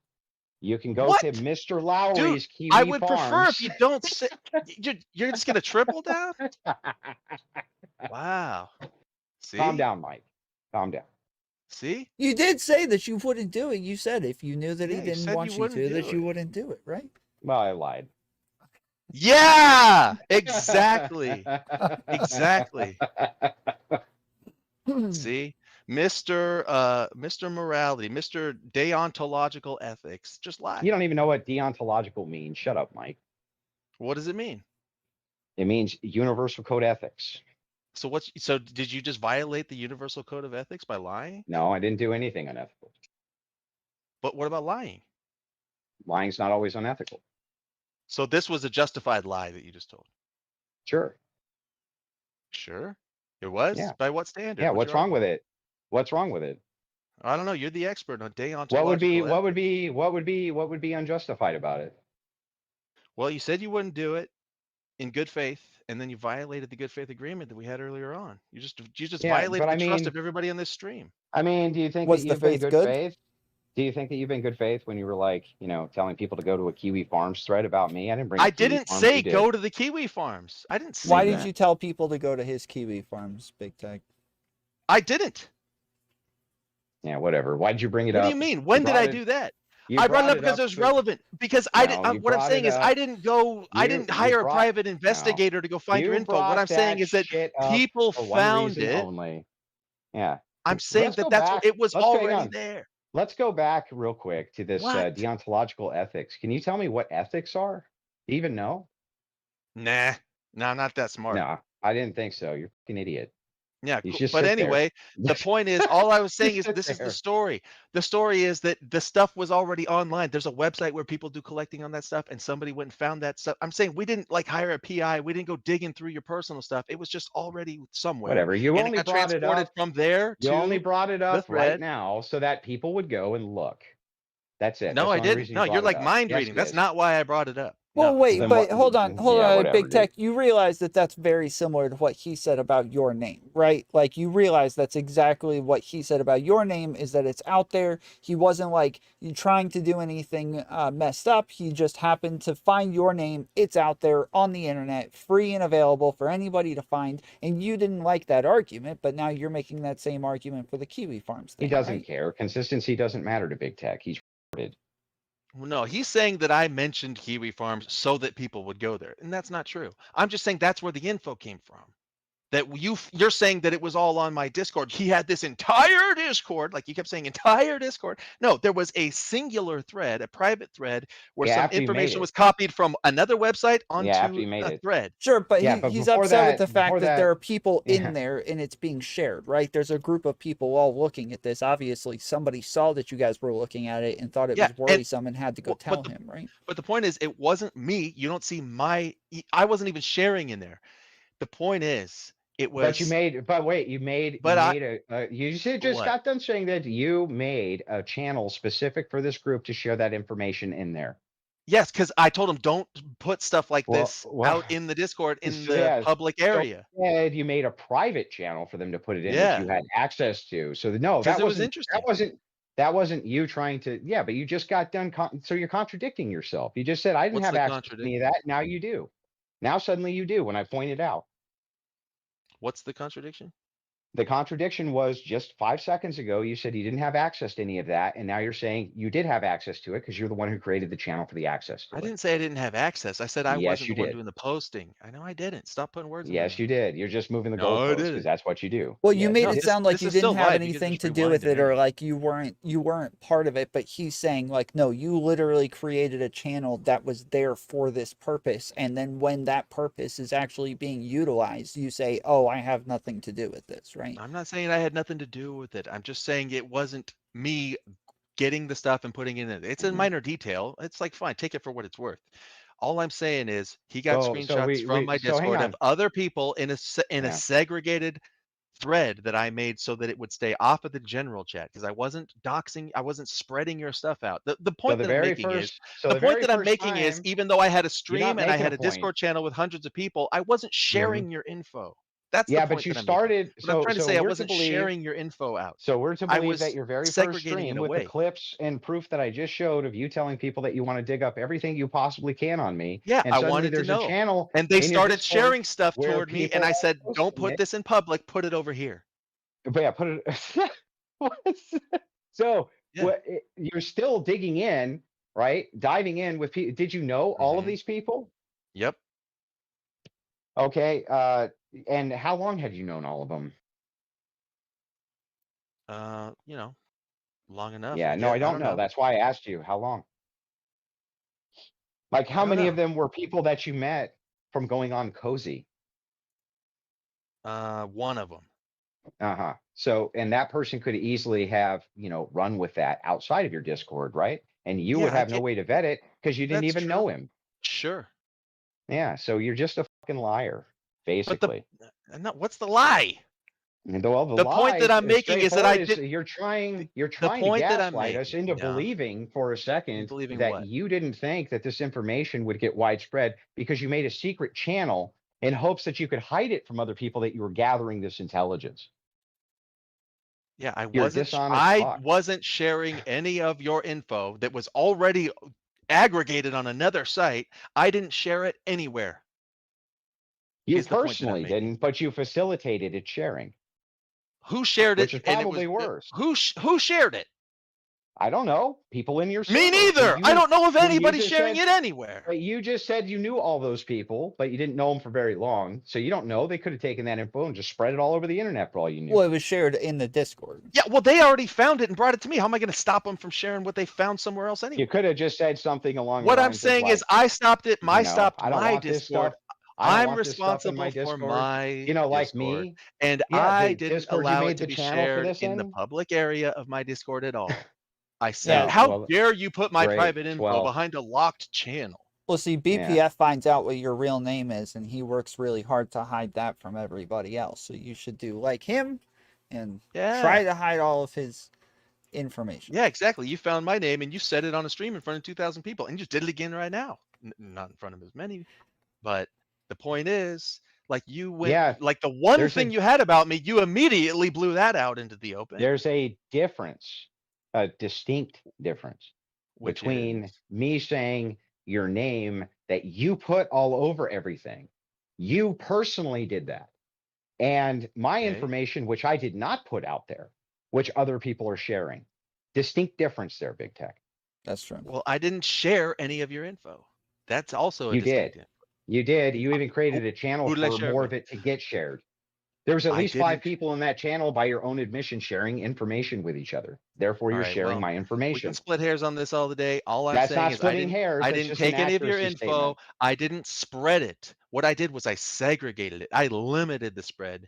You can go to What, Mr. dude? Lowry's I Kiwi would prefer if Farms. you don't say. You're just gonna triple down. Wow. Calm See, down, Mike. Calm down. see. You did say that you wouldn't do it. You said if you knew that he Yeah, you didn't said you want you wouldn't to, do that you it. wouldn't do it, right? Well, I lied. Yeah, exactly. Exactly. See, Mr. Morality, Mr. Deontological Ethics, just lie. You don't even know what deontological means. Shut up, Mike. What does it mean? It means universal code ethics. So did you just violate the universal code of ethics by lying? No, I didn't do anything unethical. But what about lying? Lying's not always unethical. So this was a justified lie that you just told. Sure. Sure. It was? Yeah. By what standard? Yeah. What's wrong with it? What's wrong with it? I don't know. You're the expert on deontological What would be unjustified about it? Well, you said you wouldn't do it in good faith, and then you violated the good faith agreement that we had earlier on. You just Yeah, violated but the trust of everybody on this stream. I mean, do you think Was that the you've been faith good good? faith? Do you think that you've been good faith when you were like, telling people to go to a Kiwi Farms thread about me? I didn't bring. I didn't say go to the Kiwi Farms. I didn't say Why that. did you tell people to go to his Kiwi Farms, BigTec? I didn't. Yeah, whatever. Why did you bring it What up? do you mean? When did I do that? I brought it up because it was relevant. Because I didn't. What I'm saying is I didn't go. I didn't hire a private investigator to go find your info. What I'm saying is that people found it. Only. Yeah. I'm saying that that's what it was already there. Let's go back real quick to this What? deontological ethics. Can you tell me what ethics are? Do you even know? Nah, I'm not that smart. No, I didn't think so. You're an idiot. Yeah, You cool. just But sit there. anyway, the point is, all I was saying is sit this is the there. story. The story is that the stuff was already online. There's a website where people do collecting on that stuff, and somebody went and found that stuff. I'm saying we didn't like hire a PI. We didn't go digging through your personal stuff. It was just already somewhere. Whatever. You and only it got brought it transported up. from there You to only brought it the up right thread. now so that people would go and look. That's it. No, That's I the only didn't. reason No, you you're brought it like up. mind Yes, reading. it That's is. not why I brought it up. Well, No. wait, Then but what- hold on, yeah, whatever, BigTec. dude. You realize that that's very similar to what he said about your name, right? Like you realize that's exactly what he said about your name is that it's out there. He wasn't like you trying to do anything messed up. He just happened to find your name. It's out there on the internet, free and available for anybody to find. And you didn't like that argument, but now you're making that same argument for the Kiwi Farms thing. He doesn't right? care. Consistency doesn't matter to big tech. He's recorded. No, he's saying that I mentioned Kiwi Farms so that people would go there, and that's not true. I'm just saying that's where the info came from. That you're saying that it was all on my Discord. He had this entire Discord, like you kept saying, entire Discord. No, there was a singular thread, a private thread, where some information was copied from another website onto a thread. Sure, but Yeah, but he's before upset with that- the fact before that that- there are people Yeah. in there and it's being shared, right? There's a group of people all looking at this. Obviously, somebody saw that you guys were looking at it and thought it was worrisome and had to go tell him, right? But the point is, it wasn't me. You don't see I wasn't even sharing in there. The point is, it was. But you made. But wait, you made. You just got done saying that you made a channel specific for this group to share that information in there. Yes, because I told him don't put stuff like this out in the Discord in the public area. So you made a private channel for them to put it in that you had access to. So no, that was interesting. That wasn't you trying to. Yeah, but you just got done. So you're contradicting yourself. You just said I didn't have access to any of that. Now you do. Now suddenly you do when I pointed out. What's the contradiction? The contradiction was just 5 seconds ago, you said you didn't have access to any of that. And now you're saying you did have access to it because you're the one who created the channel for the access to I it. didn't say I didn't have access. I said I Yes, wasn't you the one did. doing the posting. I know I didn't. Stop putting words in my Yes, mouth. you did. You're just moving the No, I goalposts because didn't. that's what you do. Well, you Yes, made you it did. sound like This you is still didn't have live. You can anything just to do rewind with to it, hear or it. like you weren't part of it. But he's saying like, no, you literally created a channel that was there for this purpose, and then when that purpose is actually being utilized, you say, oh, I have nothing to do with this, right? I'm not saying I had nothing to do with it. I'm just saying it wasn't me getting the stuff and putting it in. It's a Mhm. minor detail. It's like, fine, take it for what it's worth. All I'm saying is he got So screenshots from my so hang Discord of on. other people in a Yeah. segregated thread that I made so that it would stay off of the general chat because I wasn't doxing, I wasn't spreading your stuff out. The So point the that I'm very making is first, so the the point very that I'm first making is time, even though I had a you're not stream and I making a had a point. Discord channel with hundreds of people, I wasn't Mhm. sharing your info. That's the Yeah, but point you that I'm making. started. But I'm trying to So say I we're to wasn't believe. sharing your info out. So we're to I believe that was your very first segregating stream it with the away. clips and proof that I just showed of you telling people that you want to dig up everything you possibly can on me, Yeah, and I suddenly wanted to there's a know. channel And they in your started Discord sharing stuff where toward me, and people I are said, "Don't posting put it. this in public. Put it over here." But yeah, put it. So Yeah. what? You're still digging in, right? Diving in with people. Did you know all of Mhm. these people? Yep. Okay. And how long have you known all of them? You know, long enough, Yeah. I No, guess. I I don't don't know. know. That's why I asked you how long. Like, I how don't many of know. them were people that you met from going on Cozy? One of them. Uh-huh. So, and that person could easily have, run with that outside of your Discord, right? And you would Yeah, I have no get way to vet it because you didn't that's even true. know him. Sure. Yeah. So you're just a fucking liar, But the basically. no, what's the lie? And well, the The point lie that I'm is making is that I straightforward. Is did you're trying the to point that I'm gaslight us making. into No. believing for a second Believing that what? you didn't think that this information would get widespread because you made a secret channel in hopes that you could hide it from other people that you were gathering this intelligence. Yeah, You're a dishonest I fuck. wasn't sharing any of your info that was already aggregated on another site. I didn't share it anywhere. You Is the point that I'm personally making. didn't, but you facilitated its sharing, Who shared it which is and it was probably worse. who shared it? I don't know. People in your Me server neither. I don't know if who you anybody's just sharing said, it anywhere. but you just said you knew all those people, but you didn't know them for very long. So you don't know. They could have taken that info and just spread it all over the internet for all you knew. Well, it was shared in the Discord. Yeah, well, they already found it and brought it to me. How am I going to stop them from sharing what they found somewhere else anyway? You could have just said something along What the I'm lines saying of is like, I stopped it. I don't My want this Discord. stuff. I don't I'm want this stuff in my responsible for Discord. my Like Discord, me. and Yeah, I the didn't Discord you allow it made to the be channel for shared this in the in. public area of my Discord at all. I said, Yeah. how Well, dare you put my great. private info Well, behind a locked channel? Well, see, BPF finds out what your real name is, and he works really hard to hide that from everybody else. So you should do like him and try to hide all of his information. Yeah, exactly. You found my name and you said it on a stream in front of 2,000 people, and you just did it again right now. Not in front of as many, but the point is, like you went, like the one thing you had about me, you immediately blew that out into the open. There's a difference, a distinct difference between is? me saying your name that you put all over everything. You personally did that. And my information, which I did not put out there, which other people are sharing. Distinct difference there, Big Tech. That's true. Well, I didn't share any of your info. That's also a distinct difference. You did. You even created a channel for more of it to get shared. There was at least 5 people in that channel by your own admission sharing information with each other. Therefore, you're sharing my information. We can split hairs on this all the day. All I'm That's saying not is splitting hairs. I That's didn't just take an any of your accuracy info. statement. I didn't spread it. What I did was I segregated it. I limited the spread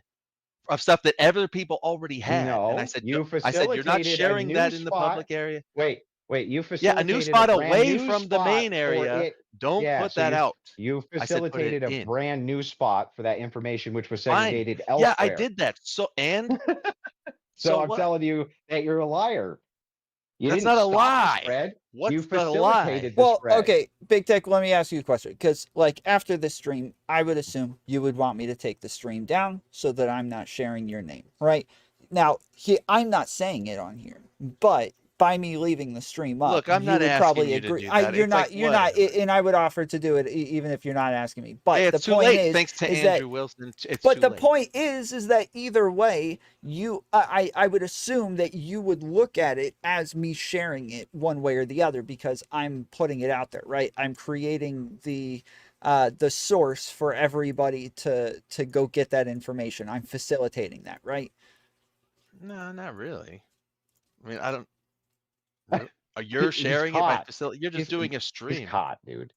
of stuff that other people already had. And I said, you're not sharing that in the public area. Wait, you Yeah, facilitated a new spot brand away new from the spot main for area. it. Don't put that out. You I said, put it facilitated a in. brand new spot for that information, which was segregated Fine. elsewhere. Yeah, I did that. So So I'm what? telling you that you're a liar. You That's didn't not a stop the lie. spread. What's You the lie? facilitated the Well, spread. okay, Big Tech, let me ask you a question. Because, like, after this stream, I would assume you would want me to take the stream down so that I'm not sharing your name, right? Now, I'm not saying it on here, but by me leaving the stream up, Look, I'm you not would asking probably you to agree. do that. You're It's not, like, you're not, whatever. and I would offer to do it even if you're not asking me. Hey, But the it's too point late. Thanks to is that Andrew Wilson. It's but too the late. point is that either way, I would assume that you would look at it as me sharing it one way or the other because I'm putting it out there, right? I'm creating the source for everybody to go get that information. I'm facilitating that, right? No, not really. I mean, I don't. You're He's sharing it by caught. facility. You're just doing a He's stream. caught, dude.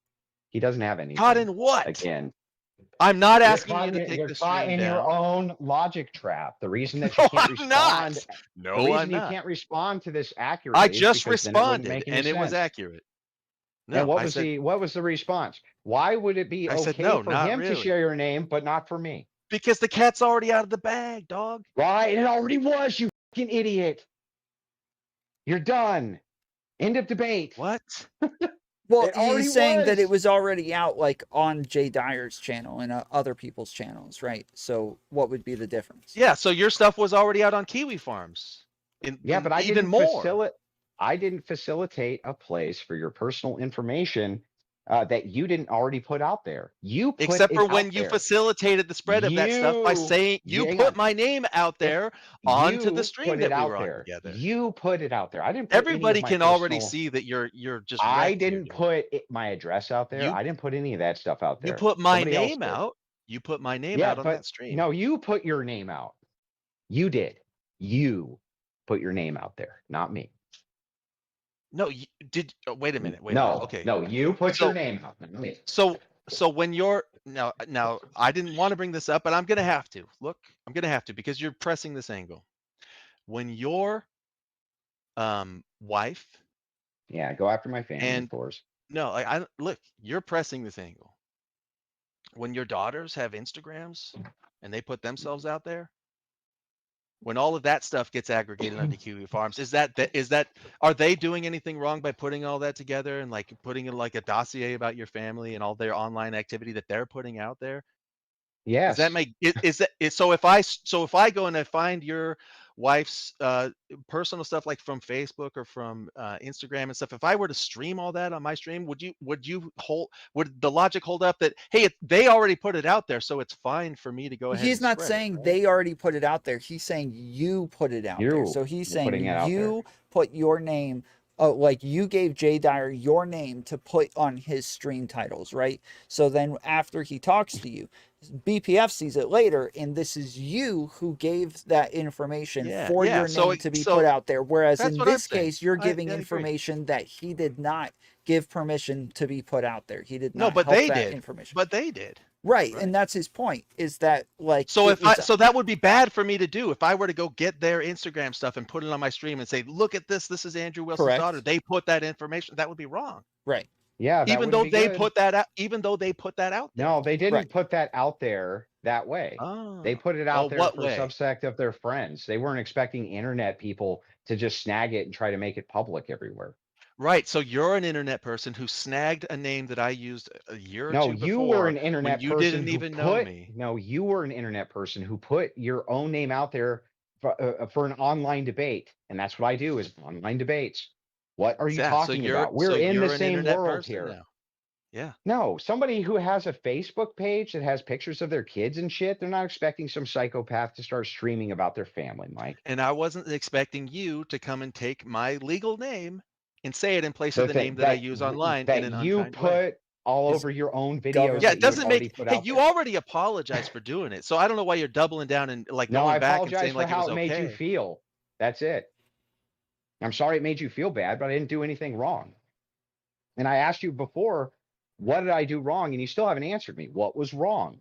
He doesn't have anything. Caught in what? Again, I'm not you're asking you caught, to take you're the caught stream in down. your own logic trap. The reason that you No, can't I'm respond, not. the No, reason I'm you not. can't respond to this accurately I is just because then it wouldn't responded, make any and it was sense. accurate. And No, what I was said, what was the response? Why would it be I said, okay no, for not him to really. share your name, but not for me? Because the cat's already out of the bag, dog. Right? It already was, you fucking idiot. You're done. End of debate. What? Well, It already he's saying that it was. was already out like on Jay Dyer's channel and other people's channels, right? So what would be the difference? Yeah, so your stuff was already out on Kiwi Farms. Yeah, but I even didn't more. I didn't facilitate a place for your personal information that you didn't already put out there. You put Except it for out when you there. facilitated the spread of that stuff by saying you Hang put on. my name out there onto the You stream put that it we out were on there. together. You put it out there. I didn't put any of Everybody my can already personal. see that you're just I wrecked here, didn't dude. put my address out there. You I didn't put any of that stuff out you there. put my Somebody else name did. out. You put my name Yeah, out on but that stream. no, you put your name out. You did. You put your name out there, not me. No, wait a minute. Wait a minute. No, Okay. no, you put your name out, not me. So when you're now I didn't want to bring this up, but I'm gonna have to. Look, I'm gonna have to because you're pressing this angle. When your wife Yeah, go after my family, and of course. no, I look, you're pressing this angle. When your daughters have Instagrams and they put themselves out there, when all of that stuff gets aggregated onto Kiwi Farms, is that are they doing anything wrong by putting all that together and like putting in like a dossier about your family and all their online activity that they're putting out there? Does Yes. that make so if I go and I find your wife's personal stuff like from Facebook or from Instagram and stuff, if I were to stream all that on my stream, would the logic hold up that hey, they already put it out there, so it's fine for me to go ahead He's and not spread saying it, right? they already put it out there. He's saying you put it out there. So he's You're putting saying it out there. you put your name, like you gave Jay Dyer your name to put on his stream titles, right? So then after he talks to you, BPF sees it later, and this is you who gave that information for your name to be put out there. Whereas in this case, you're giving information that he did not give permission to be put out there. He did not help that information. But they did. Right, and that's his point, is that like so that would be bad for me to do if I were to go get their Instagram stuff and put it on my stream and say, look at this is Andrew Wilson's daughter, they put that information, that would be wrong. Right. Yeah, even though they put that out there. No, they didn't put that out there that way. They put it out there for a subsect of their friends. They weren't expecting internet people to just snag it and try to make it public everywhere. Right. So you're an internet person who snagged a name that I used a year or two before. No, you were an internet person. You didn't even know me. No, you were an internet person who put your own name out there for an online debate. And that's what I do is online debates. What are you talking about? We're in the same world here. Now. Yeah. No, somebody who has a Facebook page that has pictures of their kids and shit, they're not expecting some psychopath to start streaming about their family, Mike. And I wasn't expecting you to come and take my legal name and say it in place of the name that I use online that in an you unkind put way. all over your own videos. Yeah, it doesn't make. Hey, you already apologized for doing it, so I don't know why you're doubling down and like going back and saying like it was okay. No, I apologize for how it made you feel. That's it. I'm sorry it made you feel bad, but I didn't do anything wrong. And I asked you before, what did I do wrong? And you still haven't answered me. What was wrong?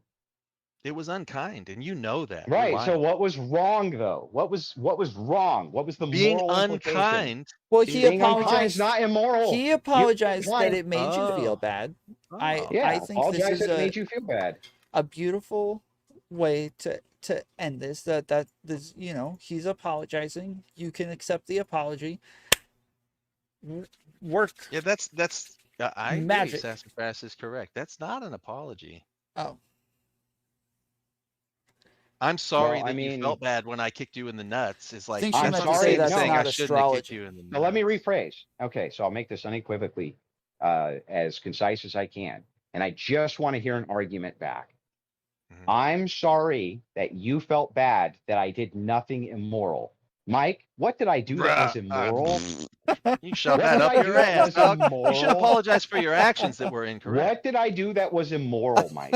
It was unkind, and you know that. Right. So what was wrong, though? What was wrong? What was the being moral unkind? Well, he apologized. Not immoral. He apologized that it made you feel bad. I think this is made you feel bad. A beautiful way to end this. That this, you know, he's apologizing. You can accept the apology. Work. Yeah, that's I magic. Agree, Sassafras is correct. That's not an apology. Oh. I'm sorry I that you mean, felt bad when I kicked you in the nuts. Is like, think she I'm that's meant not to the say sorry. same as that's saying No. I not shouldn't have kicked astrology. you in the Now let me nuts. rephrase. Okay, so I'll make this unequivocally as concise as I can. And I just want to hear an argument back. Mhm. I'm sorry that you felt bad that I did nothing immoral. Mike, what did I do that was immoral? You shove What that did up I do your that ass, was dog. You should immoral? apologize for your actions that were incorrect. What did I do that was immoral, Mike?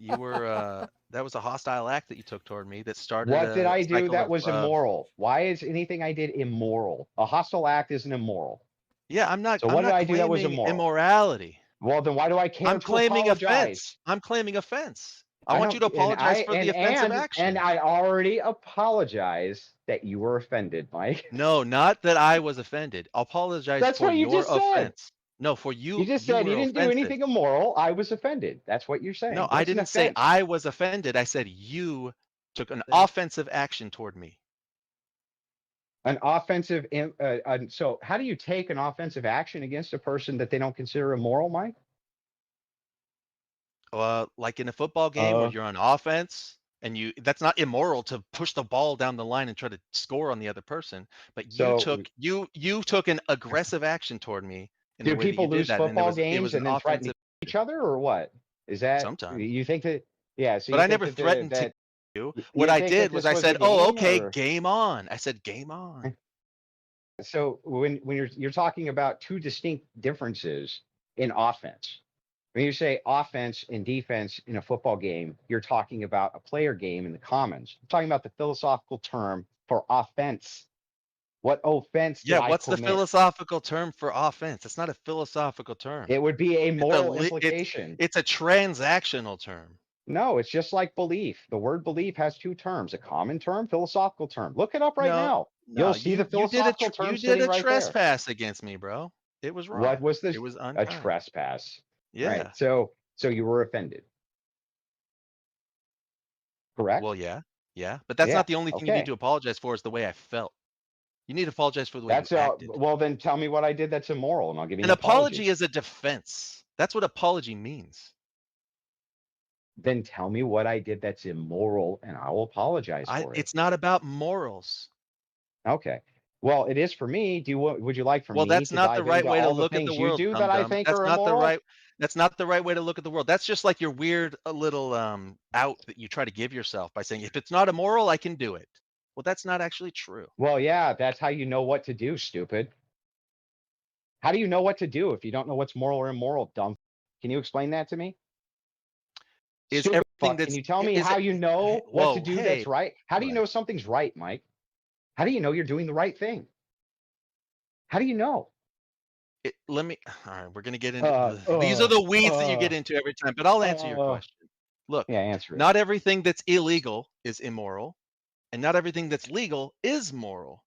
You were that was a hostile act that you took toward me that started What did a I do cycle that was of immoral? Why is anything I did immoral? A hostile act isn't immoral. yeah, So I'm what did not I do that was claiming immoral? immorality. Well, then why do I care I'm to claiming apologize? offense. I'm claiming offense. I I want you don't, to and I apologize for the offensive and action. I already apologize that you were offended, Mike. No, not that I was offended. Apologize That's for what you your just said. offense. No, for You just you said you were didn't do offensive. anything immoral. I was offended. That's what you're No, saying. I What's an didn't say offense? I was offended. I said you took an offensive action toward me. An offensive. So how do you take an offensive action against a person that they don't consider immoral, Mike? Like in a football game where Uh, you're on offense and that's not immoral to push the ball down the line and try to score on the other person, but so you took an aggressive action toward me in the do way that you people did lose that, and football it games was an and then threaten to offensive kill each other, or what? Is that sometimes. you think that? Yeah. So But you I think never that threatened to that you. What you I think that did was this I was a said, "Oh, game, okay, or game on." I said, "Game on." so when you're talking about two distinct differences in offense. When you say offense and defense in a football game, you're talking about a player game in the commons. I'm talking about the philosophical term for offense. What offense did Yeah, I what's the commit? philosophical term for offense? It's not a philosophical term. It would be a It's a moral implication. it's a transactional term. No, it's just like belief. The word belief has two terms, a common term, philosophical term. Look it up right No, now. no, You'll see the you did philosophical term you did sitting a right there. trespass against me, bro. It was What wrong. was It this? was A unkind. trespass. Right. Yeah. So you were offended, correct? Well, yeah. Yeah. But that's Yeah. not the only thing you need Okay. to apologize for is the way I felt. You need to apologize for the way you That's acted. well then tell me what I did that's immoral and I'll give you An an apology apology. is a defense. That's what apology means. Then tell me what I did that's immoral and I will apologize for it. It's not about morals. Okay. Well, it is for me. Would you like for Well, me that's to not the dive right into way to all the look at the things you world, do dum that I dum. think are immoral? That's not the right way to look at the world. That's just like your weird little out that you try to give yourself by saying if it's not immoral, I can do it. Well, that's not actually true. Well, yeah, that's how you know what to do, stupid. How do you know what to do if you don't know what's moral or immoral, dumb? Can you explain that to me? Is Stupid everything fuck. Can that's you tell me is how it you know what to whoa, do hey, that's right? How do you right. know something's right, Mike? How do you know you're doing the right thing? How do you know? Let me all right, we're gonna get into Uh, these are uh, the weeds that you uh, get into every time, but I'll answer your uh. question. Look, Yeah, answer it. not everything that's illegal is immoral, and not everything that's legal is moral.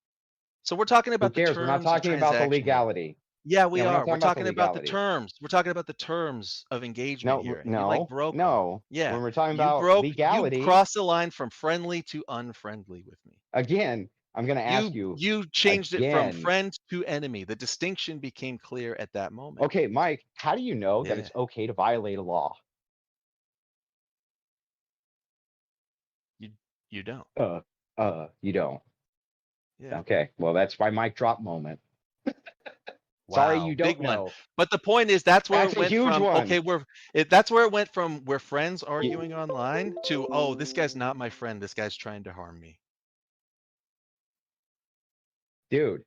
So we're talking Who about the cares? We're not terms of talking about the transaction here. legality. Yeah, Yeah, we we're not are. We're talking about the talking about the legality. terms. We're talking about the terms of engagement No, here, and you like no, broke them. no. Yeah, When we're talking about you legality, crossed the line from friendly to unfriendly with me. again, I'm going to ask You you you changed it from again. friend to enemy. The distinction became clear at that moment. Okay, Mike, how do you know that Yeah, it's okay to violate a law? you you don't. You don't. Yeah. Okay, well, that's my mic drop moment. Sorry, Wow, you big don't one. know. But the point is that's where That's it a went huge from one. okay, that's where it went from we're friends You- arguing online to oh, this guy's not my friend. This guy's trying to harm me. Dude,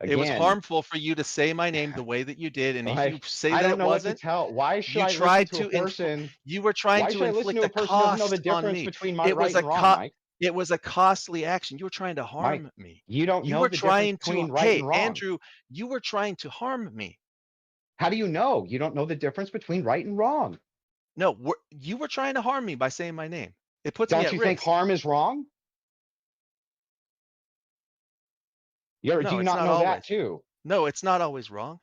It was again, harmful for you to say my name the way that you did, and if you like, say I that don't it know what to wasn't, tell. Why should you I listen tried to a to person? you were trying Why to should I listen inflict to a a person who doesn't know the cost on difference me. between It was right a and wrong, Mike? it was a costly action. You were trying to Mike, harm me. you don't You know were the difference trying to between right hey, and wrong. Andrew, you were trying to harm me. How do you know? You don't know the difference between right and wrong. No, you were trying to harm me by saying my name. It puts me Don't at you think risk. harm is wrong? Do No, you it's not not know that always. too? No, it's not always wrong.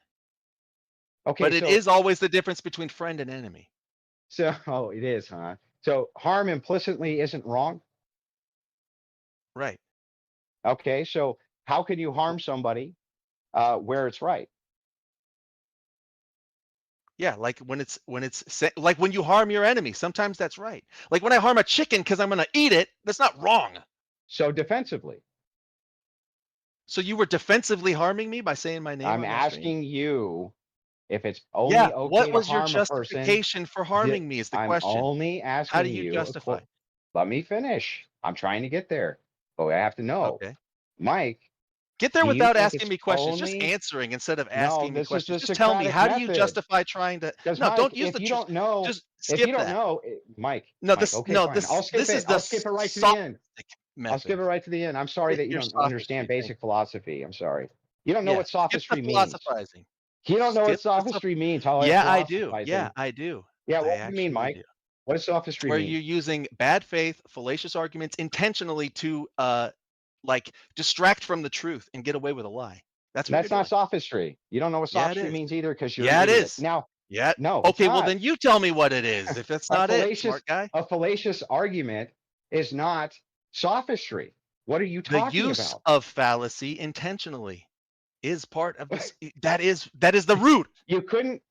Okay, But it is always the difference between friend and enemy. oh, it is, huh? So harm implicitly isn't wrong. Right. Okay, so how can you harm somebody where it's right? Yeah, like like when you harm your enemy, sometimes that's right. Like when I harm a chicken because I'm gonna eat it, that's not wrong. So defensively, So you were defensively harming me by saying my name I'm on my stream? asking you if it's Yeah. only okay What to was your harm a person. justification for harming me is the I'm question. only How do asking you you justify? let me finish. I'm trying to get there, but I have to know, Okay. Mike, Get there do you without think asking it's me questions, just only answering instead of no, asking me this is the questions. Just tell me, Socratic how do you method. justify trying to Because No, Mike, don't use the just if skip you don't that. know, No, Mike, okay, fine. I'll skip this is it. the I'll skip it right to the end. sophistic I'll skip method. it right to the end. I'm sorry that you Your don't understand sophistry. Thank basic philosophy. I'm sorry. You don't you. know Yeah. what Skip the sophistry means. philosophizing. You don't know what Skip the sophistry means. All that Yeah, I do. Yeah, philosophizing. I do. Yeah, I what do you mean, actually Mike? do. What does It's sophistry where mean? you're using bad faith, fallacious arguments intentionally to like distract from the truth and get away with a lie. That's what you're That's not doing. sophistry. You don't know what Yeah, it sophistry is. means either because you're an Yeah, it idiot. is. Now, Yeah. no, it's Okay, well not. then you tell me what it is. If that's not it, smart guy. A fallacious argument is not sophistry. What are you The talking use about? of fallacy intentionally is part of this. That is the root. You couldn't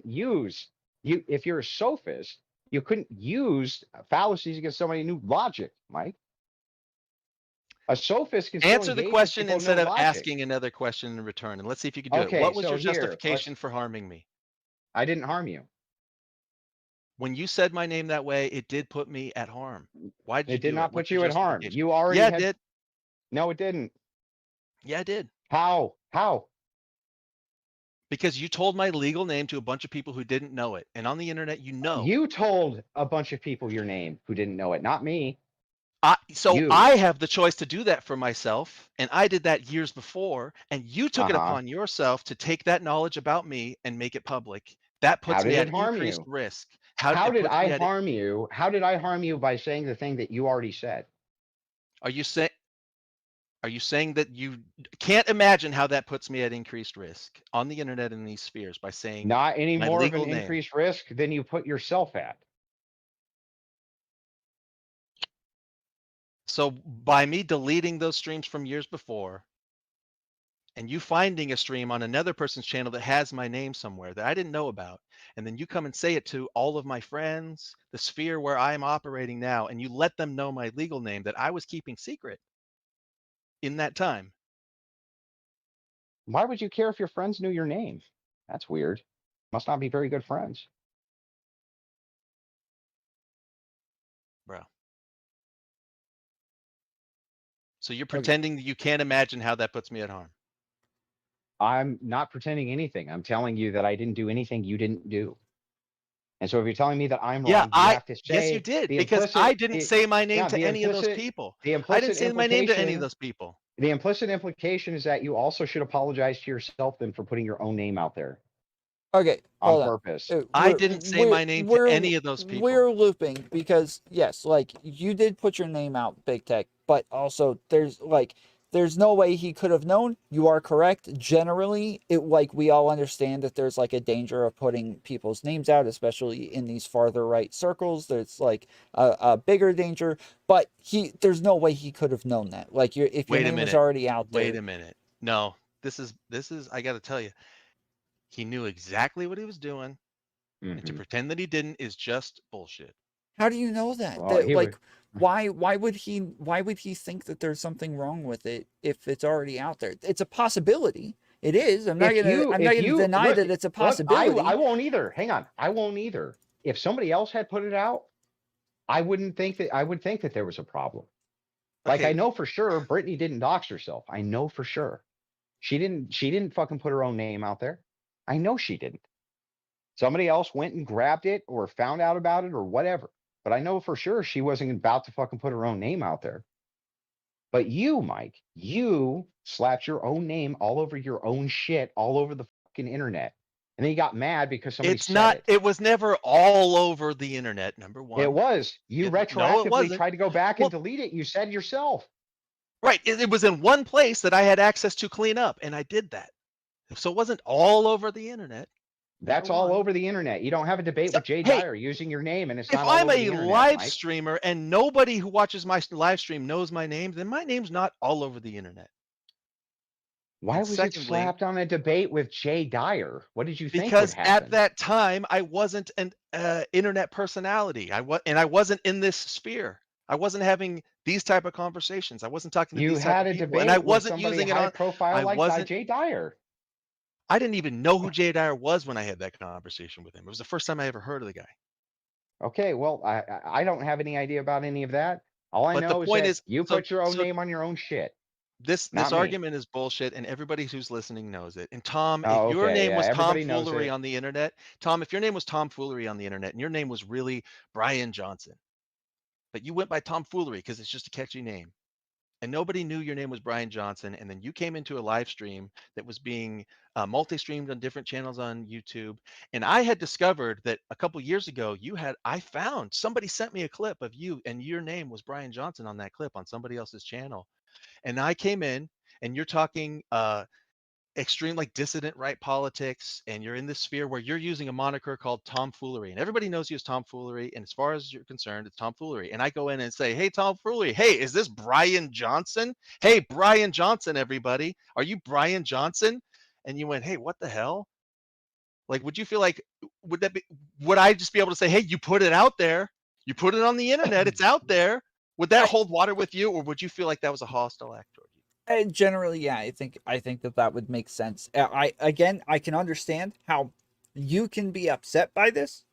use you if you're a sophist, you couldn't use fallacies against somebody who knew logic, Mike. A sophist can still Answer the engage with question people who know instead of logic. asking another question in return. And let's see if you can do it. Okay, What was so your here, justification for harming me? I didn't harm you. When you said my name that way, it did put me at harm. Why did you It did do it? not put What's your you at harm. justification? You already Yeah, it had did. no, it didn't. Yeah, it did. How? How? Because you told my legal name to a bunch of people who didn't know it. And on the internet, you know. You told a bunch of people your name who didn't know it, not me. So You. I have the choice to do that for myself. And I did that years before. And you took it Uh-huh. upon yourself to take that knowledge about me and make it public. That How puts did me it at harm increased you? risk. How It did puts I me at harm you? How did I harm you by saying the thing that you already said? Are you saying that you can't imagine how that puts me at increased risk on the internet in these spheres by saying Not any my more of an legal name? increased risk than you put yourself at. So by me deleting those streams from years before and you finding a stream on another person's channel that has my name somewhere that I didn't know about, and then you come and say it to all of my friends, the sphere where I'm operating now, and you let them know my legal name that I was keeping secret in that time. Why would you care if your friends knew your name? That's weird. Must not be very good friends. Bro. So you're pretending that you can't imagine how that puts me at harm. I'm not pretending anything. I'm telling you that I didn't do anything you didn't do. And so if you're telling me that I'm Yeah, wrong, you have to yes, you say did, the because implicit, I didn't say my name to any of those people. the I didn't implicit say my name to any of implication, those people. the implicit implication is that you also should apologize to yourself then for putting your own name out there Okay, on hold on. purpose. I didn't say my name to any of those people. We're looping because yes, like you did put your name out, Big Tech, but also there's no way he could have known. You are correct. Generally, we all understand that there's like a danger of putting people's names out, especially in these farther right circles. There's like a bigger danger, but there's no way he could have known that. Like if your name was already out there. Wait a minute. No, this is I got to tell you. He knew exactly what he was doing, and to pretend that he didn't is just bullshit. How do you know that? Well, why would he think that there's something wrong with it if it's already out there? It's a possibility. It is. I'm not gonna deny that it's a possibility. I won't either. Hang on. I won't either. If somebody else had put it out, I would think that there was a problem. Like I know for sure Brittany didn't dox herself. I know for sure. She didn't fucking put her own name out there. I know she didn't. Somebody else went and grabbed it or found out about it or whatever. But I know for sure she wasn't about to fucking put her own name out there. But you, Mike, you slapped your own name all over your own shit all over the fucking internet. And then you got mad because somebody said it. It was never all over the internet, number one. It was. You retroactively tried to go back and delete it. You said yourself. Right. It was in one place that I had access to clean up, and I did that. So it wasn't all over the internet. That's all over the internet. You don't have a debate with Jay Dyer using your name, and it's not all over the internet. If I'm a live streamer and nobody who watches my live stream knows my name, then my name's not all over the internet. Why And was it secondly, slapped on a debate with Jay Dyer? What did you think would because at happen? that time I wasn't an internet personality. I wasn't in this sphere. I wasn't having these type of conversations. I wasn't talking to You these type had of a people, and I debate with wasn't somebody using it high on. profile I like wasn't. Jay Dyer. I didn't even know who Jay Dyer was when I had that conversation with him. It was the first time I ever heard of the guy. Okay, well, I don't have any idea about any of that. All I But the know is point that is, you so put your own so name on your own shit, this not me. argument is bullshit, and everybody who's listening knows it. And Tom, if Oh, your okay, name yeah, was everybody knows tomfoolery it. on the internet, Tom, if your name was tomfoolery on the internet, and your name was really Brian Johnson, but you went by tomfoolery because it's just a catchy name, and nobody knew your name was Brian Johnson, and then you came into a live stream that was being multi-streamed on different channels on YouTube, and I had discovered that a couple years ago I found somebody sent me a clip of you, and your name was Brian Johnson on that clip on somebody else's channel, and I came in, and you're talking extreme like dissident right politics, and you're in this sphere where you're using a moniker called tomfoolery, and everybody knows you as tomfoolery, and as far as you're concerned it's tomfoolery, and I go in and say, hey, tomfoolery, hey, is this Brian Johnson? Hey, Brian Johnson, everybody, are you Brian Johnson? And you went, hey, what the hell? Like, would you feel like, would I just be able to say, hey, you put it out there, you put it on the internet, it's out there? Would that hold water with you, or would you feel like that was a hostile act toward you? Generally, yeah, I think that would make sense. I can understand how you can be upset by this,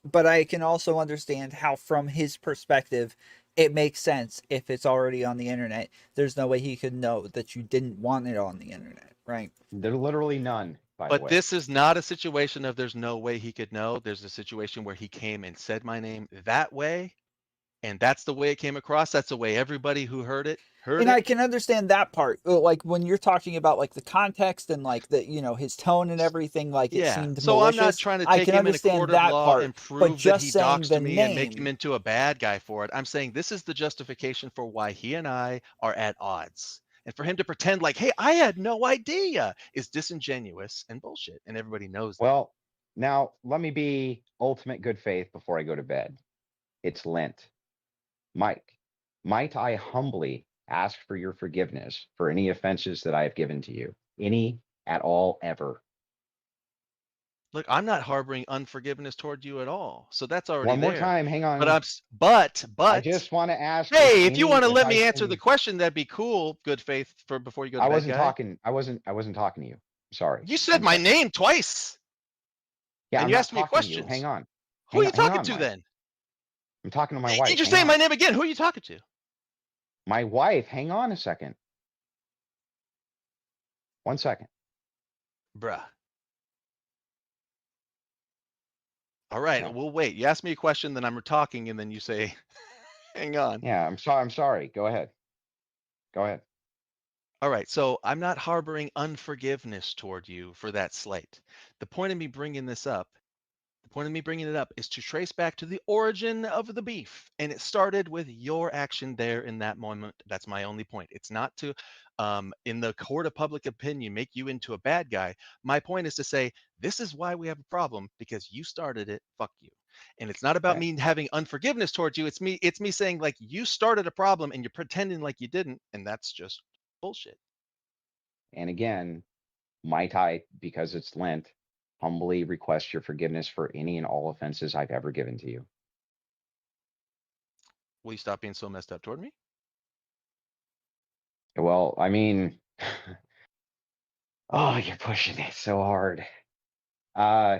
but I can also understand how, from his perspective, it makes sense. If it's already on the internet, there's no way he could know that you didn't want it on the internet, right? There are literally none, by the But way. this is not a situation of there's no way he could know. There's a situation where he came and said my name that way, and that's the way it came across. That's the way everybody who heard it heard And it. I can understand that part. Like when you're talking about like the context and like the his tone and everything, like it Yeah. seemed So I'm not malicious. trying to I take can him in a understand court of that law part, and but prove that just he saying doxed the me and make him name. into a bad guy for it. I'm saying this is the justification for why he and I are at odds. And for him to pretend like, hey, I had no idea, is disingenuous and bullshit. And everybody knows that. Well, now let me be ultimate good faith before I go to bed. It's Lent. Mike, might I humbly ask for your forgiveness for any offenses that I have given to you? Any at all, ever? Look, I'm not harboring unforgiveness toward you at all. So that's already One more there. time, hang But on. I but just want to ask hey, if you want to if let I me answer say the question, that'd be cool. Good faith for before you go to I bed, wasn't guy. talking, I wasn't talking to you. Sorry. You said One my second. name twice, Yeah, and I'm you not asked me talking to you. Hang questions. on. Who are you Hang talking on, to Mike. then? I'm talking to my You wife. just Hang saying my on. name again. Who are you talking to? My wife, hang on a second. 1 second. Bruh. All right, Yeah. we'll wait. You ask me a question, then I'm talking, and then you say, hang on. Yeah, I'm sorry. I'm sorry. Go ahead. Go ahead. All right, so I'm not harboring unforgiveness toward you for that slight. The point of me bringing this up, the point of me bringing it up is to trace back to the origin of the beef. And it started with your action there in that moment. That's my only point. It's not to, in the court of public opinion, make you into a bad guy. My point is to say, this is why we have a problem because you started it. Fuck you. And it's not about Okay. me having unforgiveness towards you. It's me saying like you started a problem and you're pretending like you didn't. And that's just bullshit. And again, might I, because it's Lent, humbly request your forgiveness for any and all offenses I've ever given to you? Will you stop being so messed up toward me? Well, I mean, oh, you're pushing it so hard. Uh,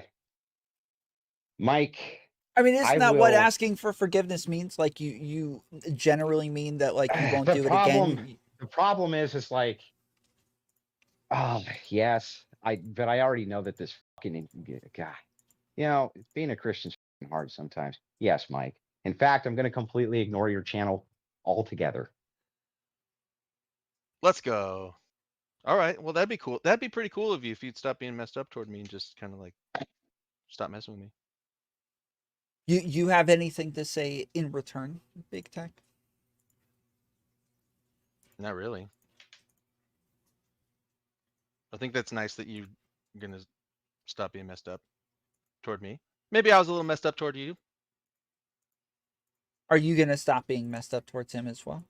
Mike, I mean, I isn't that what will. asking for forgiveness means? Like you generally mean that like you won't The do it problem, again. the problem is like, oh, yes, but I already know that this fucking guy, being a Christian's fucking hard sometimes. Yes, Mike. In fact, I'm going to completely ignore your channel altogether. Let's go. All right. Well, that'd be cool. That'd be pretty cool of you if you'd stop being messed up toward me and just kind of like stop messing with me. You have anything to say in return, Big Tech? Not really. I think that's nice that you're gonna stop being messed up toward me. Maybe I was a little messed up toward you. Are you gonna stop being messed up towards him as well?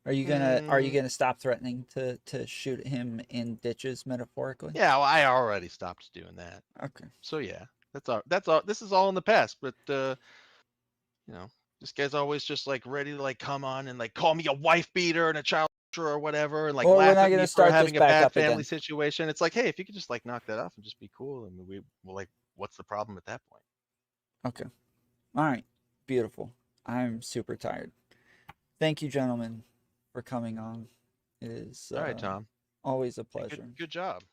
Are you gonna stop threatening to shoot him in ditches metaphorically? Yeah, well, I already stopped doing that. Okay. So yeah, that's all. This is all in the past, but you know, this guy's always just like ready to like come on and like call me a wife beater and a child or whatever, and like Well, we're laugh not at gonna me for start this having a back bad up family again. situation. It's like, hey, if you could just like knock that off and just be cool, and well, like, what's the problem at that point? Okay. All right. Beautiful. I'm super tired. Thank you, gentlemen, for coming on. It is All right, Tom. always a Hey, pleasure. good job.